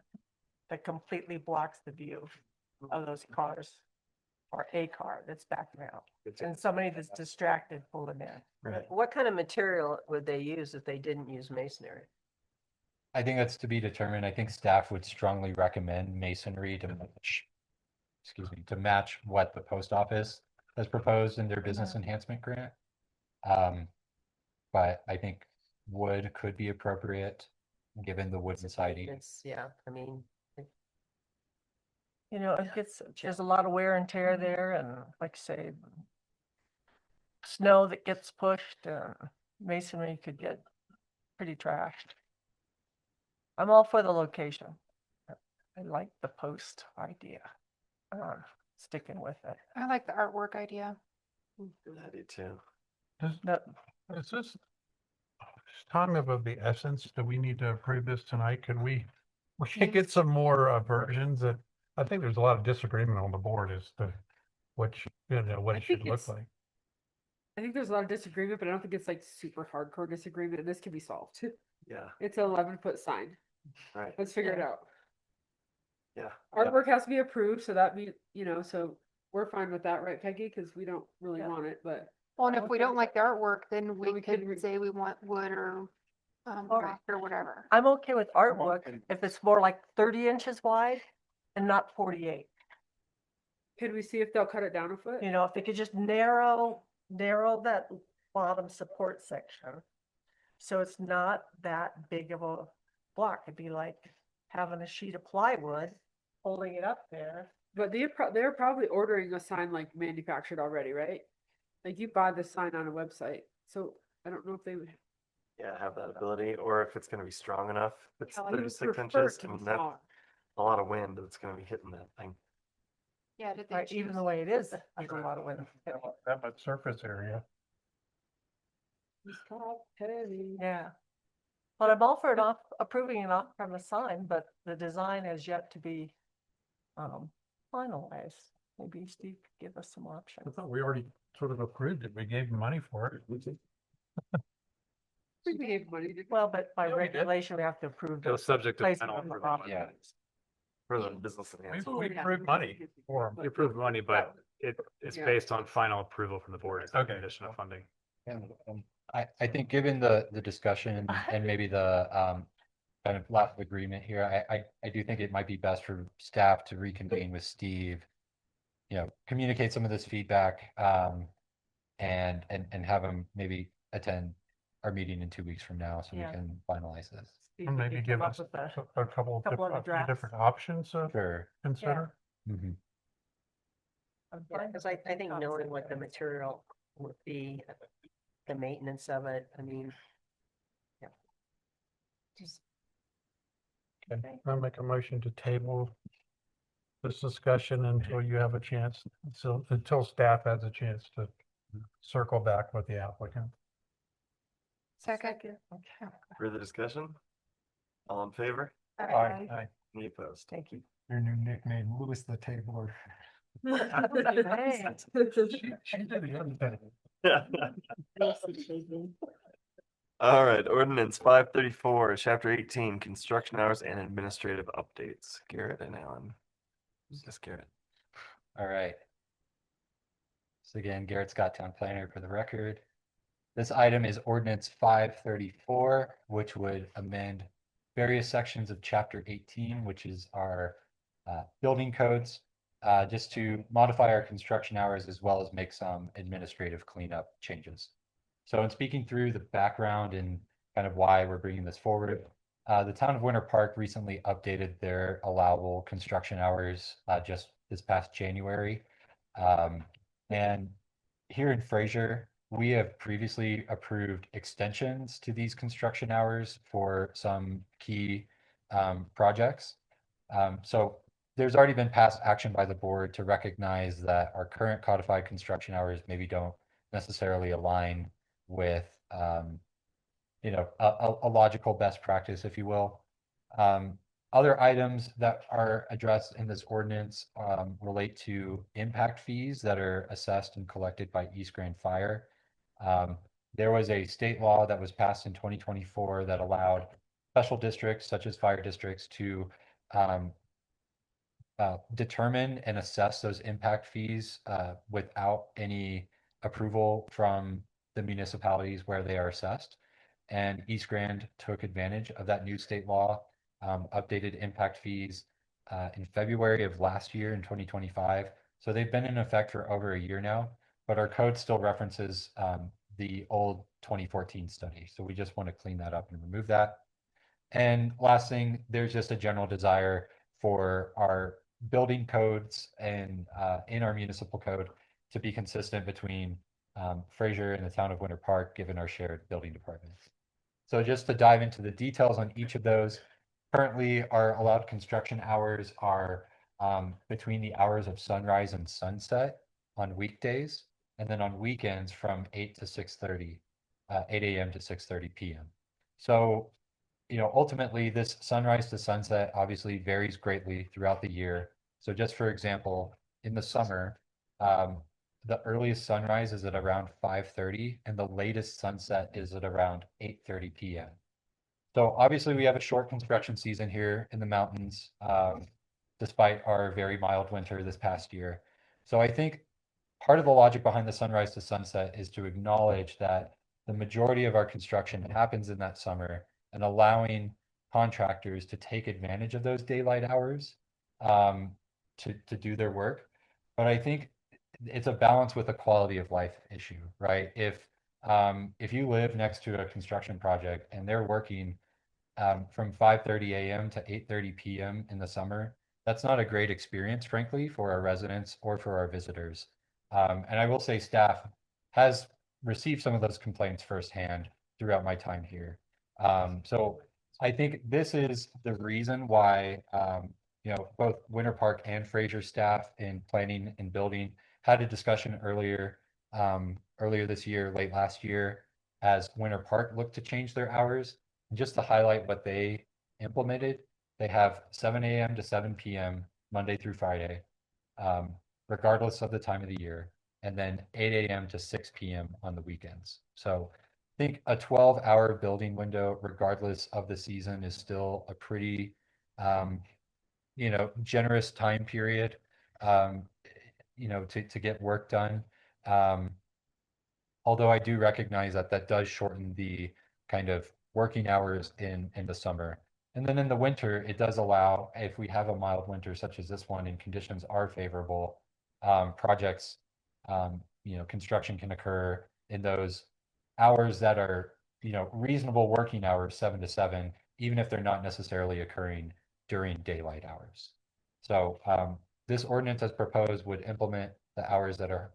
that completely blocks the view of those cars or a car that's backing out and somebody that's distracted pulling in. Right. What kind of material would they use if they didn't use masonry? I think that's to be determined. I think staff would strongly recommend masonry to match, excuse me, to match what the post office has proposed in their business enhancement grant. But I think wood could be appropriate given the wooden siding. It's, yeah, I mean, You know, it gets, there's a lot of wear and tear there and like I say, snow that gets pushed, masonry could get pretty trashed. I'm all for the location. I like the post idea. Sticking with it. I like the artwork idea. I do too. Is this time of the essence? Do we need to approve this tonight? Can we get some more versions that, I think there's a lot of disagreement on the board as to what, what it should look like. I think there's a lot of disagreement, but I don't think it's like super hardcore disagreement, and this can be solved. Yeah. It's an 11-foot sign. Right. Let's figure it out. Yeah. Artwork has to be approved, so that means, so we're fine with that, right, Peggy? Because we don't really want it, but. Well, and if we don't like the artwork, then we we could could say we want wood or Or- rock or whatever. I'm okay with artwork if it's more like 30 inches wide and not 48. Could we see if they'll cut it down a foot? You know, if they could just narrow that bottom support section. So it's not that big of a block. It'd be like having a sheet of plywood, holding it up there. But they're probably ordering a sign like manufactured already, right? Like you buy the sign on a website. So I don't know if they would. Yeah, have that ability, or if it's gonna be strong enough. If it's I would 36 prefer inches, it to I be mean, that's smaller. a lot of wind that's gonna be hitting that thing. Yeah, did they Right, even choose? the way it is, there's a lot of wind. That much surface area. Yeah. But I'm all for it off, approving an off-premise sign, but the design has yet to be finalized. Maybe Steve could give us some I options. thought we already sort of approved it. We gave them money for it. We gave money. didn't we? Well, but by Yeah, we did. regulation, we have to approve It the was subject to placement final of the approval. property. Yeah. For the business enhancement. We approved money for them. We approved money, but it's Yeah. based on final approval from the board. It's not Okay. condition of funding. And I think given the discussion and maybe the kind of lack of agreement here, I do think it might be best for staff to reconvene with Steve, communicate some of this feedback, and have him maybe attend our meeting in 2 weeks from now so we Yeah. can finalize this. Steve, And could maybe you give come up us with a a couple of couple of different, drafts. different options to Sure. consider. Mhm. I'm yeah, fine because with I think the knowing concept what the of it. material would be, the maintenance of it, I mean, Okay, I'll make a motion to table this discussion until you have a chance, so until staff has a chance to circle back with the applicant. Second. Okay, Further discussion? All in favor? Aye. Any opposed? thank you. Your new nickname, Louis the Tabler. Hey. She did the other thing. All right, ordinance 534, chapter 18, construction hours and administrative updates. Garrett and Alan. Yes, Garrett. All right. So again, Garrett Scott, Town Planner for the record. This item is ordinance 534, which would amend various sections of chapter 18, which is our building codes, just to modify our construction hours as well as make some administrative cleanup changes. So in speaking through the background and kind of why we're bringing this forward, the town of Winter Park recently updated their allowable construction hours just this past January. And here in Fraser, we have previously approved extensions to these construction hours for some key projects. So there's already been past action by the board to recognize that our current codified construction hours maybe don't necessarily align with, a logical best practice, if you will. Other items that are addressed in this ordinance relate to impact fees that are assessed and collected by East Grand Fire. There was a state law that was passed in 2024 that allowed special districts such as fire districts to determine and assess those impact fees without any approval from the municipalities where they are assessed. And East Grand took advantage of that new state law, updated impact fees in February of last year in 2025. So they've been in effect for over a year now, but our code still references the old 2014 study. So we just want to clean that up and remove that. And last thing, there's just a general desire for our building codes and in our municipal code to be consistent between Fraser and the town of Winter Park, given our shared building departments. So just to dive into the details on each of those, currently our allowed construction hours are between the hours of sunrise and sunset on weekdays, and then on weekends from 8 to 6:30, 8 a.m. to 6:30 p.m. So ultimately this sunrise to sunset obviously varies greatly throughout the year. So just for example, in the summer, the earliest sunrise is at around 5:30 and the latest sunset is at around 8:30 p.m. So obviously we have a short construction season here in the mountains, despite our very mild winter this past year. So I think part of the logic behind the sunrise to sunset is to acknowledge that the majority of our construction happens in that summer and allowing contractors to take advantage of those daylight hours to do their work. But I think it's a balance with a quality of life issue, right? If you live next to a construction project and they're working from 5:30 a.m. to 8:30 p.m. in the summer, that's not a great experience, frankly, for our residents or for our visitors. And I will say staff has received some of those complaints firsthand throughout my time here. So I think this is the reason why, both Winter Park and Fraser staff in planning and building had a discussion earlier this year, late last year, as Winter Park looked to change their hours. And just to highlight what they implemented, they have 7 a.m. to 7 p.m. Monday through Friday, regardless of the time of the year, and then 8 a.m. to 6 p.m. on the weekends. So I think a 12-hour building window, regardless of the season, is still a pretty, generous time period, to get work done. Although I do recognize that that does shorten the kind of working hours in the summer. And then in the winter, it does allow, if we have a mild winter such as this one and conditions are favorable, projects, construction can occur in those hours that are, reasonable working hours, 7 to 7, even if they're not necessarily occurring during daylight hours. So this ordinance as proposed would implement the hours that are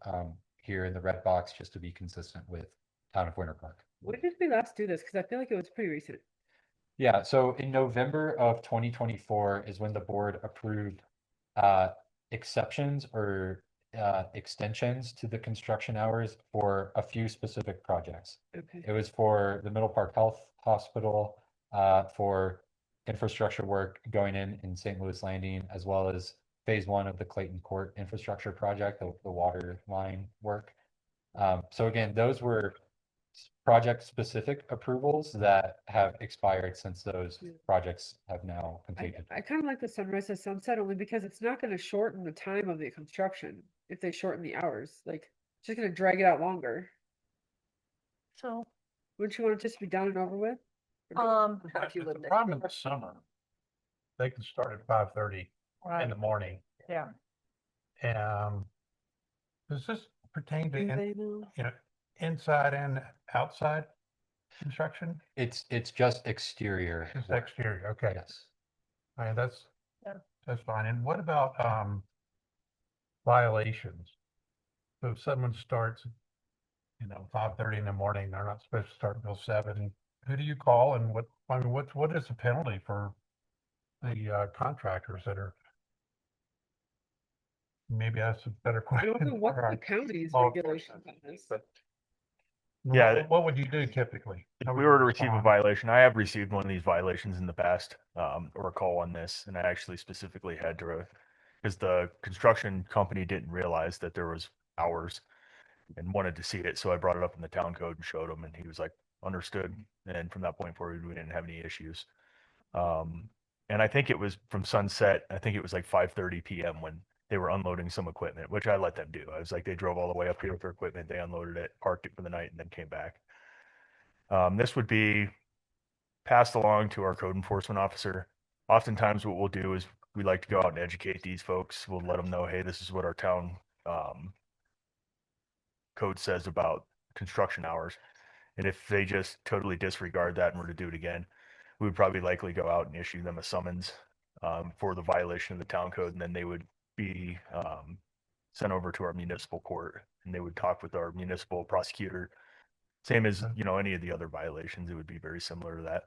here in the red box just to be consistent with town of Winter Park. When did we last do this? Because I feel like it was pretty recent. Yeah, so in November of 2024 is when the board approved exceptions or extensions to the construction hours for a few specific projects. Okay. It was for the Middle Park Health Hospital, for infrastructure work going in St. Louis Landing, as well as phase 1 of the Clayton Court infrastructure project, the water line work. So again, those were project-specific approvals that have expired since those projects have now completed. I kind of like the sunrise to sunset only because it's not going to shorten the time of the construction if they shorten the hours. Like, it's just going to drag it out longer. So, Wouldn't you want it just to be done and over with? if you live The next problem in door. the summer, they can start at 5:30 in the morning. Yeah. Does this pertain to, Do they know? inside and outside construction? It's just exterior Just work. exterior, okay. Yes. All right, Yeah. that's fine. And what about violations? So if someone starts, 5:30 in the morning, they're not supposed to start until 7. Who do you call and what is the penalty for the contractors that are maybe that's a better I question. don't know what's for the our county's law regulation on this. But Yeah. what would you do typically? If How would we you were to receive a respond? violation, I have received one of these violations in the past, or a call on this, and I actually specifically had to, because the construction company didn't realize that there was hours and wanted to see it, so I brought it up in the town code and showed him, and he was like, understood. And from that point forward, we didn't have any issues. And I think it was from sunset. I think it was like 5:30 p.m. when they were unloading some equipment, which I let them do. I was like, they drove all the way up here with their equipment, they unloaded it, parked it for the night, and then came back. This would be passed along to our code enforcement officer. Oftentimes, what we'll do is we like to go out and educate these folks. We'll let them know, hey, this is what our town code says about construction hours. And if they just totally disregard that and were to do it again, we would probably likely go out and issue them a summons for the violation of the town code, and then they would be sent over to our municipal court, and they would talk with our municipal prosecutor. Same as, any of the other violations, it would be very similar to that.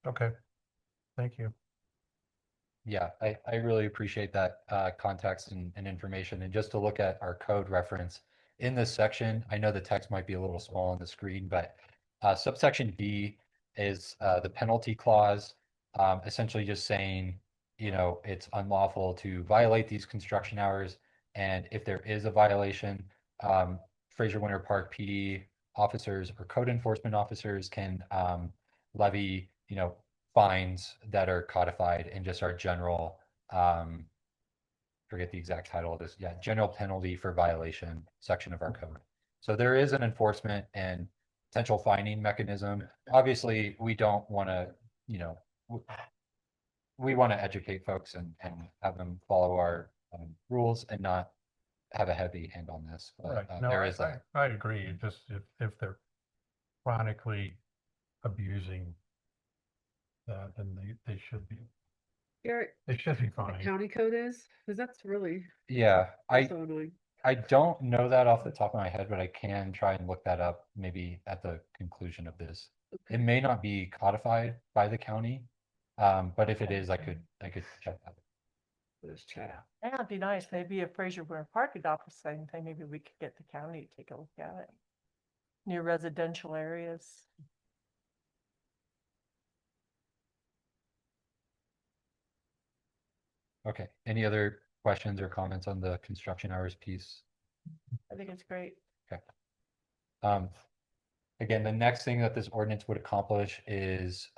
Okay, thank you. Yeah, I really appreciate that context and information. And just to look at our code reference in this section, I know the text might be a little small on the screen, but subsection B is the penalty clause, essentially just saying, it's unlawful to violate these construction hours. And if there is a violation, Fraser Winter Park PD officers or code enforcement officers can levy, fines that are codified in just our general, forget the exact title of this, yeah, general penalty for violation section of our code. So there is an enforcement and potential fining mechanism. Obviously, we don't want to, we want to educate folks and have them follow our rules and not have a heavy hand on this. But Right, no, there is that. I agree, just if they're chronically abusing that, then they should be, Garrett, they should be what fine. county code is? Because that's really Yeah, so annoying. I don't know that off the top of my head, but I can try and look that up maybe at the conclusion of this. It may not be codified by the county, but if it is, I could check that. Let's chat. Yeah, it'd be nice. Maybe if Fraser Winter Park adopts the same thing, maybe we could get the county to take a look at it. Near residential areas. Okay, any other questions or comments on the construction hours piece? I think it's great. Okay. Again, the next thing that this ordinance would accomplish is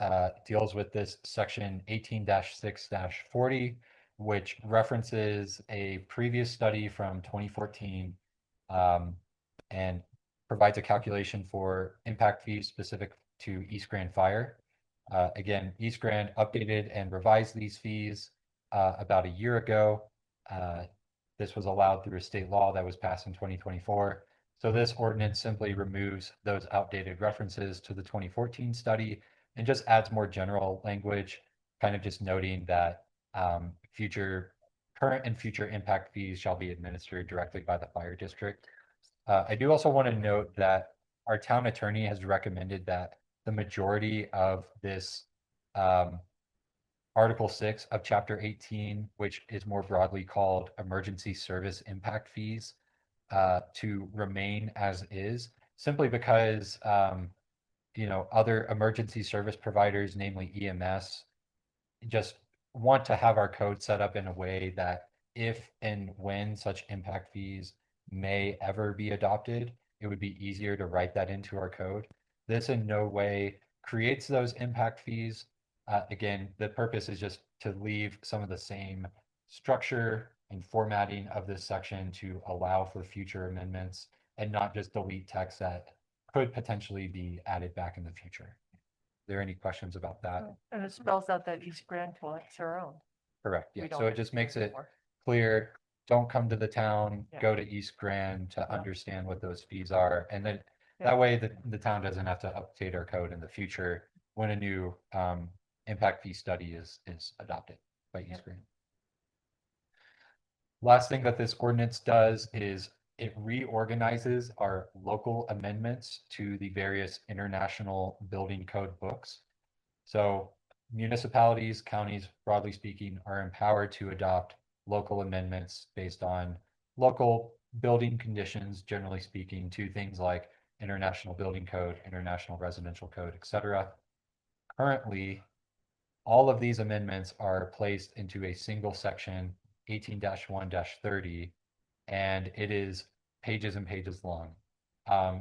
deals with this section 18-6-40, which references a previous study from 2014 and provides a calculation for impact fees specific to East Grand Fire. Again, East Grand updated and revised these fees about a year ago. This was allowed through a state law that was passed in 2024. So this ordinance simply removes those outdated references to the 2014 study and just adds more general language, kind of just noting that current and future impact fees shall be administered directly by the fire district. I do also want to note that our town attorney has recommended that the majority of this Article 6 of Chapter 18, which is more broadly called Emergency Service Impact Fees, to remain as is, simply because other emergency service providers, namely EMS, just want to have our code set up in a way that if and when such impact fees may ever be adopted, it would be easier to write that into our code. This in no way creates those impact fees. Again, the purpose is just to leave some of the same structure and formatting of this section to allow for future amendments and not just delete text that could potentially be added back in the future. Are there any questions about that? And it spells out that East Grand collects their own. Correct, yeah. We So don't it just makes it anymore. clear, don't come to the town, Yeah. go to East Grand to Yeah. understand what those fees are. And then Yeah. that way the town doesn't have to update our code in the future when a new impact fee study is adopted by East Grand. Last thing that this ordinance does is it reorganizes our local amendments to the various international building code books. So municipalities, counties, broadly speaking, are empowered to adopt local amendments based on local building conditions, generally speaking, to things like International Building Code, International Residential Code, etc. Currently, all of these amendments are placed into a single section, 18-1-30, and it is pages and pages long.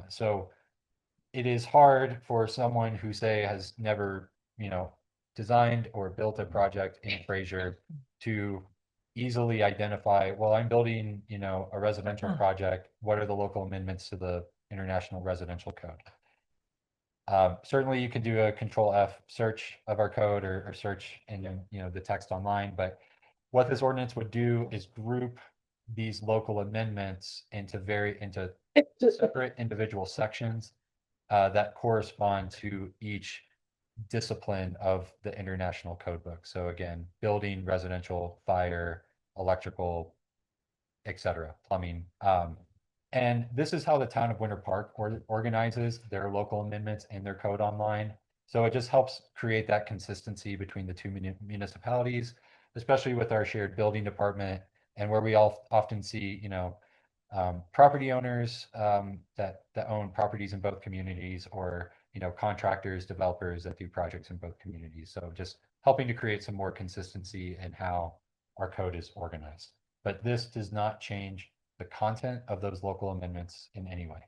So it is hard for someone who, say, has never, designed or built a project in Fraser to easily identify, well, I'm building, a residential project. What are the local amendments to the International Residential Code? Certainly you can do a Control F search of our code or search in, the text online, but what this ordinance would do is group these local amendments into separate individual sections that correspond to each discipline of the International Code Book. So again, building, residential, fire, electrical, etc., plumbing. And this is how the town of Winter Park organizes their local amendments in their code online. So it just helps create that consistency between the two municipalities, especially with our shared building department, and where we all often see, property owners that own properties in both communities, or contractors, developers that do projects in both communities. So just helping to create some more consistency in how our code is organized. But this does not change the content of those local amendments in any way.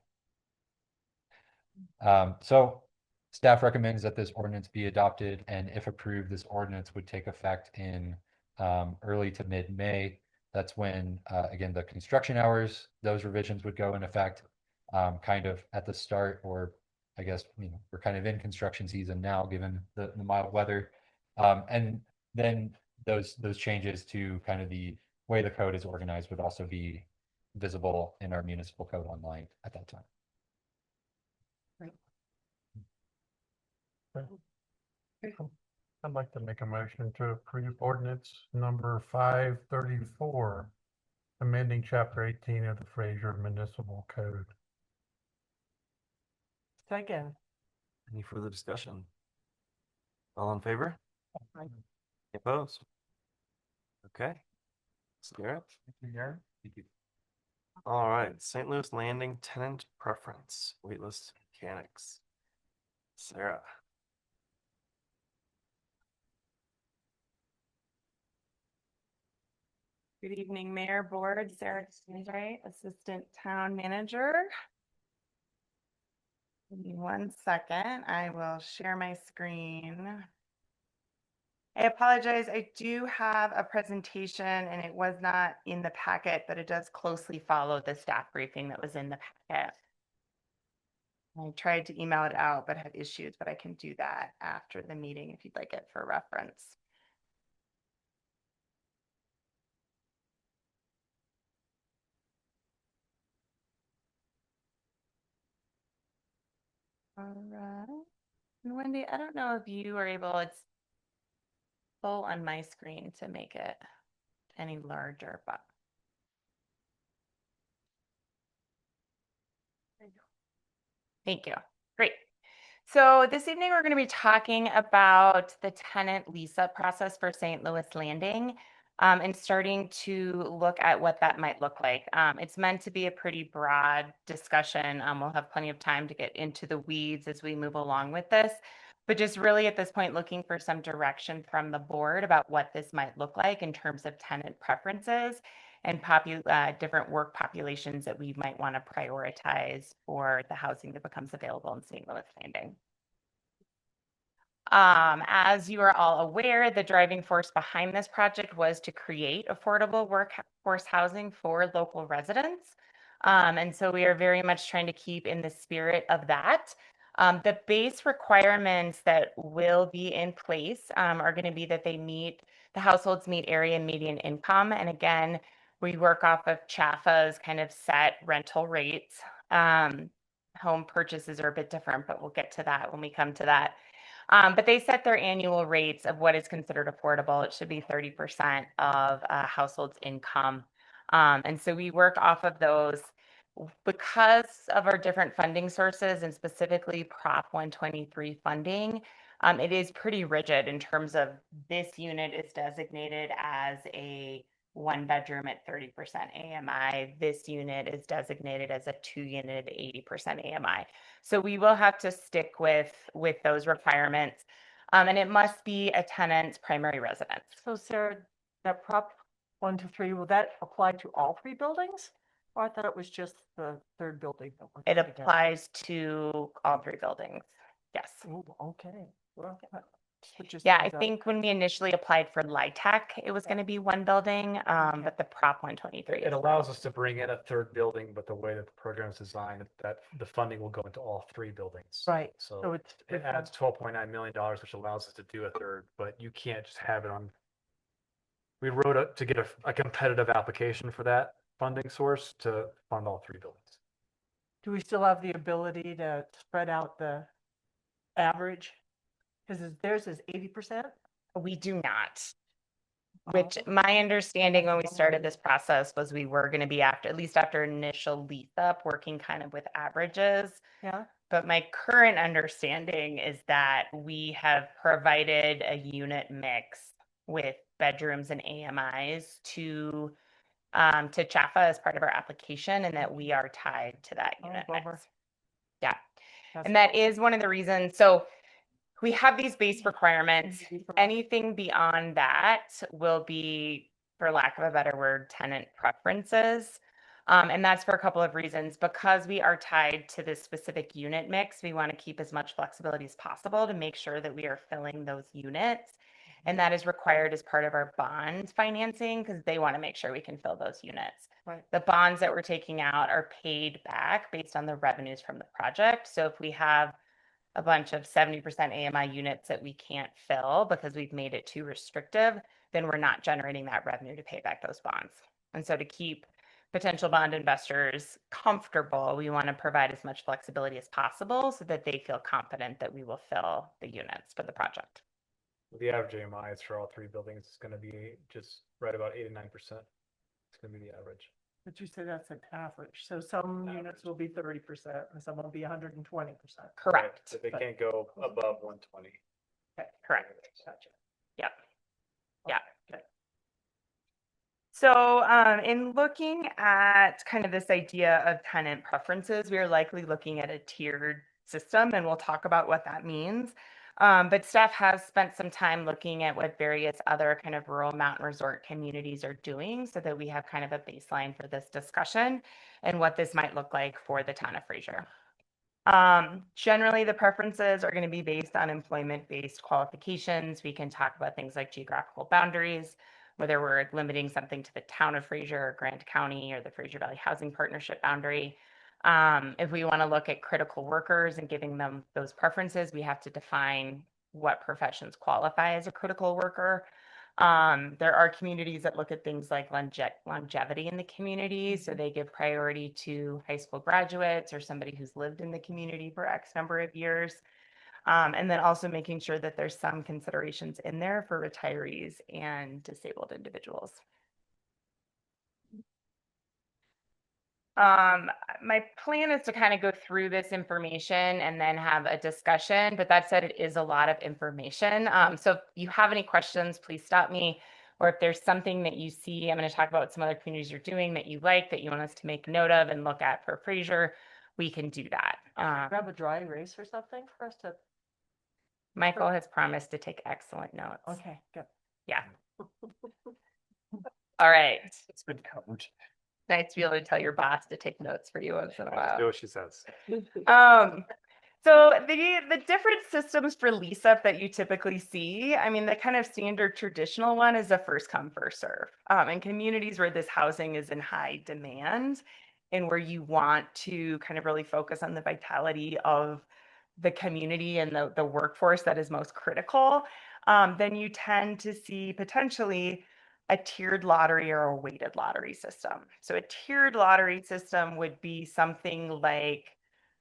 So staff recommends that this ordinance be adopted, and if approved, this ordinance would take effect in early to mid-May. That's when, again, the construction hours, those revisions would go in effect kind of at the start, or I guess, we're kind of in construction season now, given the mild weather. And then those changes to kind of the way the code is organized would also be visible in our municipal code online at that time. I'd like to make a motion to approve ordinance number 534, amending chapter 18 of the Fraser Municipal Code. Second. Any further discussion? All in favor? Opposed? Okay. Garrett? Thank you, Garrett. Thank you. All right, St. Louis Landing tenant preference, waitlist mechanics. Sarah. Good evening, Mayor, Board. Sarah Stansbury, Assistant Town Manager. Give me 1 second. I will share my screen. I apologize. I do have a presentation and it was not in the packet, but it does closely follow the staff briefing that was in the packet. I tried to email it out, but had issues, but I can do that after the meeting if you'd like it for reference. All right. And Wendy, I don't know if you are able, it's full on my screen to make it any larger, but. Thank you. Great. So this evening, we're going to be talking about the tenant lease-up process for St. Louis Landing, and starting to look at what that might look like. It's meant to be a pretty broad discussion. We'll have plenty of time to get into the weeds as we move along with this, but just really at this point, looking for some direction from the board about what this might look like in terms of tenant preferences and different work populations that we might want to prioritize for the housing that becomes available in St. Louis Landing. As you are all aware, the driving force behind this project was to create affordable workforce housing for local residents. And so we are very much trying to keep in the spirit of that. The base requirements that will be in place are going to be that the households meet area median income. And again, we work off of CHAFA's kind of set rental rates. Home purchases are a bit different, but we'll get to that when we come to that. But they set their annual rates of what is considered affordable. It should be 30% of a household's income. And so we work off of those because of our different funding sources, and specifically Prop 123 funding. It is pretty rigid in terms of this unit is designated as a one bedroom at 30% AMI. This unit is designated as a 2-unit at 80% AMI. So we will have to stick with those requirements. And it must be a tenant's primary residence. So Sarah, that Prop 123, will that apply to all 3 buildings? Or I thought it was just the 3rd building. that we're It talking about? applies to all 3 buildings. Yes. Ooh, okay. Well, that switches Yeah, I things up. think when we initially applied for LIHTC, it was going to be 1 building, but the Prop 123. It allows us to bring in a 3rd building, but the way that the program is designed, that the funding will go into all 3 buildings. Right. So it's it adds $12.9 million, which allows us to do a 3rd, but you can't just have it on. We wrote up to get a competitive application for that funding source to fund all 3 buildings. Do we still have the ability to spread out the average? Because theirs is 80%? We do not. Which my understanding when we started this process was we were going to be after, at least after initial lease up, working kind of with averages. Yeah. But my current understanding is that we have provided a unit mix with bedrooms and AMIs to Chaffa as part of our application, and that we are tied to that unit mix. Yeah. And that is one of the reasons. So we have these base requirements. Anything beyond that will be, for lack of a better word, tenant preferences. And that's for a couple of reasons. Because we are tied to this specific unit mix, we want to keep as much flexibility as possible to make sure that we are filling those units. And that is required as part of our bond financing because they want to make sure we can fill those units. Right. The bonds that we're taking out are paid back based on the revenues from the project. So if we have a bunch of 70% AMI units that we can't fill because we've made it too restrictive, then we're not generating that revenue to pay back those bonds. And so to keep potential bond investors comfortable, we want to provide as much flexibility as possible so that they feel confident that we will fill the units for the project. The average AMI is for all 3 buildings is going to be just right about 8 to 9%. It's going to be the average. But you say that's an average. So some units will be 30% and some will be 120%. Correct. So they can't go above 120. Okay. Correct. Gotcha. Yep. Yeah. Okay. So in looking at kind of this idea of tenant preferences, we are likely looking at a tiered system, and we'll talk about what that means. But staff has spent some time looking at what various other kind of rural mountain resort communities are doing so that we have kind of a baseline for this discussion and what this might look like for the town of Fraser. Generally, the preferences are going to be based on employment-based qualifications. We can talk about things like geographical boundaries, whether we're limiting something to the town of Fraser or Grant County or the Fraser Valley Housing Partnership boundary. If we want to look at critical workers and giving them those preferences, we have to define what professions qualify as a critical worker. There are communities that look at things like longevity in the community. So they give priority to high school graduates or somebody who's lived in the community for X number of years. And then also making sure that there's some considerations in there for retirees and disabled individuals. My plan is to kind of go through this information and then have a discussion, but that said, it is a lot of information. So if you have any questions, please stop me. Or if there's something that you see, I'm going to talk about what some other communities are doing that you like, that you want us to make note of and look at for Fraser, we can do that. Grab a dry erase or something for us to. Michael has promised to take excellent notes. Okay, good. Yeah. All right. It's been covered. Nice to be able to tell your boss to take notes for you once in a while. Do what she says. So the different systems for lease up that you typically see, I mean, the kind of standard traditional one is a first come, first serve. In communities where this housing is in high demand and where you want to kind of really focus on the vitality of the community and the workforce that is most critical, then you tend to see potentially a tiered lottery or a weighted lottery system. So a tiered lottery system would be something like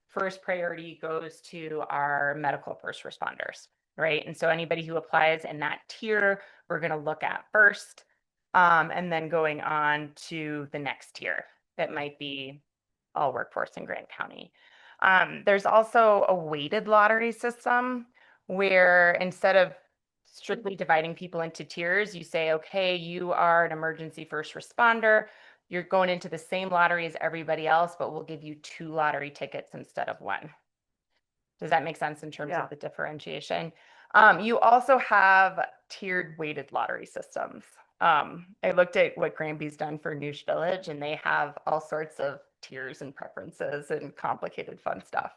first priority goes to our medical first responders, right? And so anybody who applies in that tier, we're going to look at first, and then going on to the next tier that might be all workforce in Grant County. There's also a weighted lottery system where instead of strictly dividing people into tiers. You say, okay, you are an emergency first responder. You're going into the same lottery as everybody else, but we'll give you 2 lottery tickets instead of 1. Does that make sense in terms of the differentiation? You also have tiered weighted lottery systems. I looked at what Granby's done for Noosh Village, and they have all sorts of tiers and preferences and complicated fun stuff.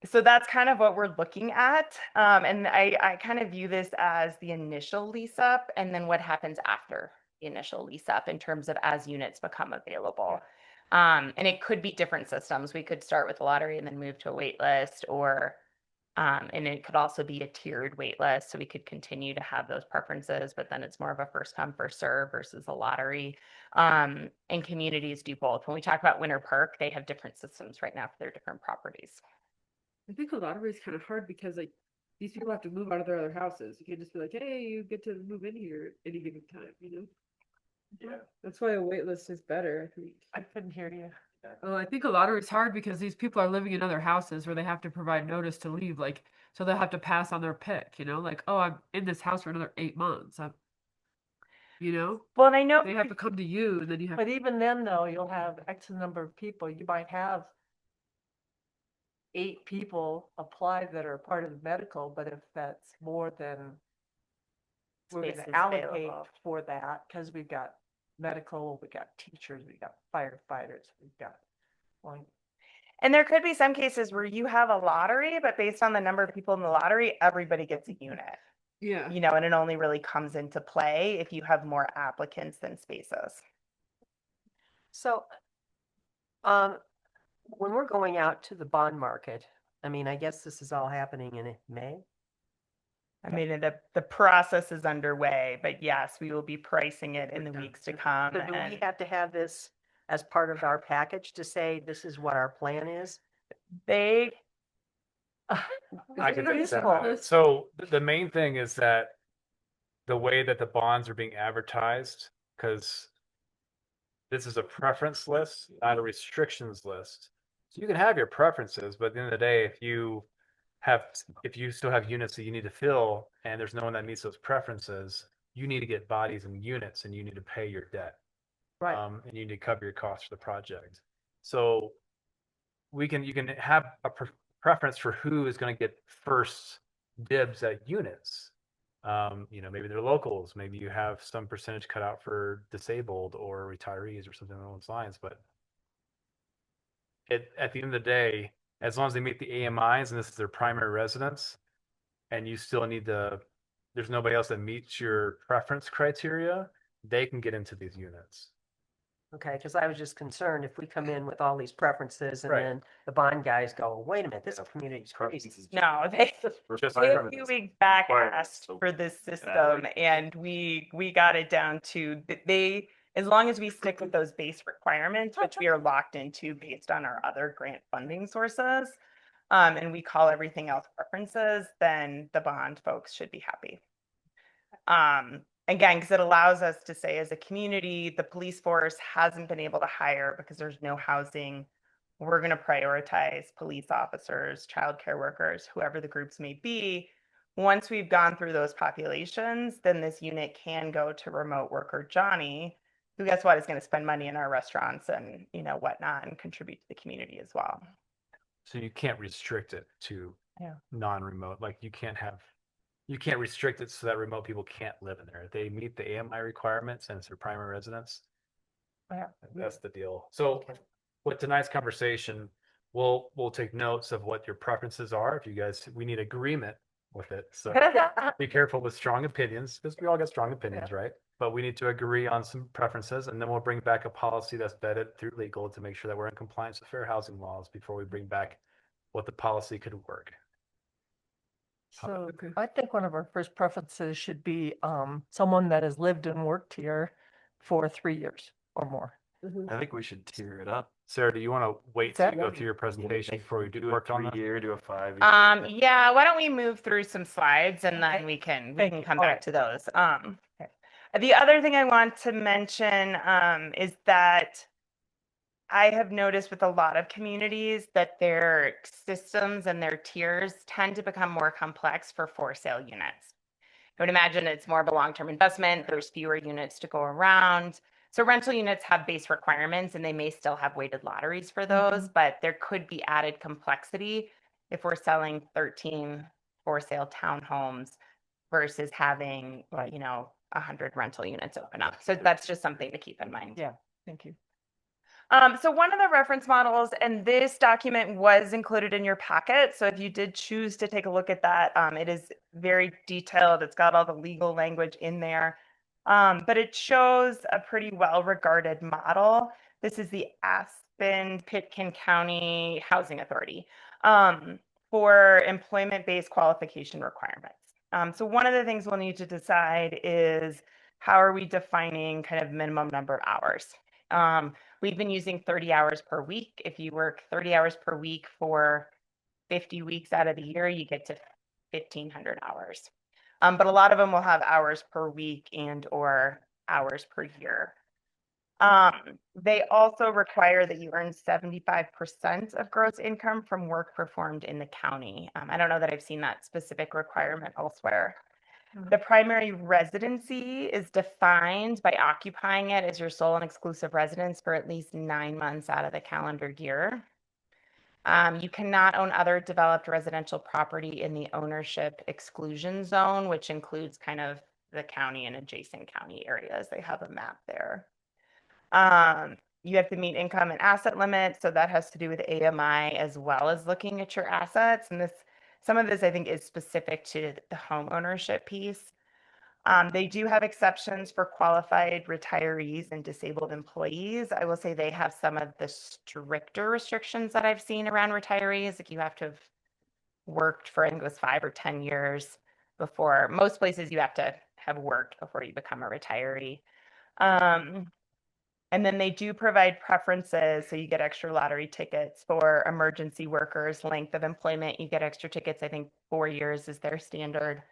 So that's kind of what we're looking at. And I kind of view this as the initial lease up and then what happens after the initial lease up in terms of as units become available. And it could be different systems. We could start with a lottery and then move to a wait list, or and it could also be a tiered wait list. So we could continue to have those preferences, but then it's more of a first come, first serve versus a lottery. And communities do both. When we talk about Winter Park, they have different systems right now for their different properties. I think a lottery is kind of hard because like these people have to move out of their other houses. You can't just be like, hey, you get to move in here at any given time, you know? Yeah. That's why a wait list is better, I think. I couldn't hear you. Oh, I think a lottery is hard because these people are living in other houses where they have to provide notice to leave, like, so they'll have to pass on their pick, you know, like, oh, I'm in this house for another 8 months. You know? Well, and I know they have to come to you, and then you have. But even then, though, you'll have X number of people. You might have 8 people apply that are part of the medical, but if that's more than we're going Spaces to allocate available. for that, because we've got medical, we've got teachers, we've got firefighters, we've got one. And there could be some cases where you have a lottery, but based on the number of people in the lottery, everybody gets a unit. Yeah. You know, and it only really comes into play if you have more applicants than spaces. So, when we're going out to the bond market, I mean, I guess this is all happening in May. I mean, the process is underway, but yes, we will be pricing it in the weeks to come. So do we And have to have this as part of our package to say this is what our plan is? they, I can take that. So the main thing is that the way that the bonds are being advertised, because this is a preference list, not a restrictions list. So you can have your preferences, but at the end of the day, if you still have units that you need to fill and there's no one that meets those preferences, you need to get bodies and units and you need to pay your debt. Right. And you need to cover your costs for the project. So you can have a preference for who is going to get first dibs at units. You know, maybe they're locals, maybe you have some percentage cut out for disabled or retirees or something along those lines. But at the end of the day, as long as they meet the AMIs and this is their primary residence, and you still need there's nobody else that meets your preference criteria, they can get into these units. Okay, because I was just concerned if we come in with all these preferences and Right. then the bond guys go, wait a minute, this community's crazy. no, they Just a few weeks back asked for this system, and we got it down to they, as long as we stick with those base requirements, which we are locked into based on our other grant funding sources, and we call everything else preferences, then the bond folks should be happy. Again, because it allows us to say as a community, the police force hasn't been able to hire because there's no housing. We're going to prioritize police officers, childcare workers, whoever the groups may be. Once we've gone through those populations, then this unit can go to remote worker Johnny, who, guess what, is going to spend money in our restaurants and, you know, whatnot, and contribute to the community as well. So you can't restrict it to non-remote. Like you can't restrict it so that remote people can't live in there. If they meet the AMI requirements and it's their primary residence, that's the deal. So with tonight's conversation, we'll take notes of what your preferences are. If you guys, we need agreement with it. So be careful with strong opinions, because we all got strong opinions, right? But we need to agree on some preferences, and then we'll bring back a policy that's vetted through legal to make sure that we're in compliance with fair housing laws before we bring back what the policy could work. So I think one of our first preferences should be someone that has lived and worked here for 3 years or more. I think we should tier it up. Sarah, do you want to wait to go through your presentation before we do work on that? 3 year, do a 5 year. Yeah, why don't we move through some slides and then we can come back to those. The other thing I want to mention is that I have noticed with a lot of communities that their systems and their tiers tend to become more complex for sale units. I would imagine it's more of a long-term investment. There's fewer units to go around. So rental units have base requirements and they may still have weighted lotteries for those, but there could be added complexity if we're selling 13 for sale townhomes versus having, 100 rental units open up. So that's just something to keep in mind. Yeah, thank you. So one of the reference models, and this document was included in your packet. So if you did choose to take a look at that, it is very detailed. It's got all the legal language in there. But it shows a pretty well-regarded model. This is the Aspen-Pitkin County Housing Authority for employment-based qualification requirements. So one of the things we'll need to decide is how are we defining kind of minimum number of hours? We've been using 30 hours per week. If you work 30 hours per week for 50 weeks out of the year, you get to 1,500 hours. But a lot of them will have hours per week and or hours per year. They also require that you earn 75% of gross income from work performed in the county. I don't know that I've seen that specific requirement elsewhere. The primary residency is defined by occupying it as your sole and exclusive residence for at least 9 months out of the calendar year. You cannot own other developed residential property in the ownership exclusion zone, which includes kind of the county and adjacent county areas. They have a map there. You have to meet income and asset limits. So that has to do with AMI as well as looking at your assets. And some of this I think is specific to the home ownership piece. They do have exceptions for qualified retirees and disabled employees. I will say they have some of the stricter restrictions that I've seen around retirees. Like you have to have worked for, I think it was 5 or 10 years before. Most places you have to have worked before you become a retiree. And then they do provide preferences. So you get extra lottery tickets for emergency workers, length of employment. You get extra tickets. I think 4 years is their standard.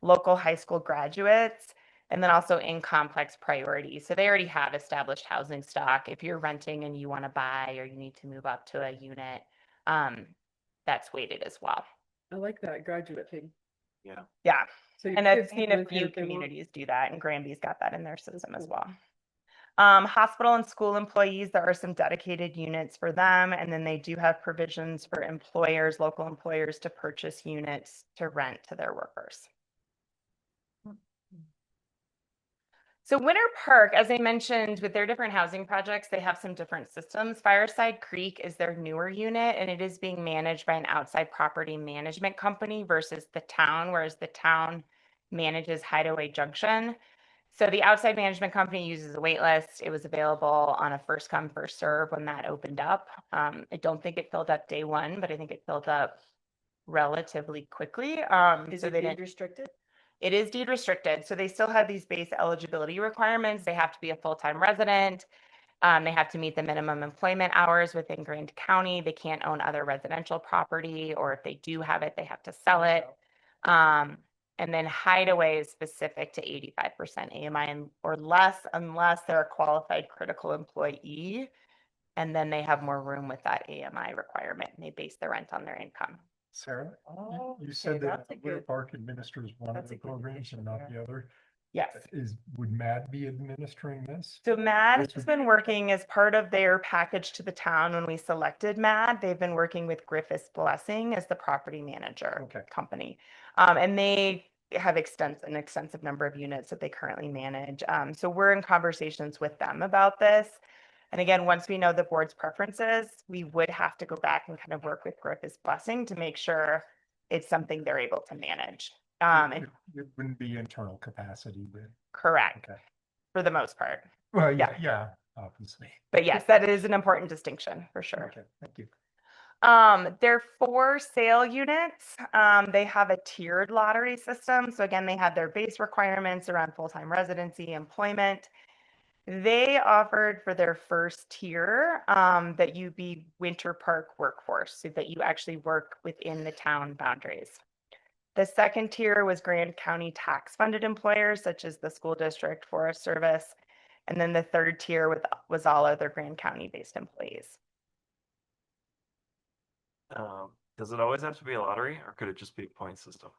Local high school graduates, and then also in complex priorities. So they already have established housing stock. If you're renting and you want to buy or you need to move up to a unit, that's weighted as well. I like that graduate thing. Yeah. So And I've seen a few communities do that, and Granby's got that in their system as well. Hospital and school employees, there are some dedicated units for them, and then they do have provisions for employers, local employers, to purchase units to rent to their workers. So Winter Park, as I mentioned, with their different housing projects, they have some different systems. Fireside Creek is their newer unit, and it is being managed by an outside property management company versus the town, whereas the town manages Hideaway Junction. So the outside management company uses a wait list. It was available on a first come, first serve when that opened up. I don't think it filled up day one, but I think it filled up relatively quickly. Is so it they deed didn't. restricted? It is deed restricted. So they still have these base eligibility requirements. They have to be a full-time resident. They have to meet the minimum employment hours within Grand County. They can't own other residential property, or if they do have it, they have to sell it. And then Hideaway is specific to 85% AMI or less, unless they're a qualified critical employee. And then they have more room with that AMI requirement, and they base their rent on their income. Sarah, Oh, you said that that's a Winter good. Park administers one of That's the a good programs and not the other. Yes. Would MAD be administering this? So MAD has been working as part of their package to the town. When we selected MAD, they've been working with Griffiths Blessing as the property manager company. And they have an extensive number of units that they currently manage. So we're in conversations with them about this. And again, once we know the board's preferences, we would have to go back and kind of work with Griffiths Blessing to make sure it's something they're able to manage. It wouldn't be internal capacity, but correct. Okay. For the most part. Well, yeah, obviously. But yes, that is an important distinction for sure. Okay, thank you. They're for sale units. They have a tiered lottery system. So again, they have their base requirements around full-time residency, employment. They offered for their first tier that you be Winter Park workforce, so that you actually work within the town boundaries. The second tier was Grand County tax funded employers, such as the school district, Forest Service. And then the third tier was all other Grand County-based employees. Does it always have to be a lottery, or could it just be a point system?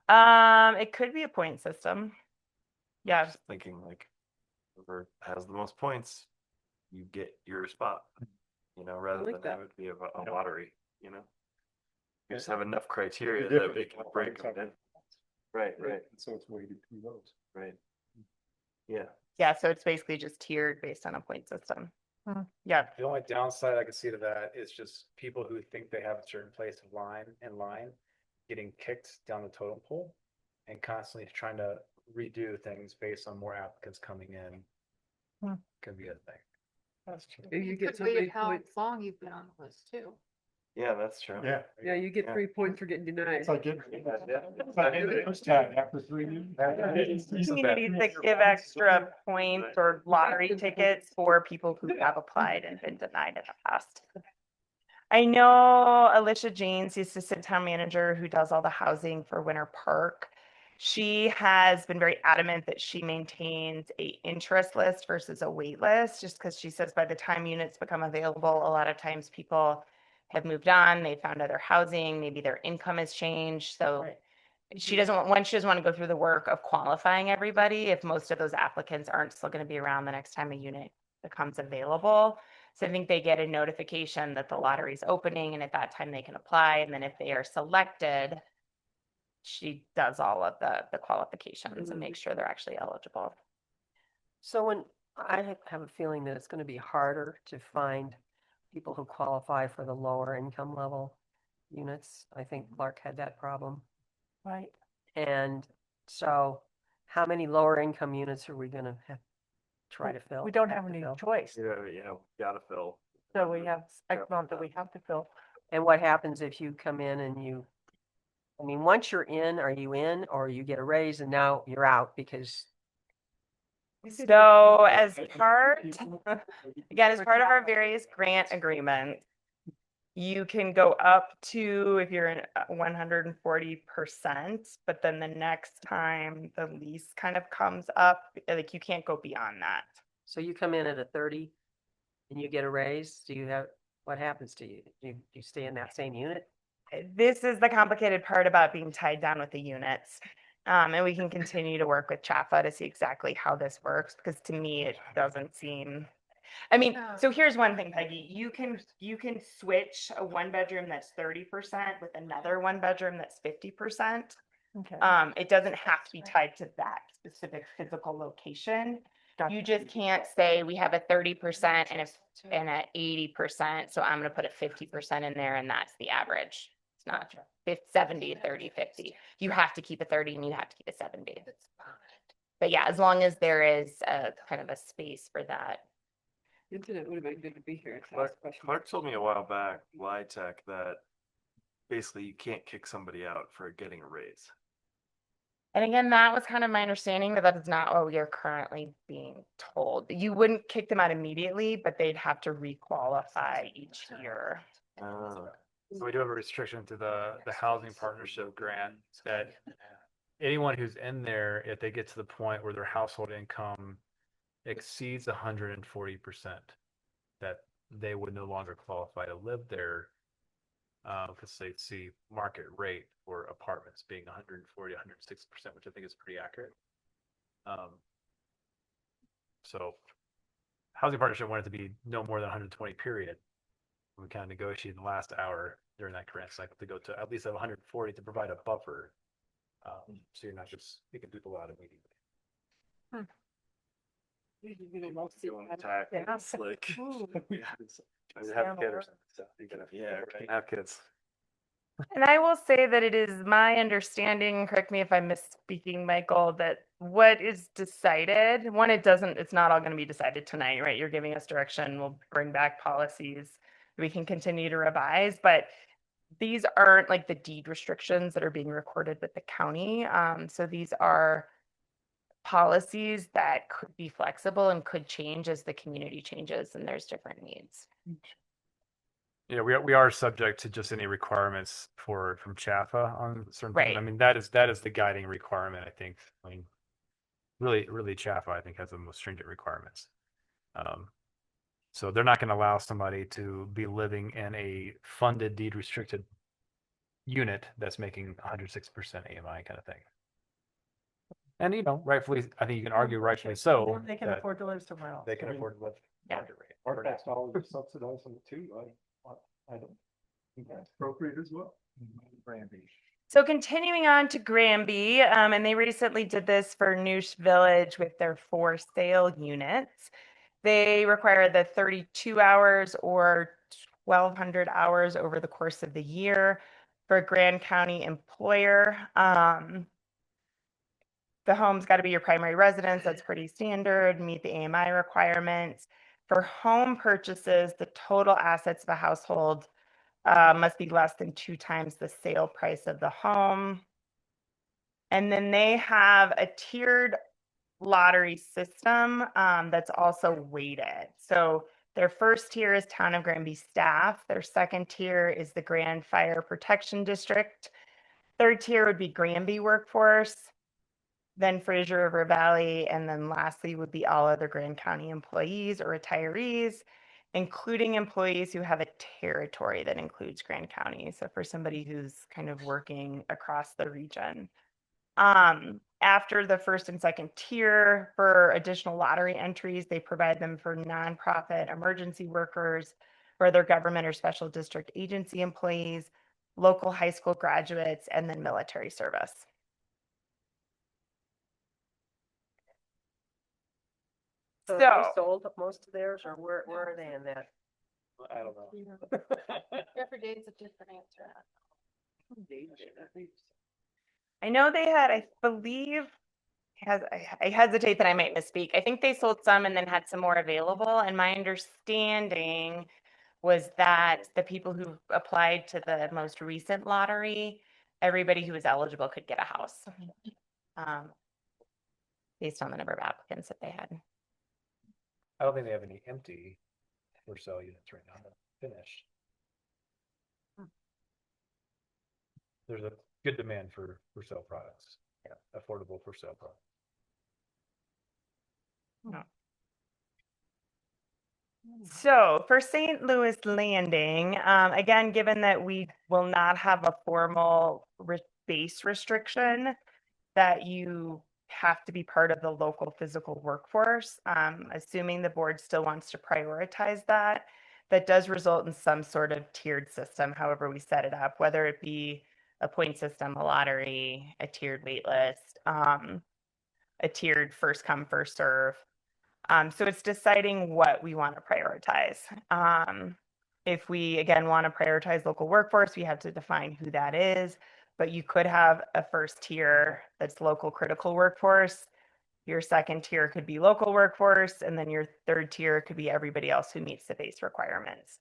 It could be a point system. Yeah. Just thinking like, whoever has the most points, you get your spot. Rather like than have that. it be a lottery. You just have enough criteria that it can break them in. Right. So it's weighted through those. Right. Yeah. Yeah, so it's basically just tiered based on a point system. Yeah. The only downside I can see to that is just people who think they have a certain place in line getting kicked down the totem pole and constantly trying to redo things based on more applicants coming in. Could be a thing. That's true. You Could get so wait many how points. long you've been on the list too. Yeah, that's true. Yeah, you get Yeah. 3 points for getting denied. It's like after 3 years. Communities that give extra points or lottery tickets for people who have applied and been denied in the past. I know Alicia James, the assistant town manager who does all the housing for Winter Park. She has been very adamant that she maintains a interest list versus a wait list, just because she says by the time units become available, a lot of times people have moved on, they found other housing, maybe their income has changed. So she doesn't want to go through the work of qualifying everybody if most of those applicants aren't still going to be around the next time a unit becomes available. So I think they get a notification that the lottery is opening, and at that time they can apply. And then if they are selected, she does all of the qualifications and makes sure they're actually eligible. So when I have a feeling that it's going to be harder to find people who qualify for the lower income level units. I think Clark had that problem. Right. And so how many lower income units are we going to have try to fill? We don't have any fill? choice. Gotta fill. So we have X amount that we have to fill. And what happens if you come in and once you're in, are you in, or you get a raise and now you're out because So as part of our various grant agreements, you can go up to, if you're in 140%, but then the next time the lease kind of comes up, like you can't go beyond that. So you come in at a 30 and you get a raise, what happens to you? Do you stay in that same unit? This is the complicated part about being tied down with the units. And we can continue to work with CHAFA to see exactly how this works, because to me, it doesn't seem. So here's one thing, Peggy, you can switch a 1-bedroom that's 30% with another 1-bedroom that's 50%. Okay. It doesn't have to be tied to that specific physical location. You just can't say we have a 30% and a 80%, so I'm going to put a 50% in there and that's the average. It's not 70, 30, 50. You have to keep a 30 and you have to keep a 70. But yeah, as long as there is a kind of a space for that. Internet would have been good to be here. Clark told me a while back, LITech, that basically you can't kick somebody out for getting a raise. And again, that was kind of my understanding, but that is not what we are currently being told. You wouldn't kick them out immediately, but they'd have to requalify each year. So we do have a restriction to the housing partnership grant that anyone who's in there, if they get to the point where their household income exceeds 140%, that they would no longer qualify to live there, because they see market rate for apartments being 140, 160%, which I think is pretty accurate. So housing partnership wanted to be no more than 120 period. We kind of negotiated in the last hour during that grant cycle to go to at least 140 to provide a buffer. So you're not just kicking people out immediately. Tax, like, have kids or something. So you gotta, have kids. And I will say that it is my understanding, correct me if I'm misspeaking, Michael, that what is decided, it's not all going to be decided tonight, right? You're giving us direction. We'll bring back policies we can continue to revise, but these aren't like the deed restrictions that are being recorded with the county. So these are policies that could be flexible and could change as the community changes and there's different needs. Yeah, we are subject to just any requirements from CHAFA on certain things. Right. I mean, that is the guiding requirement, I think. I mean, really Chaffaa, I think, has the most stringent requirements. So they're not going to allow somebody to be living in a funded deed restricted unit that's making 106% AMI kind of thing. And rightfully, I think you can argue rightfully so. They can that afford to live somewhere else. They can afford to live. Yeah. market rate. Our tax dollars are subsidizing it too. I don't think that's appropriate as well. Brandy. So continuing on to Granby, and they recently did this for Noosh Village with their for sale units. They require the 32 hours or 1,200 hours over the course of the year for a Grand County employer. The home's got to be your primary residence. That's pretty standard, meet the AMI requirements. For home purchases, the total assets of a household must be less than 2 times the sale price of the home. And then they have a tiered lottery system that's also weighted. So their first tier is Town of Granby staff. Their second tier is the Grand Fire Protection District. Third tier would be Granby workforce, then Fraser River Valley, and then lastly would be all other Grand County employees or retirees, including employees who have a territory that includes Grand County. So for somebody who's kind of working across the region. After the first and second tier, for additional lottery entries, they provide them for nonprofit emergency workers, for other government or special district agency employees, local high school graduates, and then military service. So So- have they sold most of theirs, or where are they in that? I don't know. Every day is a different answer. I know they had, I believe, I hesitate that I might misspeak. I think they sold some and then had some more available. And my understanding was that the people who applied to the most recent lottery, everybody who was eligible could get a house. Based on the number of applicants that they had. I don't think they have any empty for sale units right now. They're finished. There's a good demand for sale products. Yeah, affordable for sale products. So for St. Louis Landing, again, given that we will not have a formal base restriction that you have to be part of the local physical workforce, assuming the board still wants to prioritize that, that does result in some sort of tiered system, however we set it up, whether it be a point system, a lottery, a tiered wait list, a tiered first come, first serve. So it's deciding what we want to prioritize. If we, again, want to prioritize local workforce, we have to define who that is. But you could have a first tier that's local critical workforce. Your second tier could be local workforce. And then your third tier could be everybody else who meets the base requirements.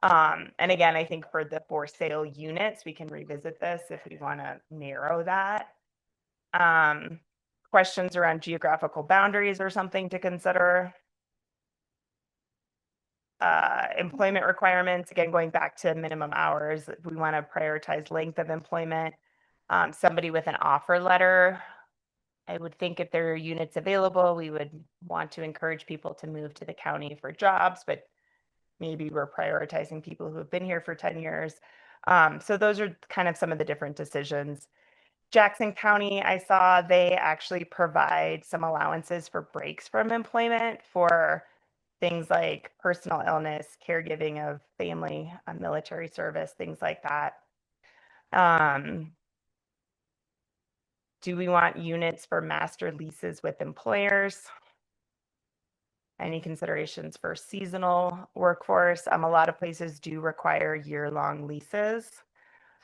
And again, I think for the for sale units, we can revisit this if we want to narrow that. Questions around geographical boundaries or something to consider. Employment requirements, again, going back to minimum hours, we want to prioritize length of employment. Somebody with an offer letter, I would think if there are units available, we would want to encourage people to move to the county for jobs, but maybe we're prioritizing people who have been here for 10 years. So those are kind of some of the different decisions. Jackson County, I saw they actually provide some allowances for breaks from employment for things like personal illness, caregiving of family, military service, things like that. Do we want units for master leases with employers? Any considerations for seasonal workforce? A lot of places do require year-long leases.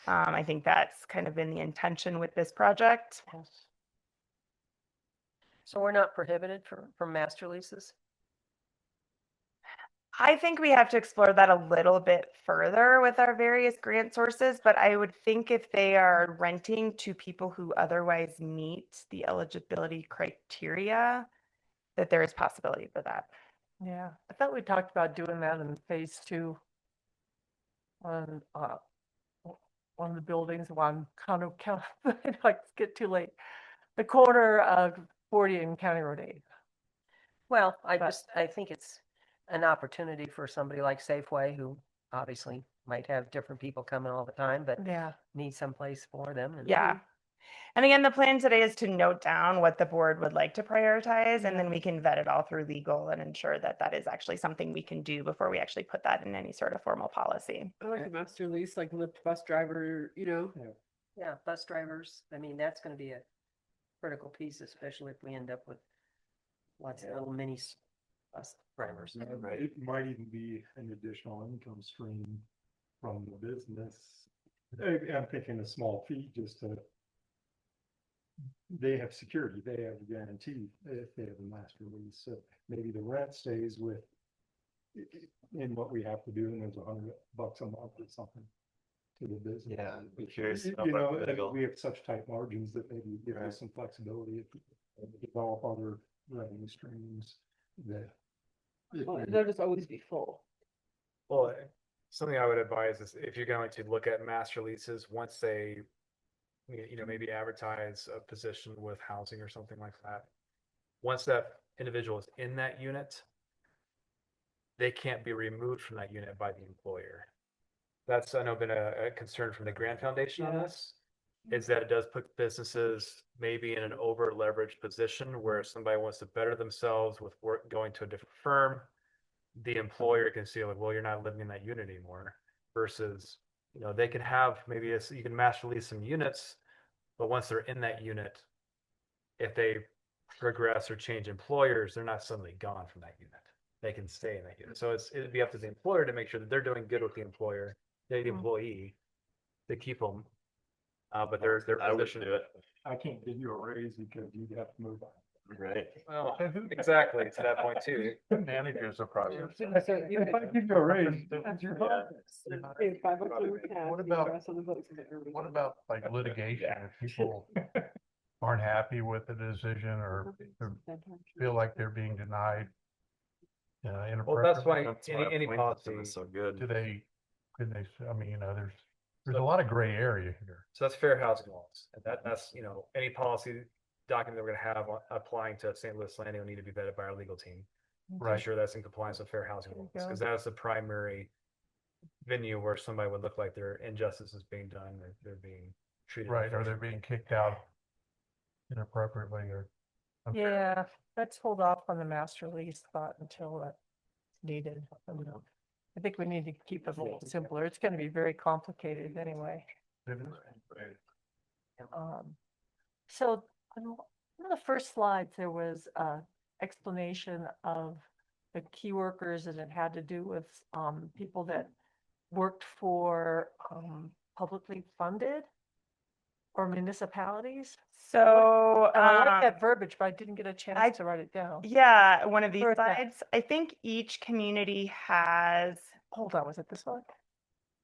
I think that's kind of been the intention with this project. So we're not prohibited from master leases? I think we have to explore that a little bit further with our various grant sources, but I would think if they are renting to people who otherwise meet the eligibility criteria, that there is possibility for that. Yeah, I thought we talked about doing that in phase 2 on one of the buildings, one kind of like it's get too late. The corner of 40 in County Road 8. Well, But- I think it's an opportunity for somebody like Safeway, who obviously might have different people coming all the time, but Yeah. need some place for them. And Yeah. And again, the plan today is to note down what the board would like to prioritize, and Yeah. then we can vet it all through legal and ensure that that is actually something we can do before we actually put that in any sort of formal policy. I like the master lease, like Lyft bus driver, you know. yeah, bus drivers, I mean, that's gonna be a critical piece, especially if we end up with lots of little mini bus drivers. It might even be an additional income stream from the business. I'm thinking a small fee just to. They have security, they have a guarantee if they have a master lease, so maybe the rent stays with. In what we have to do, and there's $100 a month or something. To the business. Yeah, be curious. You about know, that. and we have such tight margins that maybe give us some flexibility if develop other revenue streams that. Well, they'll just always be full. Well, something I would advise is if you're going to look at master leases, once they, maybe advertise a position with housing or something like that. Once that individual is in that unit, they can't be removed from that unit by the employer. That's, I know, been a concern from the Grand Foundation on this, is that it does put businesses maybe in an over leveraged position where if somebody wants to better themselves with work going to a different firm, the employer can see like, well, you're not living in that unit anymore, versus, they can have maybe you can master lease some units, but once they're in that unit, if they progress or change employers, they're not suddenly gone from that unit. They can stay in that unit. So it'd be up to the employer to make sure that they're doing good with the employer, the employee, to keep them. But their position. I can't give you a raise because you'd have to move on. Right. Well, exactly to that point too. Managers are process. If I give you a raise, it's your fault. What about like litigation, if people aren't happy with the decision or feel like they're being denied? Well, that's why inappropriately? any policy. is so good. Could they, I mean, there's a lot of gray area here. So that's fair housing laws, and that's any policy document that we're going to have applying to St. Louis Landing will need to be vetted by our legal team to Right. ensure that's in compliance with fair housing laws, go. because that's the primary venue where somebody would look like their injustice is being done, or they're being treated Right, or they're unfairly. being kicked out inappropriately or. unfairly. Yeah, let's hold off on the master lease thought until that's needed. I think we need to keep it a little simpler. It's going to be very complicated anyway. So on one of the first slides, there was a explanation of the key workers, and it had to do with people that worked for publicly funded or municipalities. So And I like that verbiage, but I didn't get a chance to write it down. yeah, one of these Where is that? slides. I think each community has Hold on, was it this one?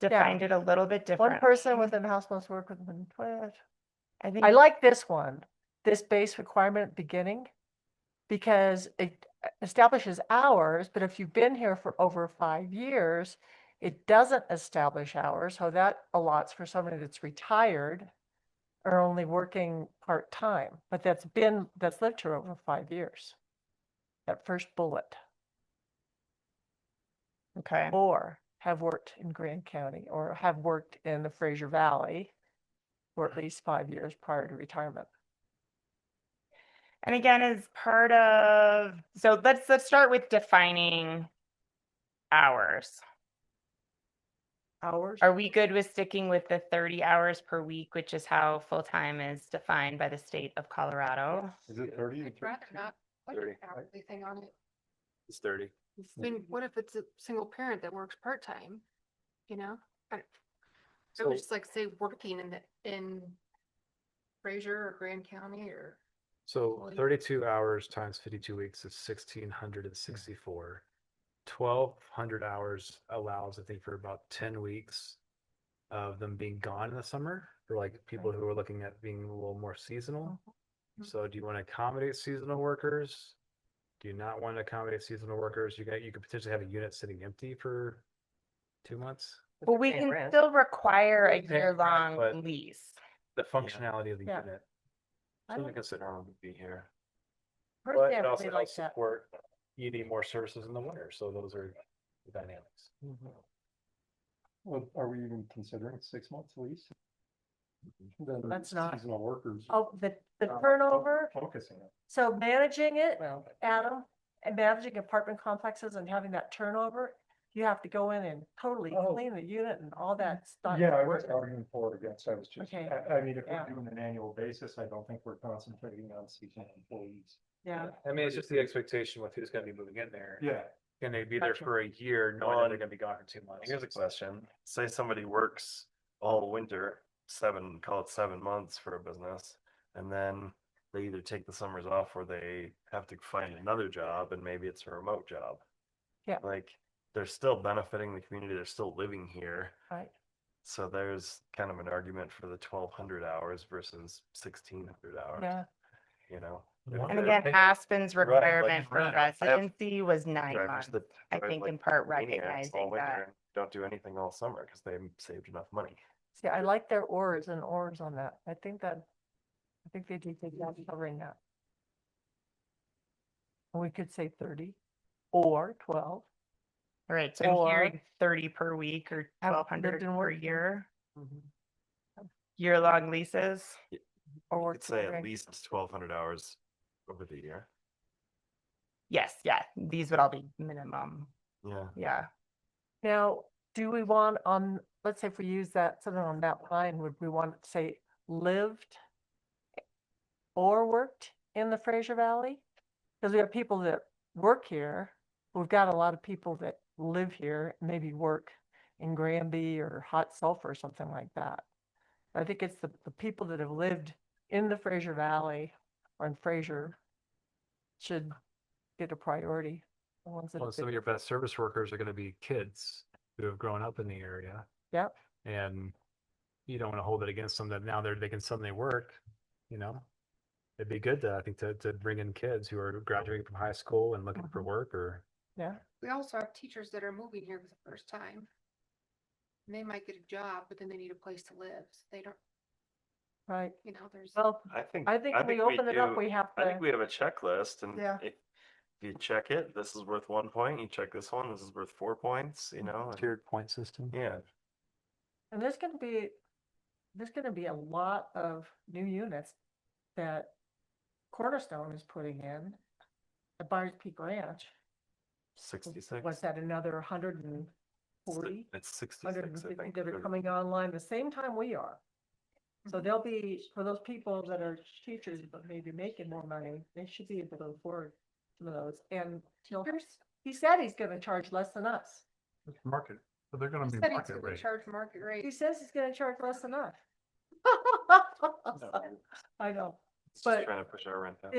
defined it a little bit different. One person within the house must work within 12. I think I like this one, this base requirement at the beginning, because it establishes hours, but if you've been here for over 5 years, it doesn't establish hours, so that allots for somebody that's retired or only working part-time, but that's lived here over 5 years. That first bullet. Okay. Or have worked in Grand County or have worked in the Fraser Valley for at least 5 years prior to retirement. And again, as part of, so let's start with defining hours. Hours? Are we good with sticking with the 30 hours per week, which is how full-time is defined by the state of Colorado? Is it 30? I'd rather not put 30. an hourly thing on it. It's 30. I mean, what if it's a single parent that works part-time, you know? I would just like say working in Fraser or Grand County or. So 32 hours times 52 weeks is 1,664. 1,200 hours allows, I think, for about 10 weeks of them being gone in the summer for like people who are looking at being a little more seasonal. So do you want to accommodate seasonal workers? Do you not want to accommodate seasonal workers? You could potentially have a unit sitting empty for 2 months. Well, we can still require a year-long but- lease. The functionality of the Yeah. unit. I Somebody don't- can sit around and be here. But Personally, it I also really like helps that. support you need more services in the winter. So those are the dynamics. Well, are we even considering 6 months lease? That's not- Seasonal workers. Oh, the turnover, Focusing on. so managing it, Well, Adam, and managing apartment complexes and having that turnover, you have to go in and totally Oh. clean the unit and all that stuff. Yeah, I wasn't arguing for or against, I was just, Okay. I mean, if Yeah. we're doing an annual basis, I don't think we're concentrating on seasonal employees. Yeah, I mean, it's just the expectation with who's going to be moving in there. Yeah. Can they be there Gotcha. for a year knowing that they're going to be gone for 2 months? Here's a question. Say somebody works all winter, call it 7 months for a business, and then they either take the summers off or they have to find another job, and maybe it's a remote job. Yeah. Like, they're still benefiting the community, they're still living here. right. So there's kind of an argument for the 1,200 hours versus 1,600 hours, Yeah, you know? And again, Aspen's Right, like requirement for rent. I have residency was 9 Drivers months. that I drive think like in part maniacs all recognizing winter that. and don't do anything all summer because they saved enough money. see, I like their ors and ors on that. I think they do good job covering that. And we could say 30 or 12. Right, so I'm Or- hearing 30 per week or Have 1,200 lived and per worked year, Mhm. year-long leases. Or I'd say at working. least 1,200 hours over the year. Yes, yeah, these would all be minimum. Yeah. Yeah. Now, do we want on, let's say if we use that, something on that line, would we want to say lived or worked in the Fraser Valley? Because we have people that work here. We've got a lot of people that live here, maybe work in Granby or Hot Sulphur or something like that. I think it's the people that have lived in the Fraser Valley or in Fraser should get a priority. The ones that Well, have some been- of your best service workers are going to be kids who have grown up in the area. Yep. And you don't want to hold it against them that now they can suddenly work, you know? It'd be good to, I think, to bring in kids who are graduating from high school and looking for work or. Yeah. We also have teachers that are moving here for the first time. And they might get a job, but then they need a place to live. So they don't, Right. you know, there's. Well, I think when we open it up, do- we have I think to, we have a checklist, and Yeah. if you check it, this is worth 1 point. You check this one, this is worth 4 points. You know, and- Tiered point system. yeah. and there's gonna be a lot of new units that Cornerstone is putting in at Byers Peak Ranch. 66. What's that, another 140? It's 66, I 150 think. that are coming online the same time we are. So they'll be, for those people that are teachers, but maybe making more money, they should be able to afford some of those. And he said he's gonna charge less than us. It's market, so they're gonna He be said he's market gonna rate. charge market rate. He says he's gonna charge less than us. I know, It's just but trying to push our rent down.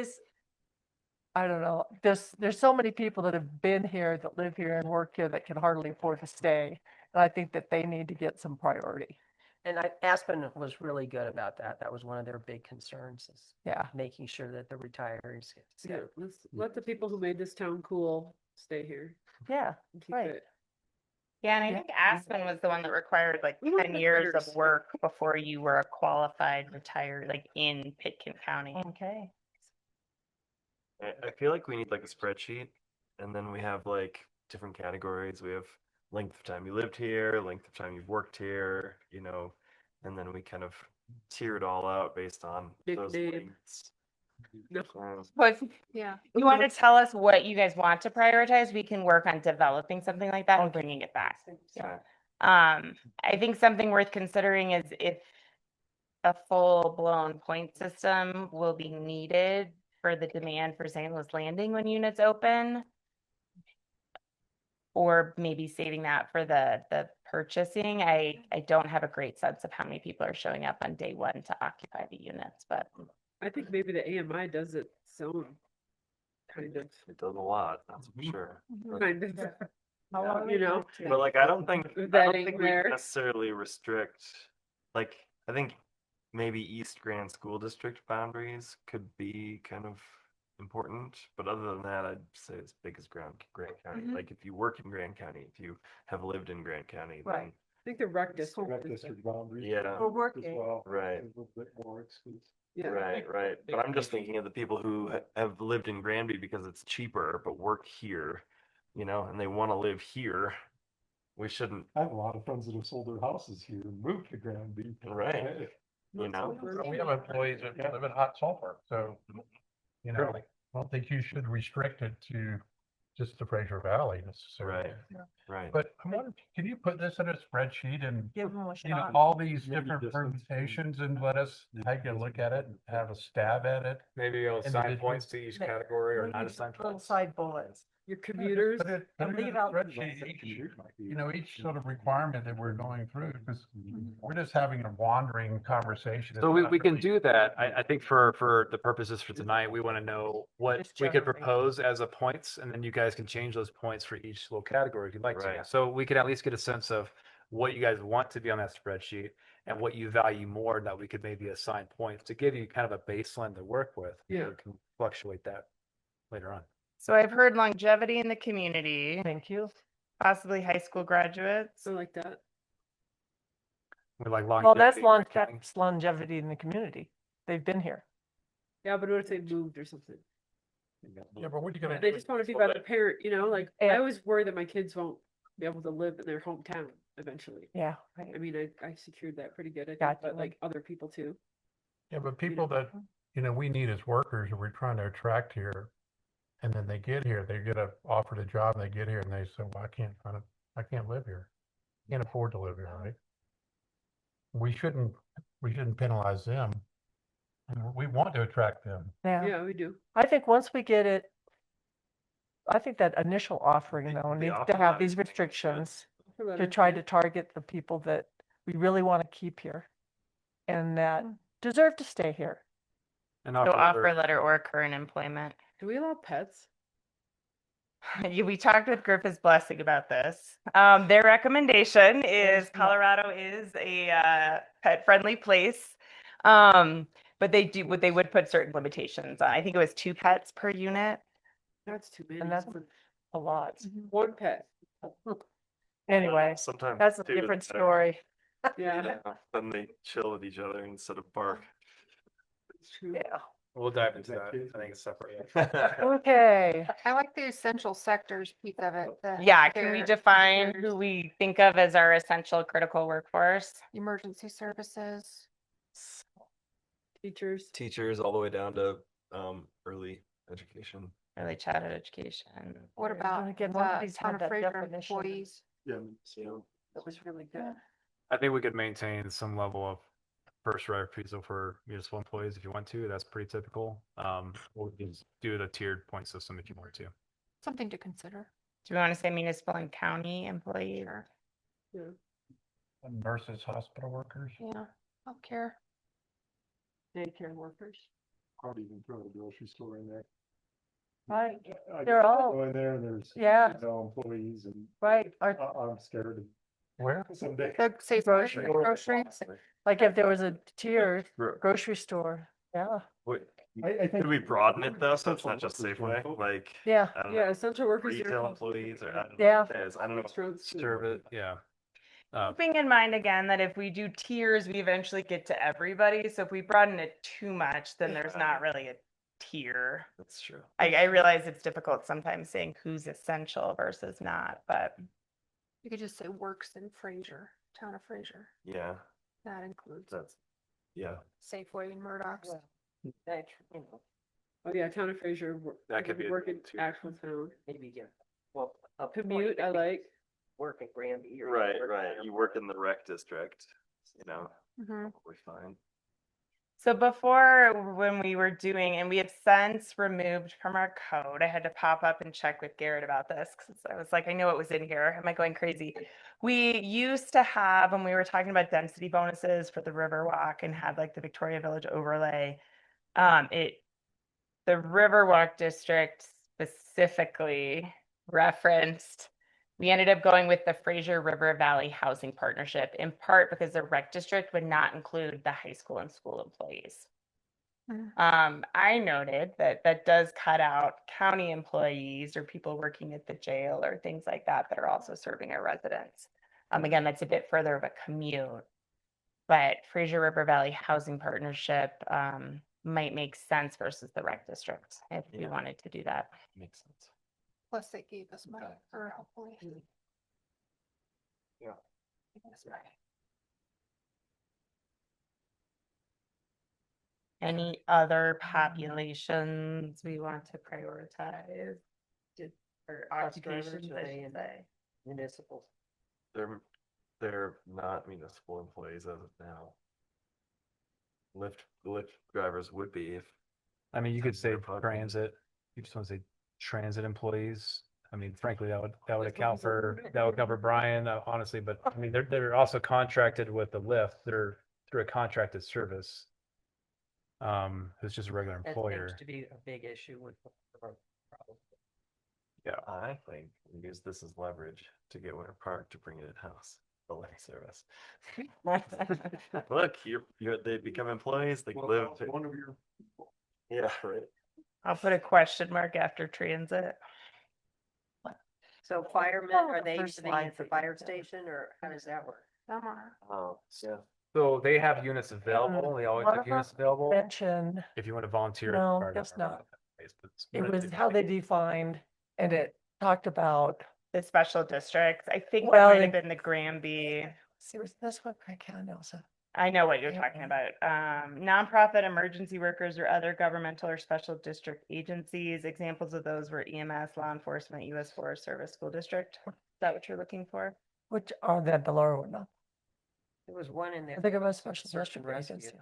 I don't know, there's so many people that have been here, that live here and work here that can hardly afford to stay. And I think that they need to get some priority. and Aspen was really good about that. That was one of their big concerns is Yeah. making sure that the retirees. Yeah, let's let the people who made this town cool stay here Yeah, and keep right. it. Yeah, and I Yeah. think Aspen was the one that required like We want 10 the years of critters. work before you were a qualified retired, like in Pitkin County. Okay. I feel like we need like a spreadsheet, and then we have like different categories. We have length of time you lived here, length of time you've worked here, you know, and then we kind of tier it all out based on those Nickname. lengths. No. But if Yeah. you want to tell us what you guys want to prioritize, we can work on developing something like that and Okay. bringing it back. Yeah. I think something worth considering is if a full-blown point system will be needed for the demand for St. Louis Landing when units open. Or maybe saving that for the purchasing. I don't have a great sense of how many people are showing up on day one to occupy the units, but I think maybe the AMI does its own kind of, It does a lot, that's for sure. kind of, How long you know, But like, I don't think vetting we there. necessarily restrict, like, I think maybe East Grand School District boundaries could be kind of important, but other than that, I'd say as big as Grand County. Mhm. Like, if you work in Grand County, if you have lived in Grand County, then Right. I think the rec Rec district is district boundaries. Yeah. We're as working. well, Right. a little bit more exclusive. Yeah. Right. But I'm just thinking of the people who have lived in Granby because it's cheaper, but work here, and they want to live here. We shouldn't, I have a lot of friends that have sold their houses here and moved to Granby. right? You know, We have employees that live in hot sulfur, so, I don't think you should restrict it to just the Fraser Valley necessarily. right. But I'm wondering, can you put this in a spreadsheet and, Give them a shot. all these different permutations and let us take a look at it and have a stab at it? Maybe you'll assign Individual. points to each category or not assign Little points. side bullets. Your commuters. Put it in leave a out- spreadsheet, each sort of requirement that we're going through, because we're just having a wandering conversation. So It's not we can really- do that. I think for the purposes for tonight, we want to know what Just we could generally. propose as a points, and then you guys can change those points for each little category if you'd like to. Right. So we could at least get a sense of what you guys want to be on that spreadsheet and what you value more, that we could maybe assign points to give you kind of a baseline to work with. Yeah. We can fluctuate that later on. So I've heard longevity in the community, Thank you. possibly high school graduates. I like that. We like Well, that's longevity. that's longevity in the community. They've been here. Yeah, but what if they moved or something? Yeah, but what are you gonna They do? just want to be by the parent, like I And- always worry that my kids won't be able to live in their hometown eventually. Yeah. I mean, I secured that pretty good, I think, Gotcha. but like other people too. Yeah, but people that, we need as workers, or we're trying to attract here, and then they get here, they get offered a job, and they get here, and they say, well, I can't live here. Can't afford to live here, right? We shouldn't penalize them. And we want to attract them. Yeah, we do. I think once we get it, I think that initial offering though needs to have these restrictions to try to target the people that we really want to keep here and that deserve to stay here. And So offer letter or current employment. Do we allow pets? We talked with Griffith's Blessing about this. Their recommendation is Colorado is a pet-friendly place. But they would put certain limitations on. I think it was 2 pets per unit. That's too many. And that's a lot. One pet. Anyway, Sometimes that's a two is different better. story. Yeah. Then they chill with each other instead of bark. That's true. Yeah. We'll dive into that. I think it's separate. Okay. I like the essential sectors piece of it. the Yeah, can we healthcare, define teachers, who we think of as our essential critical workforce? emergency services? Teachers. Teachers all the way down to early education. Early childhood education. What Yeah, about again, one of the these town had of that Fraser definition. employees? Yeah. That was really good. I think we could maintain some level of first right refusal for municipal employees if you want to. That's pretty typical. We'll just do the tiered point system if you want to. Something to consider. Do we want to say municipal and county employees? Sure. Yeah. Nurses, hospital workers. Yeah, healthcare. Daycare workers. Hard to even throw the grocery store in there. Right. I They're all- go in there and there's, Yeah. employees and Right. Or I'm scared Where? of someday. The safe Grocery. groceries. like if there was a tier Gro- grocery store. Yeah. Wait, I think. could we broaden it though, so it's not just Safeway? Like, Yeah. I don't Yeah, know, essential workers. retail employees or I don't know Yeah. what it is. I don't know. Restaurants. Serve it, yeah. Keeping in mind again that if we do tiers, we eventually get to everybody. So if we broaden it too much, then there's not really a tier. That's true. I realize it's difficult sometimes saying who's essential versus not, but You could just say works in Fraser, town of Fraser. Yeah, That includes that's, yeah. Safeway and Murdoch's. Oh yeah, town of Fraser. That could be a work in too. actual town. Maybe get, well, a Commute, I like. work at Granby. or Right, work right. at You work in the rec district, Mhm. probably fine. so before when we were doing, and we have since removed from our code, I had to pop up and check with Garrett about this because I was like, I know it was in here. Am I going crazy? We used to have, when we were talking about density bonuses for the Riverwalk and had like the Victoria Village overlay, the Riverwalk district specifically referenced, we ended up going with the Fraser River Valley Housing Partnership, in part because the rec district would not include the high school and school employees. I noted that that does cut out county employees or people working at the jail or things like that that are also serving our residents. Again, that's a bit further of a commute. But Fraser River Valley Housing Partnership might make sense versus the rec district if we Yeah. wanted to do that. Makes sense. Plus they gave us money for hopefully. Yeah. Any other populations we want to prioritize? Or Bus drivers, occupations, are I they should in say. municipal? They're not municipal employees as of now. Lyft drivers would be if I mean, you could say They're part of it. transit, you just want to say transit employees. I mean, frankly, that would account for, that would cover Brian, honestly, but I mean, they're also contracted with the Lyft. They're through a contracted service. It's just a regular That seems employer. to be a big issue with. Yeah. I think we use this as leverage to get Winter Park to bring it in-house, the Lyft service. Look, they become employees, they live. One of your. Yeah, right. I'll put a question mark after transit. So firemen, are they First sitting line at the for fire station or how does that work? Some are. Oh, yeah. So they have units available. They always have units available. Mention, If you want to volunteer. no, part of guess it. not. It's It was relative. how they defined, and it talked about, The special districts, I think that Well, might have they- been the Granby. see, was this what I can also. I know what you're Yeah. talking about. Nonprofit emergency workers or other governmental or special district agencies. Examples of those were EMS, law enforcement, U.S. Forest Service, school district. Is that what you're looking for? Which are the lower one, no? There was one in there. I think it was special Search district and rescue. agency.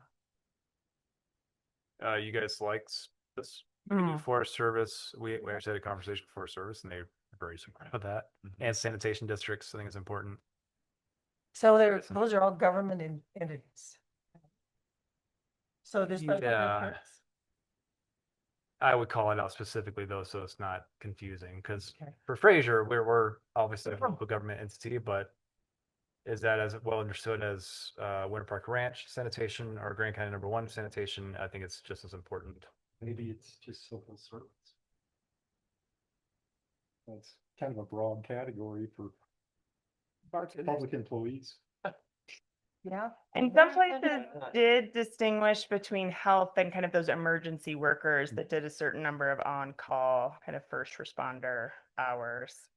You guys like this? We do Mm. Forest Service. We actually had a conversation with Forest Service and they're very supportive of that. And sanitation districts, I think it's important. So those are all government entities. So there's. Yeah. I would call it out specifically though, so it's not confusing, because Okay. for Fraser, we're obviously a local government entity, but is that as well understood as Winter Park Ranch sanitation or Grand County number 1 sanitation? I think it's just as important. Maybe it's just civil service. That's kind of a broad category for public employees. Yeah. And some places did distinguish between health and kind of those emergency workers that did a certain number of on-call kind of first responder hours.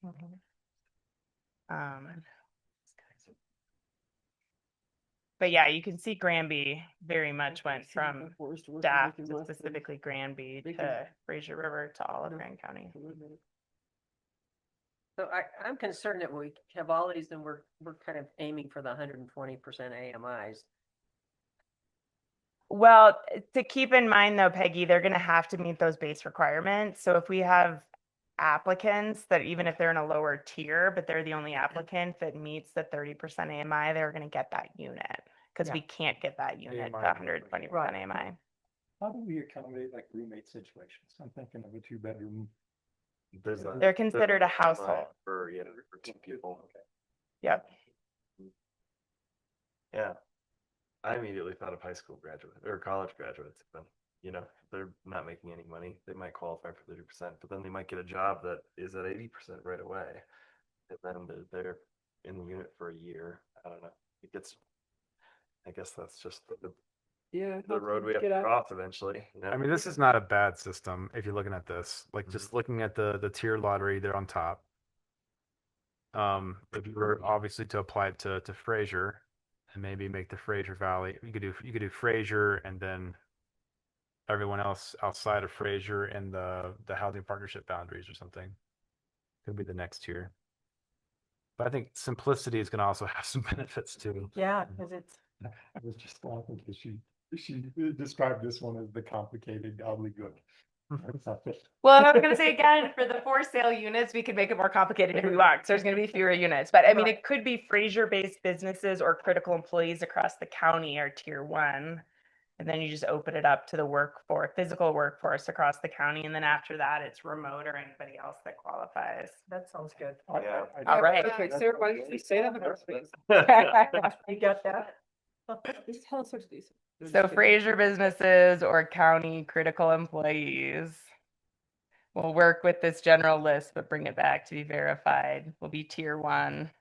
But yeah, you can see Granby very much went from staff to specifically Granby to Fraser River to all of Grand County. So I'm concerned that we have all these and we're kind of aiming for the 120% AMIs. Well, to keep in mind though, Peggy, they're going to have to meet those base requirements. So if we have applicants that even if they're in a lower tier, but they're the only applicant that meets the 30% AMI, they're going to get that unit because we can't get that unit to 120% AMI. How do we accommodate like roommate situations? I'm thinking of a 2-bedroom. They're considered a household. For 2 people. Yep. Yeah. I immediately thought of high school graduates or college graduates, but they're not making any money. They might qualify for 30%, but then they might get a job that is at 80% right away. And then they're in the unit for a year. I don't know. I guess that's just the road we have to cross eventually. I mean, this is not a bad system if you're looking at this. Like just looking at the tier lottery, they're on top. If you were obviously to apply it to Fraser and maybe make the Fraser Valley, you could do Fraser and then everyone else outside of Fraser and the housing partnership boundaries or something. Could be the next tier. But I think simplicity is going to also have some benefits too. Yeah, because it's. I was just laughing because she described this one as the complicated gobbledygook. Well, and I was going to say again, for the for sale units, we could make it more complicated if we want. So there's going to be fewer units, but I mean, it could be Fraser-based businesses or critical employees across the county are tier 1. And then you just open it up to the physical workforce across the county. And then after that, it's remote or anybody else that qualifies. That sounds good. Yeah. All right. Okay, Sarah, why didn't you say that in the first place? You got that? Just tell us which these. So Fraser businesses or county critical employees will work with this general list, but bring it back to be verified. Will be tier 1.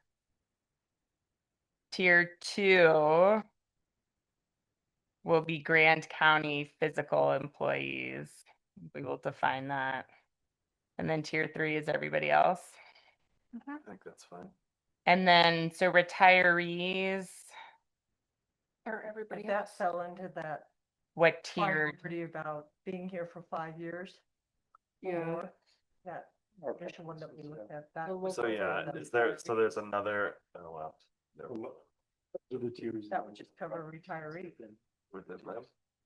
Tier 2 will be Grant County physical employees. We will define that. And then tier 3 is everybody else. I think that's fine. And then, so retirees, Or everybody But that else. fell into that what tier? priority about being here for 5 years. Yeah. or That initial one that we looked at, that. The was So the yeah, one that is we there, covered. so there's another, oh well. There That would just cover retiree. with it, right?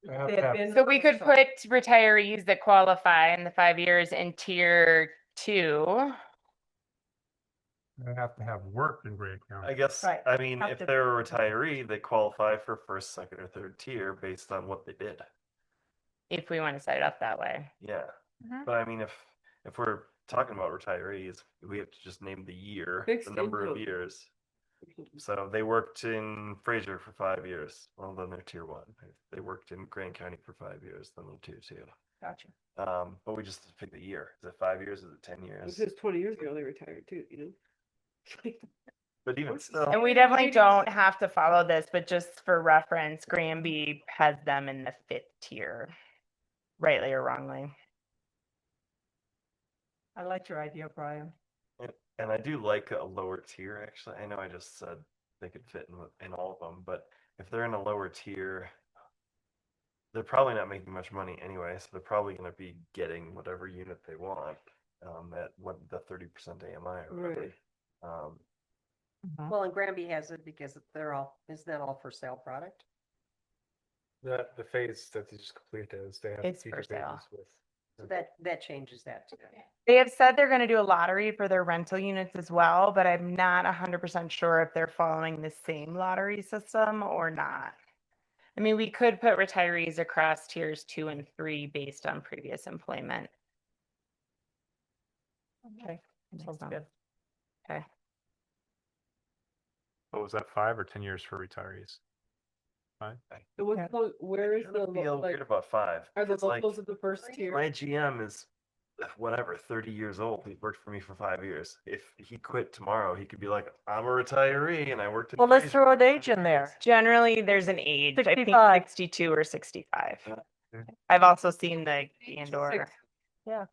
You have They to had have- been So we could so- put retirees that qualify in the 5 years in tier 2. You have to have worked in Grant County. I guess, Right. I mean, Have if to- they're a retiree, they qualify for first, second, or third tier based on what they did. If we want to set it up that way. Yeah. Mhm. But I mean, if we're talking about retirees, we have to just name the year, Fixed the number of income. years. So they worked in Fraser for 5 years. Well, then they're tier 1. If they worked in Grant County for 5 years, then they're tier 2. Gotcha. But we just pick the year. Is it 5 years? Is it 10 It years? says 20 years ago they retired too, you know? But even still, And we definitely don't have to follow this, but just for reference, Granby has them in the 5th tier, rightly or wrongly. I like your idea, Brian. and I do like a lower tier, actually. I know I just said they could fit in all of them, but if they're in a lower tier, they're probably not making much money anyway, so they're probably going to be getting whatever unit they want at what the 30% AMI or whatever. Right. Well, and Granby has it because isn't that all for sale product? The phase that they just completed is they have It's future for sale. phases with. So that changes that too. They have said they're going to do a lottery for their rental units as well, but I'm not 100% sure if they're following the same lottery system or not. I mean, we could put retirees across tiers 2 and 3 based on previous employment. Okay, sounds So, good. Okay. What was that, 5 or 10 years for retirees? 5? And what's the, where is I the, kind of feel like, weird about 5. are the It's like, locals in the first tier? my GM is whatever, 30 years old. He worked for me for 5 years. If he quit tomorrow, he could be like, I'm a retiree and I worked in Well, let's Fraser throw an for age 5 in there. years." Generally, there's an age, I think 65. 62 or 65. Yeah. I've also seen the and/or. Yeah.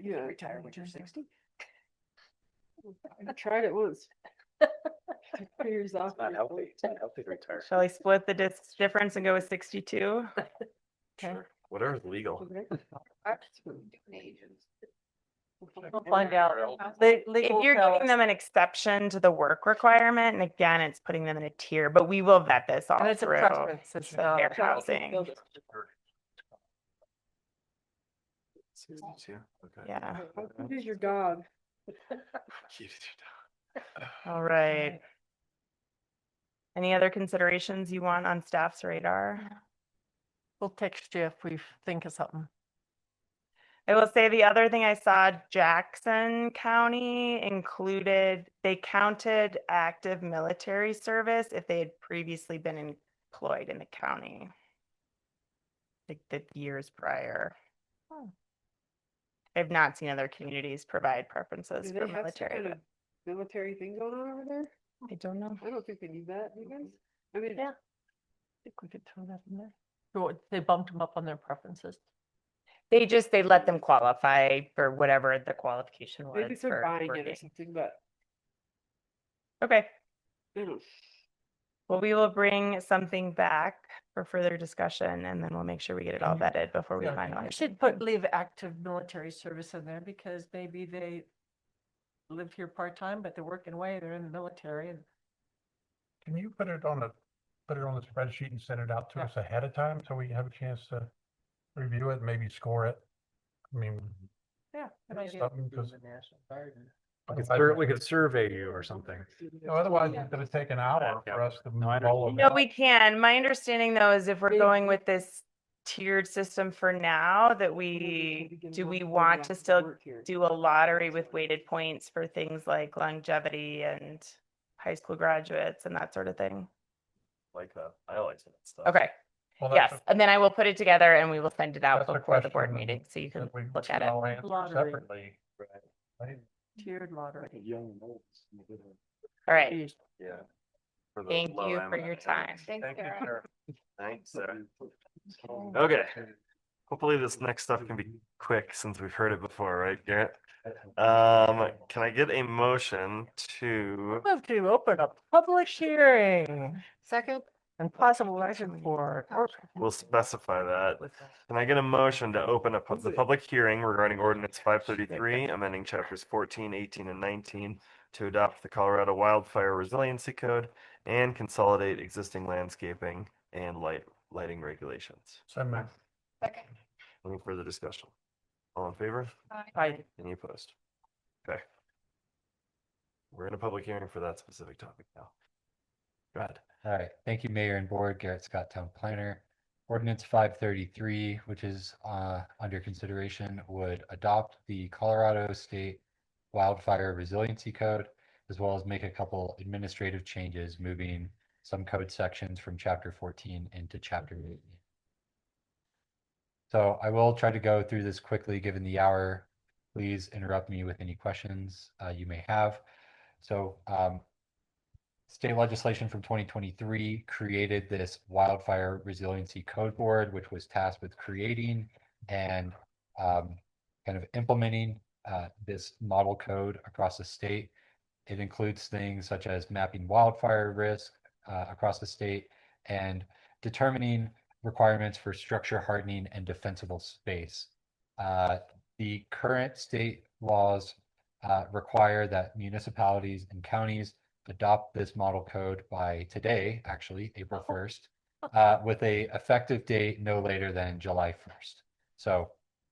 Yeah. Retire when you're 60. I tried it once. 3 years off. It's not healthy to retire. Shall I split the difference and go with 62? Okay. Sure. Whatever's legal. We'll find out. If Legal you're tell giving us. them an exception to the work requirement, and again, it's putting them in a tier, but we will vet this all And it's a through preference, it's their housing. 62. Okay. Yeah. How cute is your dog? Cute as your dog. All right. Any other considerations you want on staff's radar? We'll text you if we think of something. I will say the other thing I saw, Jackson County included, they counted active military service if they had previously been employed in the county. Like the years prior. I've not seen other communities provide preferences Do for they have some military. kind of military thing going on over there? I don't know. I don't think they need that, you guys? I mean, Yeah. I think we could throw that in there. They bumped them up on their preferences. They let them qualify for whatever the qualification was. maybe if they're for buying it or working. something, but Okay. I don't. Well, we will bring something back for further discussion and then we'll make sure we get it all vetted before we Yeah, I finalize. should leave active military service in there because maybe they live here part-time, but they're working away, they're in the military and. Can you put it on the spreadsheet and send it out to us ahead of time so we have a chance to review it, maybe score it? I mean, Yeah. good idea. something, 'cause We could survey you or something. otherwise it's gonna take an hour for us to No, I know. roll it No, out. we can. My understanding though is if we're going with this tiered system for now, that we want to still do a lottery with weighted points for things like longevity and high school graduates and that sort of thing? Like that. I like that stuff. Okay, Well, that's yes, and then I will put it together and we will send it out That's a before the board question meeting, so you can that we look at it. all answer Lottery. separately. Right. Tiered lottery. All right, Yeah. for the Thank low you end. for your time. Thanks, Sarah. Thanks, Sarah. Okay. Hopefully this next stuff can be quick since we've heard it before, right, Garrett? Can I get a motion to Move to open a public hearing Second, and possible action for. we'll specify that. Can I get a motion to open up the public hearing regarding ordinance 533, amending chapters 14, 18, and 19 to adopt the Colorado Wildfire Resiliency Code and consolidate existing landscaping and lighting regulations? So moved. second. Any further discussion? All in favor? I Any opposed? Okay. We're in a public hearing for that specific topic now. Go ahead. All right, thank you, Mayor and Board. Garrett Scott, Town Planner. Ordinance 533, which is under consideration, would adopt the Colorado State Wildfire Resiliency Code, as well as make a couple administrative changes, moving some code sections from Chapter 14 into Chapter 18. So I will try to go through this quickly given the hour. Please interrupt me with any questions you may have. So state legislation from 2023 created this Wildfire Resiliency Code Board, which was tasked with creating and kind of implementing this model code across the state. It includes things such as mapping wildfire risk across the state and determining requirements for structure hardening and defensible space. The current state laws require that municipalities and counties adopt this model code by today, actually, April 1st, with a effective date no later than July 1st. So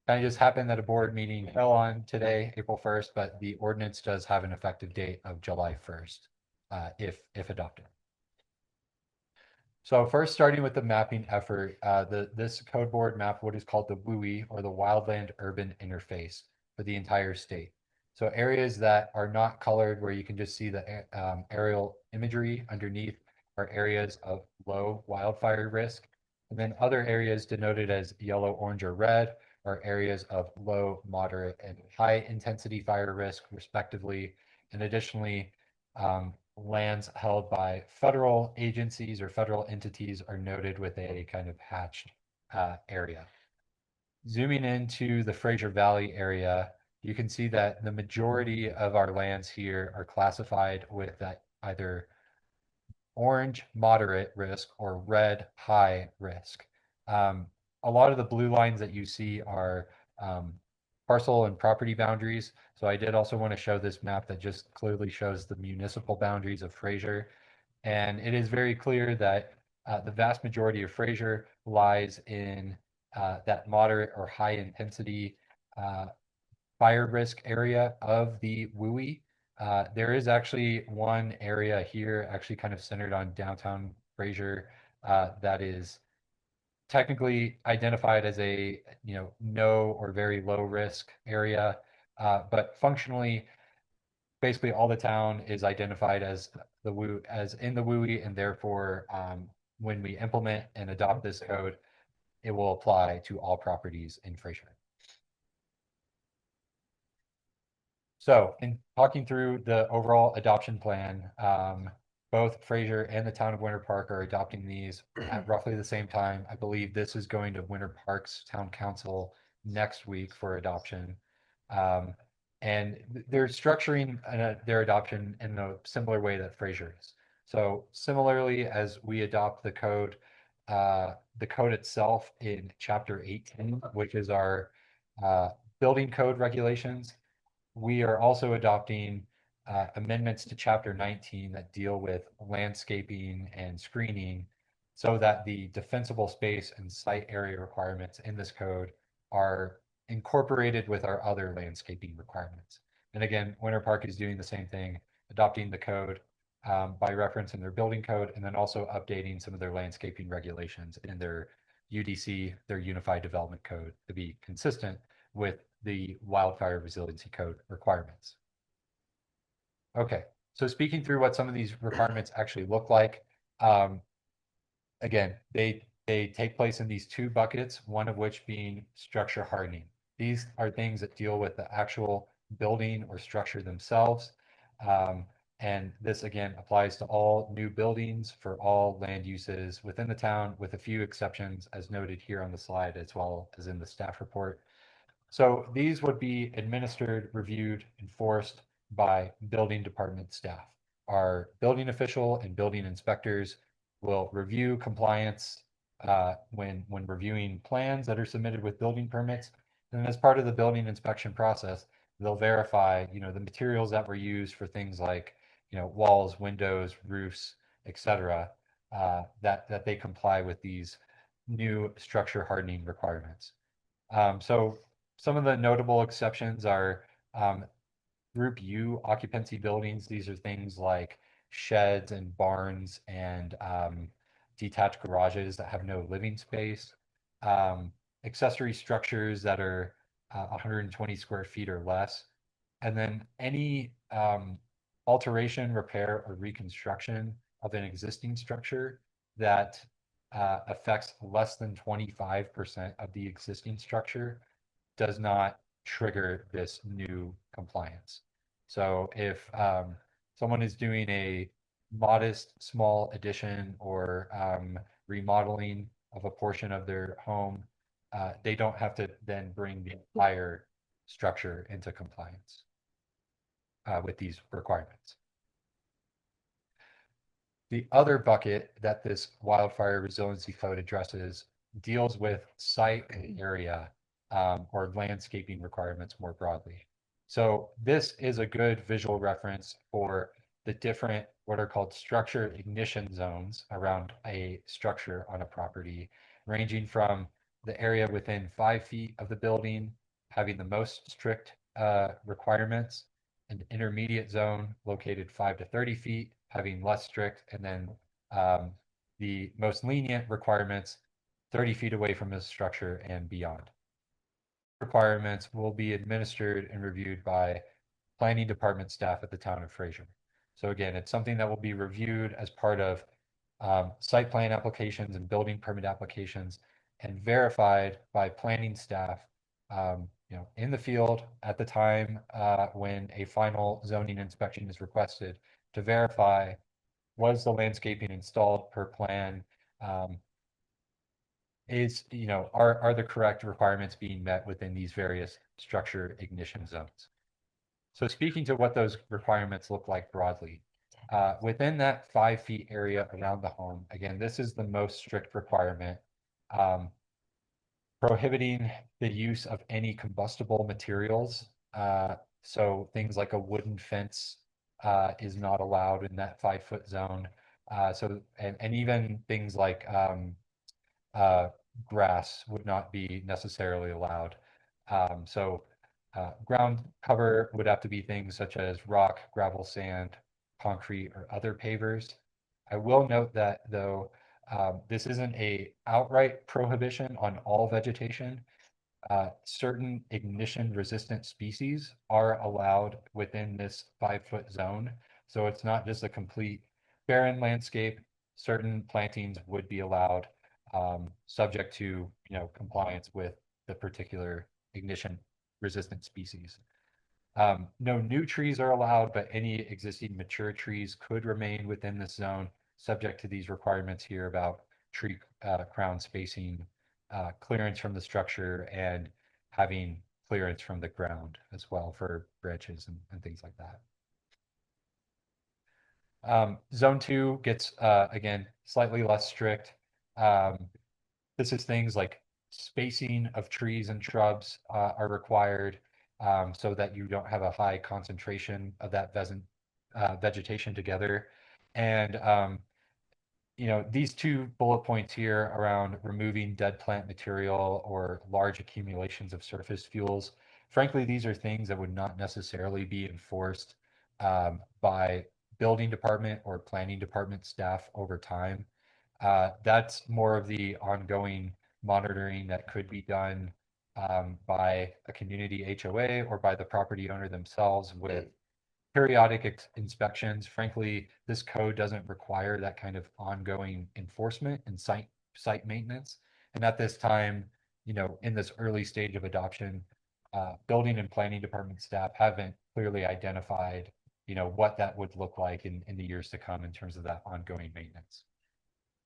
kind of just happened that a board meeting fell on today, April 1st, but the ordinance does have an effective date of July 1st, if adopted. So first, starting with the mapping effort, this code board mapped what is called the WUI, or the Wildland Urban Interface, for the entire state. So areas that are not colored, where you can just see the aerial imagery underneath, are areas of low wildfire risk. And then other areas denoted as yellow, orange, or red are areas of low, moderate, and high intensity fire risk, respectively. And additionally, lands held by federal agencies or federal entities are noted with a kind of hatched area. Zooming into the Fraser Valley area, you can see that the majority of our lands here are classified with that either orange moderate risk or red high risk. A lot of the blue lines that you see are parcel and property boundaries. So I did also want to show this map that just clearly shows the municipal boundaries of Fraser. And it is very clear that the vast majority of Fraser lies in that moderate or high intensity fire risk area of the WUI. There is actually one area here, actually kind of centered on downtown Fraser, that is technically identified as a no or very low risk area, but functionally, basically all the town is identified as in the WUI, and therefore, when we implement and adopt this code, it will apply to all properties in Fraser. So in talking through the overall adoption plan, both Fraser and the town of Winter Park are adopting these at roughly the same time. I believe this is going to Winter Park's town council next week for adoption. And they're structuring their adoption in a similar way that Fraser is. So similarly, as we adopt the code itself in chapter 18, which is our building code regulations, we are also adopting amendments to chapter 19 that deal with landscaping and screening, so that the defensible space and site area requirements in this code are incorporated with our other landscaping requirements. And again, Winter Park is doing the same thing, adopting the code by reference in their building code, and then also updating some of their landscaping regulations in their UDC, their Unified Development Code, to be consistent with the Wildfire Resiliency Code requirements. Okay, so speaking through what some of these requirements actually look like, again, they take place in these two buckets, one of which being structure hardening. These are things that deal with the actual building or structure themselves. And this again applies to all new buildings for all land uses within the town, with a few exceptions as noted here on the slide as well as in the staff report. So these would be administered, reviewed, enforced by building department staff. Our building official and building inspectors will review compliance when reviewing plans that are submitted with building permits. And as part of the building inspection process, they'll verify, the materials that were used for things like, walls, windows, roofs, etc., that they comply with these new structure hardening requirements. So some of the notable exceptions are Group U occupancy buildings. These are things like sheds and barns and detached garages that have no living space. Accessory structures that are 120 square feet or less. And then any alteration, repair, or reconstruction of an existing structure that affects less than 25% of the existing structure does not trigger this new compliance. So if someone is doing a modest small addition or remodeling of a portion of their home, they don't have to then bring the entire structure into compliance with these requirements. The other bucket that this wildfire resiliency code addresses deals with site and area or landscaping requirements more broadly. So this is a good visual reference for the different what are called structure ignition zones around a structure on a property, ranging from the area within 5 feet of the building having the most strict requirements, an intermediate zone located 5 to 30 feet having less strict, and then the most lenient requirements 30 feet away from the structure and beyond. Requirements will be administered and reviewed by planning department staff at the town of Fraser. So again, it's something that will be reviewed as part of site plan applications and building permit applications and verified by planning staff in the field at the time when a final zoning inspection is requested to verify was the landscaping installed per plan, are the correct requirements being met within these various structure ignition zones. So speaking to what those requirements look like broadly, within that 5 feet area around the home, again, this is the most strict requirement, prohibiting the use of any combustible materials. So things like a wooden fence is not allowed in that 5 foot zone. And even things like grass would not be necessarily allowed. Ground cover would have to be things such as rock, gravel, sand, concrete, or other pavers. I will note that though, this isn't a outright prohibition on all vegetation. Certain ignition resistant species are allowed within this 5 foot zone. So it's not just a complete barren landscape. Certain plantings would be allowed, subject to, compliance with the particular ignition resistant species. No new trees are allowed, but any existing mature trees could remain within this zone, subject to these requirements here about tree crown spacing, clearance from the structure, and having clearance from the ground as well for branches and things like that. Zone 2 gets, again, slightly less strict. This is things like spacing of trees and shrubs are required so that you don't have a high concentration of that vegetation together. And these two bullet points here around removing dead plant material or large accumulations of surface fuels, frankly, these are things that would not necessarily be enforced by building department or planning department staff over time. That's more of the ongoing monitoring that could be done by a community HOA or by the property owner themselves with periodic inspections. Frankly, this code doesn't require that kind of ongoing enforcement and site maintenance. And at this time, in this early stage of adoption, building and planning department staff haven't clearly identified, what that would look like in the years to come in terms of that ongoing maintenance.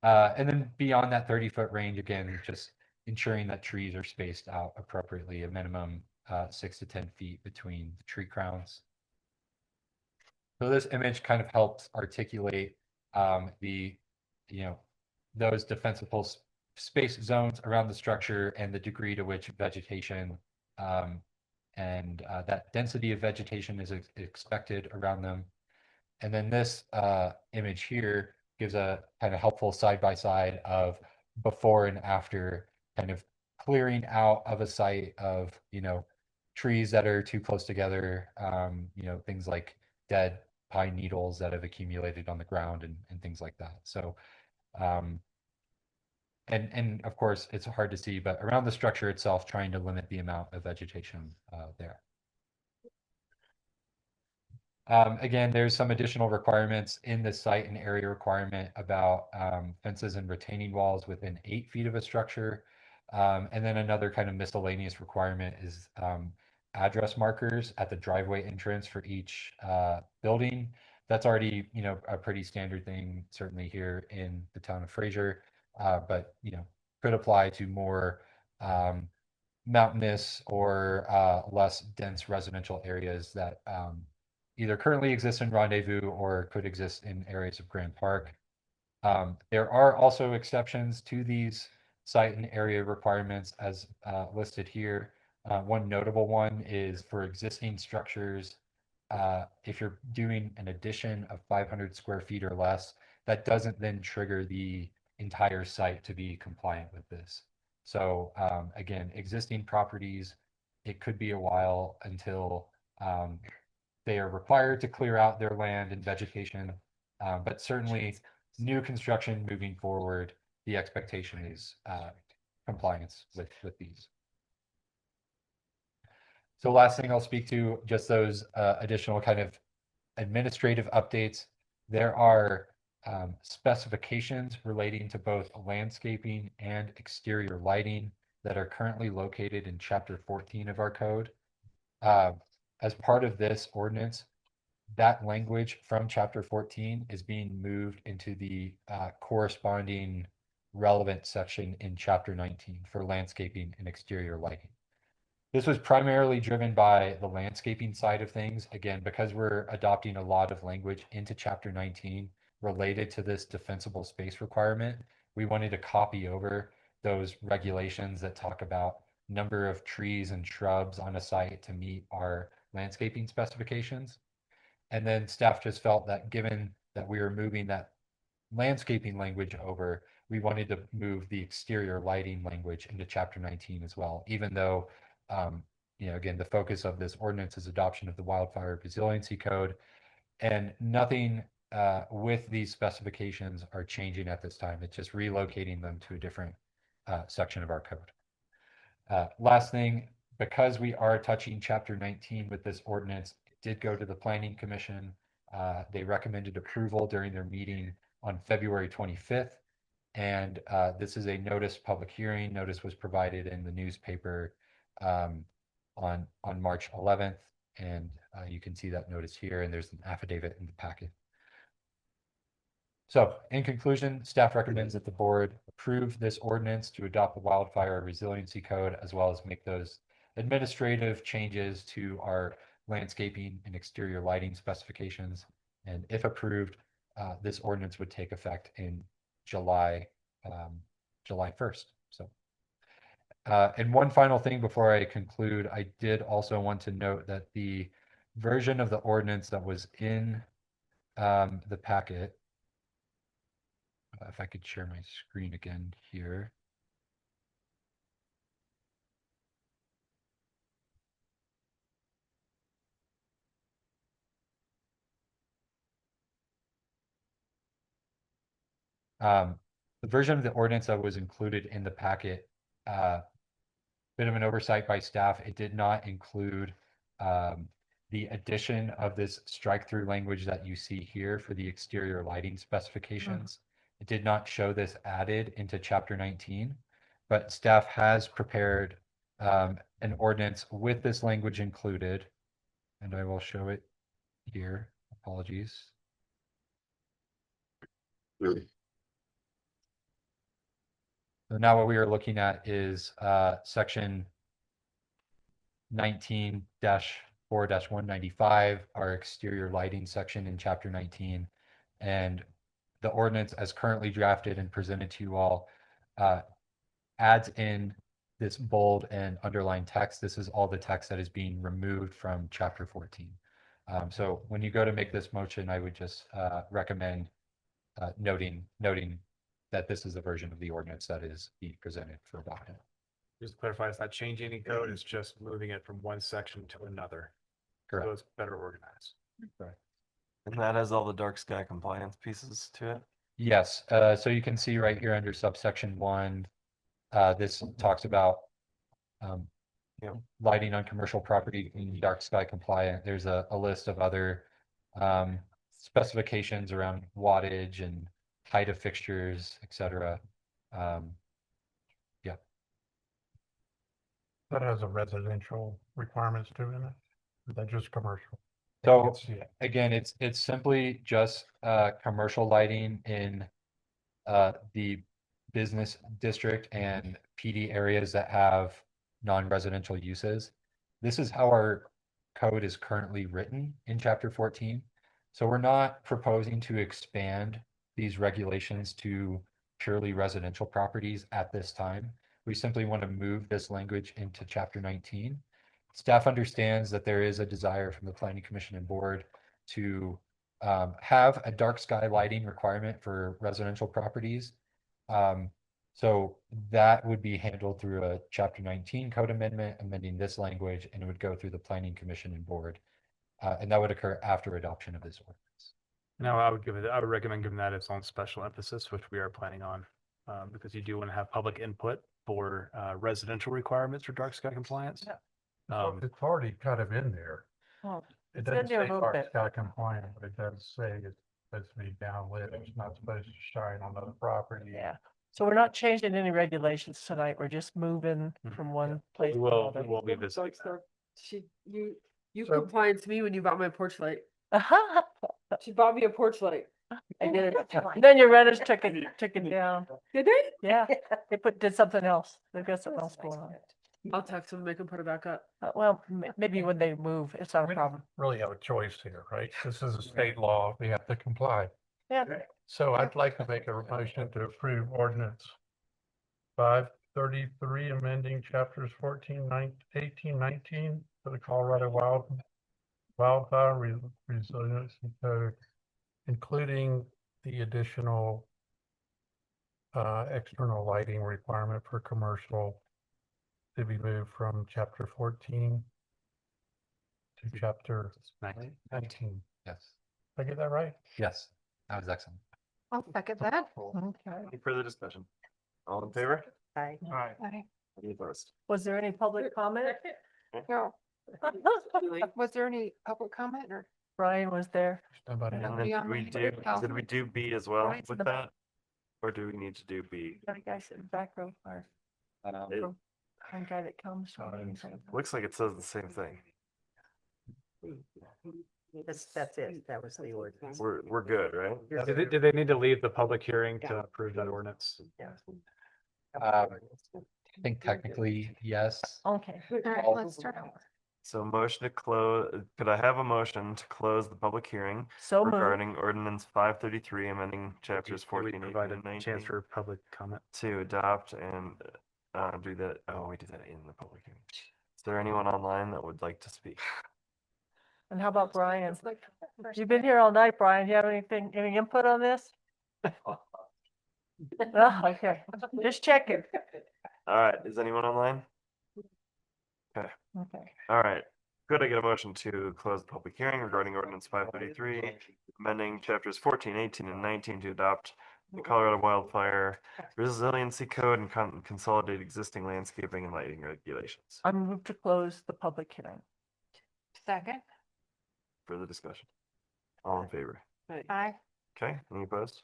And then beyond that 30-foot range, again, just ensuring that trees are spaced out appropriately, a minimum 6 to 10 feet between the tree crowns. So this image kind of helps articulate the, those defensible space zones around the structure and the degree to which vegetation and that density of vegetation is expected around them. And then this image here gives a kind of helpful side-by-side of before and after kind of clearing out of a site of, trees that are too close together, things like dead pine needles that have accumulated on the ground and things like that. So, and of course, it's hard to see, but around the structure itself, trying to limit the amount of vegetation there. Again, there's some additional requirements in the site and area requirement about fences and retaining walls within 8 feet of a structure. And then another kind of miscellaneous requirement is address markers at the driveway entrance for each building. That's already, a pretty standard thing, certainly here in the town of Fraser, but, could apply to more mountainous or less dense residential areas that either currently exist in Rendezvous or could exist in areas of Grand Park. There are also exceptions to these site and area requirements as listed here. One notable one is for existing structures. If you're doing an addition of 500 square feet or less, that doesn't then trigger the entire site to be compliant with this. So again, existing properties, it could be a while until they are required to clear out their land and vegetation, but certainly new construction moving forward, the expectation is compliance with these. So last thing I'll speak to, just those additional kind of administrative updates. There are specifications relating to both landscaping and exterior lighting that are currently located in Chapter 14 of our code. As part of this ordinance, that language from Chapter 14 is being moved into the corresponding relevant section in Chapter 19 for landscaping and exterior lighting. This was primarily driven by the landscaping side of things. Again, because we're adopting a lot of language into Chapter 19 related to this defensible space requirement, we wanted to copy over those regulations that talk about number of trees and shrubs on a site to meet our landscaping specifications. And then staff just felt that given that we were moving that landscaping language over, we wanted to move the exterior lighting language into Chapter 19 as well, even though, again, the focus of this ordinance is adoption of the Wildfire Resiliency Code, and nothing with these specifications are changing at this time. It's just relocating them to a different section of our code. Last thing, because we are touching Chapter 19 with this ordinance, it did go to the Planning Commission. They recommended approval during their meeting on February 25th. And this is a notice public hearing. Notice was provided in the newspaper on March 11th. And you can see that notice here, and there's an affidavit in the packet. So in conclusion, staff recommends that the board approve this ordinance to adopt the Wildfire Resiliency Code, as well as make those administrative changes to our landscaping and exterior lighting specifications. And if approved, this ordinance would take effect in July 1st. So, and one final thing before I conclude, I did also want to note that the version of the ordinance that was in the packet, if I could share my screen again here. The version of the ordinance that was included in the packet, bit of an oversight by staff. It did not include the addition of this strike-through language that you see here for the exterior lighting specifications. It did not show this added into Chapter 19, but staff has prepared an ordinance with this language included, and I will show it here. Apologies. So now what we are looking at is section 19-4-195, our exterior lighting section in chapter 19. And the ordinance as currently drafted and presented to you all adds in this bold and underlined text. This is all the text that is being removed from chapter 14. So when you go to make this motion, I would just recommend noting that this is the version of the ordinance that is being presented for adoption. Just to clarify, it's not changing any code, it's just moving it from one section to another. Correct. So it's better organized. Correct. And that has all the dark sky compliance pieces to it. Yes, so you can see right here under subsection 1, this talks about lighting on commercial property in dark sky compliant. There's a list of other specifications around wattage and height of fixtures, etc. Yeah. That has a residential requirements too in it. Or is that just commercial? I So can't see it. again, it's simply just commercial lighting in the business district and PD areas that have non-residential uses. This is how our code is currently written in chapter 14. So we're not proposing to expand these regulations to purely residential properties at this time. We simply want to move this language into chapter 19. Staff understands that there is a desire from the Planning Commission and Board to have a dark sky lighting requirement for residential properties. So that would be handled through a chapter 19 code amendment, amending this language, and it would go through the Planning Commission and Board. And that would occur after adoption of this ordinance. Now, I would recommend giving that its own special emphasis, which we are planning on, because you do want to have public input for residential requirements for dark sky compliance. It's already kind of in there. Oh, It it's doesn't in there a say little dark bit. sky compliant, but it does say it's supposed to be downlit. It's not supposed to shine on other property. Yeah. So we're not changing any regulations tonight. We're just moving from one place to another. We will be visiting. You So- compliant to me when you bought my porch light. She bought me a porch light. I did it. Then your renters took it down. Did they? Yeah, they did something else. They've got something else going on. I'll text them, make them put it back up. Well, maybe when they move, it's not a We problem. don't really have a choice here, right? This is a state law. We have to comply. Yeah. So I'd like to make a motion to approve ordinance 533, amending chapters 14, 18, 19 for the Colorado Wildfire Resiliency Code, including the additional external lighting requirement for commercial to be moved from chapter 14 to chapter 19. Yes. Did I get that right? Yes, that was excellent. I'll second that. Okay. Any further discussion? All in favor? Bye. Aye. Any opposed? Was there any public comment? No. Was there any public comment or? Brian was there. Nobody. And Nobody then on did we do B as well Brian's in with the that? Or do we need to do B? Got a guy sitting back row or It one guy that comes. looks like it says the same thing. That's it. That was the ordinance. We're good, right? Did they need to leave the public hearing to approve that ordinance? I think technically, yes. Okay. All right, let's start over. So motion to close, could I have a motion to close the public hearing So moved. regarding ordinance 533, amending chapters Do we 14, 18, provide and a 19 chance for public comment? to adopt and do that? Oh, we did that in the public hearing. Is there anyone online that would like to speak? And how about Brian? You've been here all night, Brian. Do you have any input on this? Oh, okay, just checking. All right, is anyone online? Okay, Okay. all right. Could I get a motion to close the public hearing regarding ordinance 533, amending chapters 14, 18, and 19 to adopt the Colorado Wildfire Resiliency Code and consolidate existing landscaping and lighting regulations? I move to close the public hearing. Second. Further discussion? All in favor? Aye. Okay, any opposed?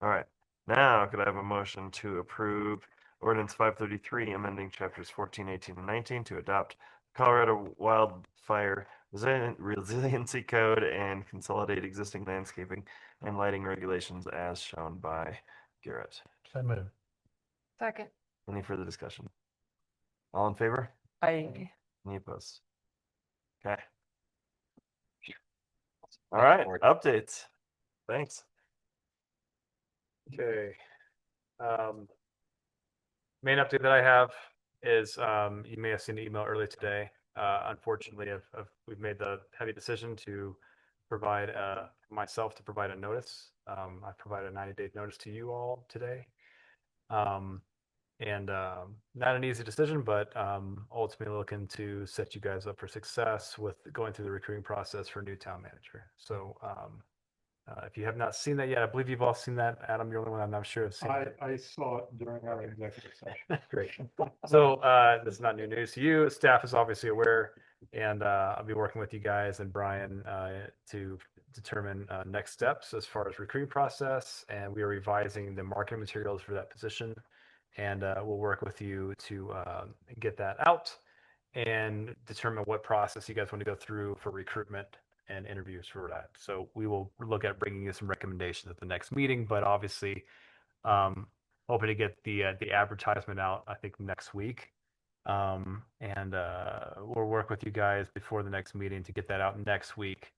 All right, now could I have a motion to approve ordinance 533, amending chapters 14, 18, and 19 to adopt Colorado Wildfire resiliency code and consolidate existing landscaping and lighting regulations as shown by Garrett. So moved. Second. Any further discussion? All in favor? I, Any opposed? Okay. All right, updates. Thanks. Okay. Main update that I have is you may have seen the email early today. Unfortunately, we've made the heavy decision to provide myself to provide a notice. I provided a 90-day notice to you all today. Not an easy decision, but ultimately looking to set you guys up for success with going through the recruiting process for a new town manager. So if you have not seen that yet, I believe you've all seen that. Adam, you're the only one I'm not sure have seen it. I saw it during our executive session. Great. So this is not new news to you. Staff is obviously aware, and I'll be working with you guys and Brian to determine next steps as far as recruiting process. And we are revising the marketing materials for that position. And we'll work with you to get that out and determine what process you guys want to go through for recruitment and interviews for that. So we will look at bringing you some recommendations at the next meeting, but obviously hoping to get the advertisement out, I think, next week. We'll work with you guys before the next meeting to get that out next week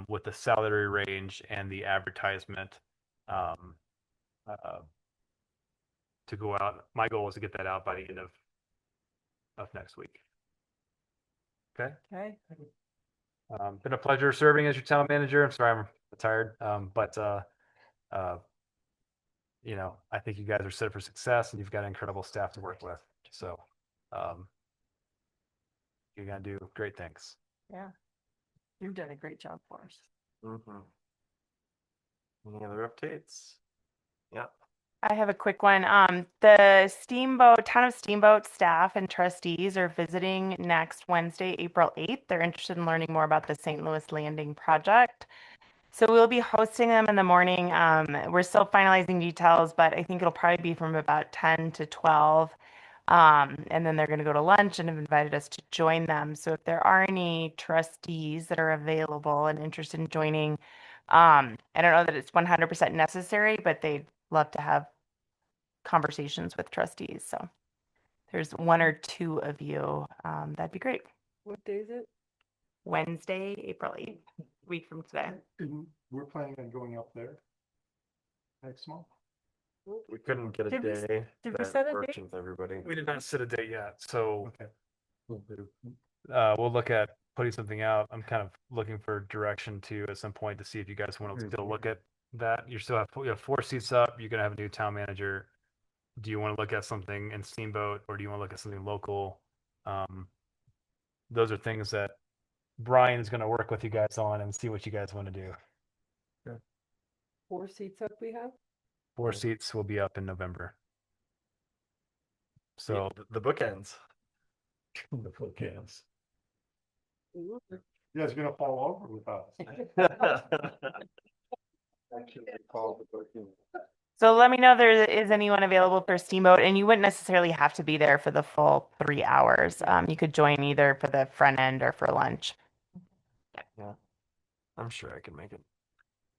with the salary range and the advertisement to go out. My goal is to get that out by the end of next week. Okay. okay. Been a pleasure serving as your town manager. I'm sorry I'm retired, but you know, I think you guys are set for success, and you've got incredible staff to work with. So you're gonna do great things. Yeah. You've done a great job for us. Mm-hmm. Any other updates? Yeah. I have a quick one. The town of Steamboat staff and trustees are visiting next Wednesday, April 8th. They're interested in learning more about the St. Louis Landing project. So we'll be hosting them in the morning. We're still finalizing details, but I think it'll probably be from about 10 to 12. And then they're going to go to lunch and have invited us to join them. So if there are any trustees that are available and interested in joining, I don't know that it's 100% necessary, but they'd love to have conversations with trustees. So there's one or two of you. That'd be great. What day is it? Wednesday, April 8th, week from today. We're planning on going up there next month. We couldn't get a Did we- day did we that set a works date? with everybody. We did not set a date yet, so Okay. we'll look at putting something out. I'm kind of looking for direction too at some point to see if you guys want to still look at that. You have 4 seats up. You're gonna have a new town manager. Do you want to look at something in Steamboat, or do you want to look at something local? Those are things that Brian is going to work with you guys on and see what you guys want to do. 4 seats up we have? 4 seats will be up in November. So the bookends. The bookends. You guys are gonna fall over with us. Actually, call the booking. So let me know if there is anyone available for Steamboat, and you wouldn't necessarily have to be there for the full 3 hours. You could join either for the front end or for lunch. Yeah. I'm sure I can make it.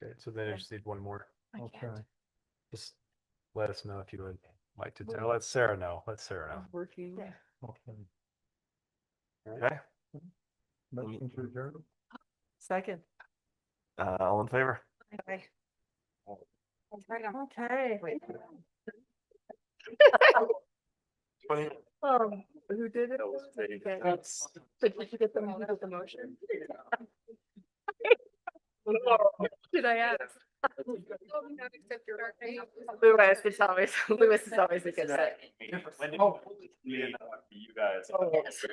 Okay, so then I just need one more. Okay. Just let us know if you would like to. Let Sarah know. Let Sarah know. Working. Okay. Motion to adjourn. Second. All in favor? Okay. Who did it? Did you get the motion? Did I ask? Lewis is always a good set. You guys. Oh, yes.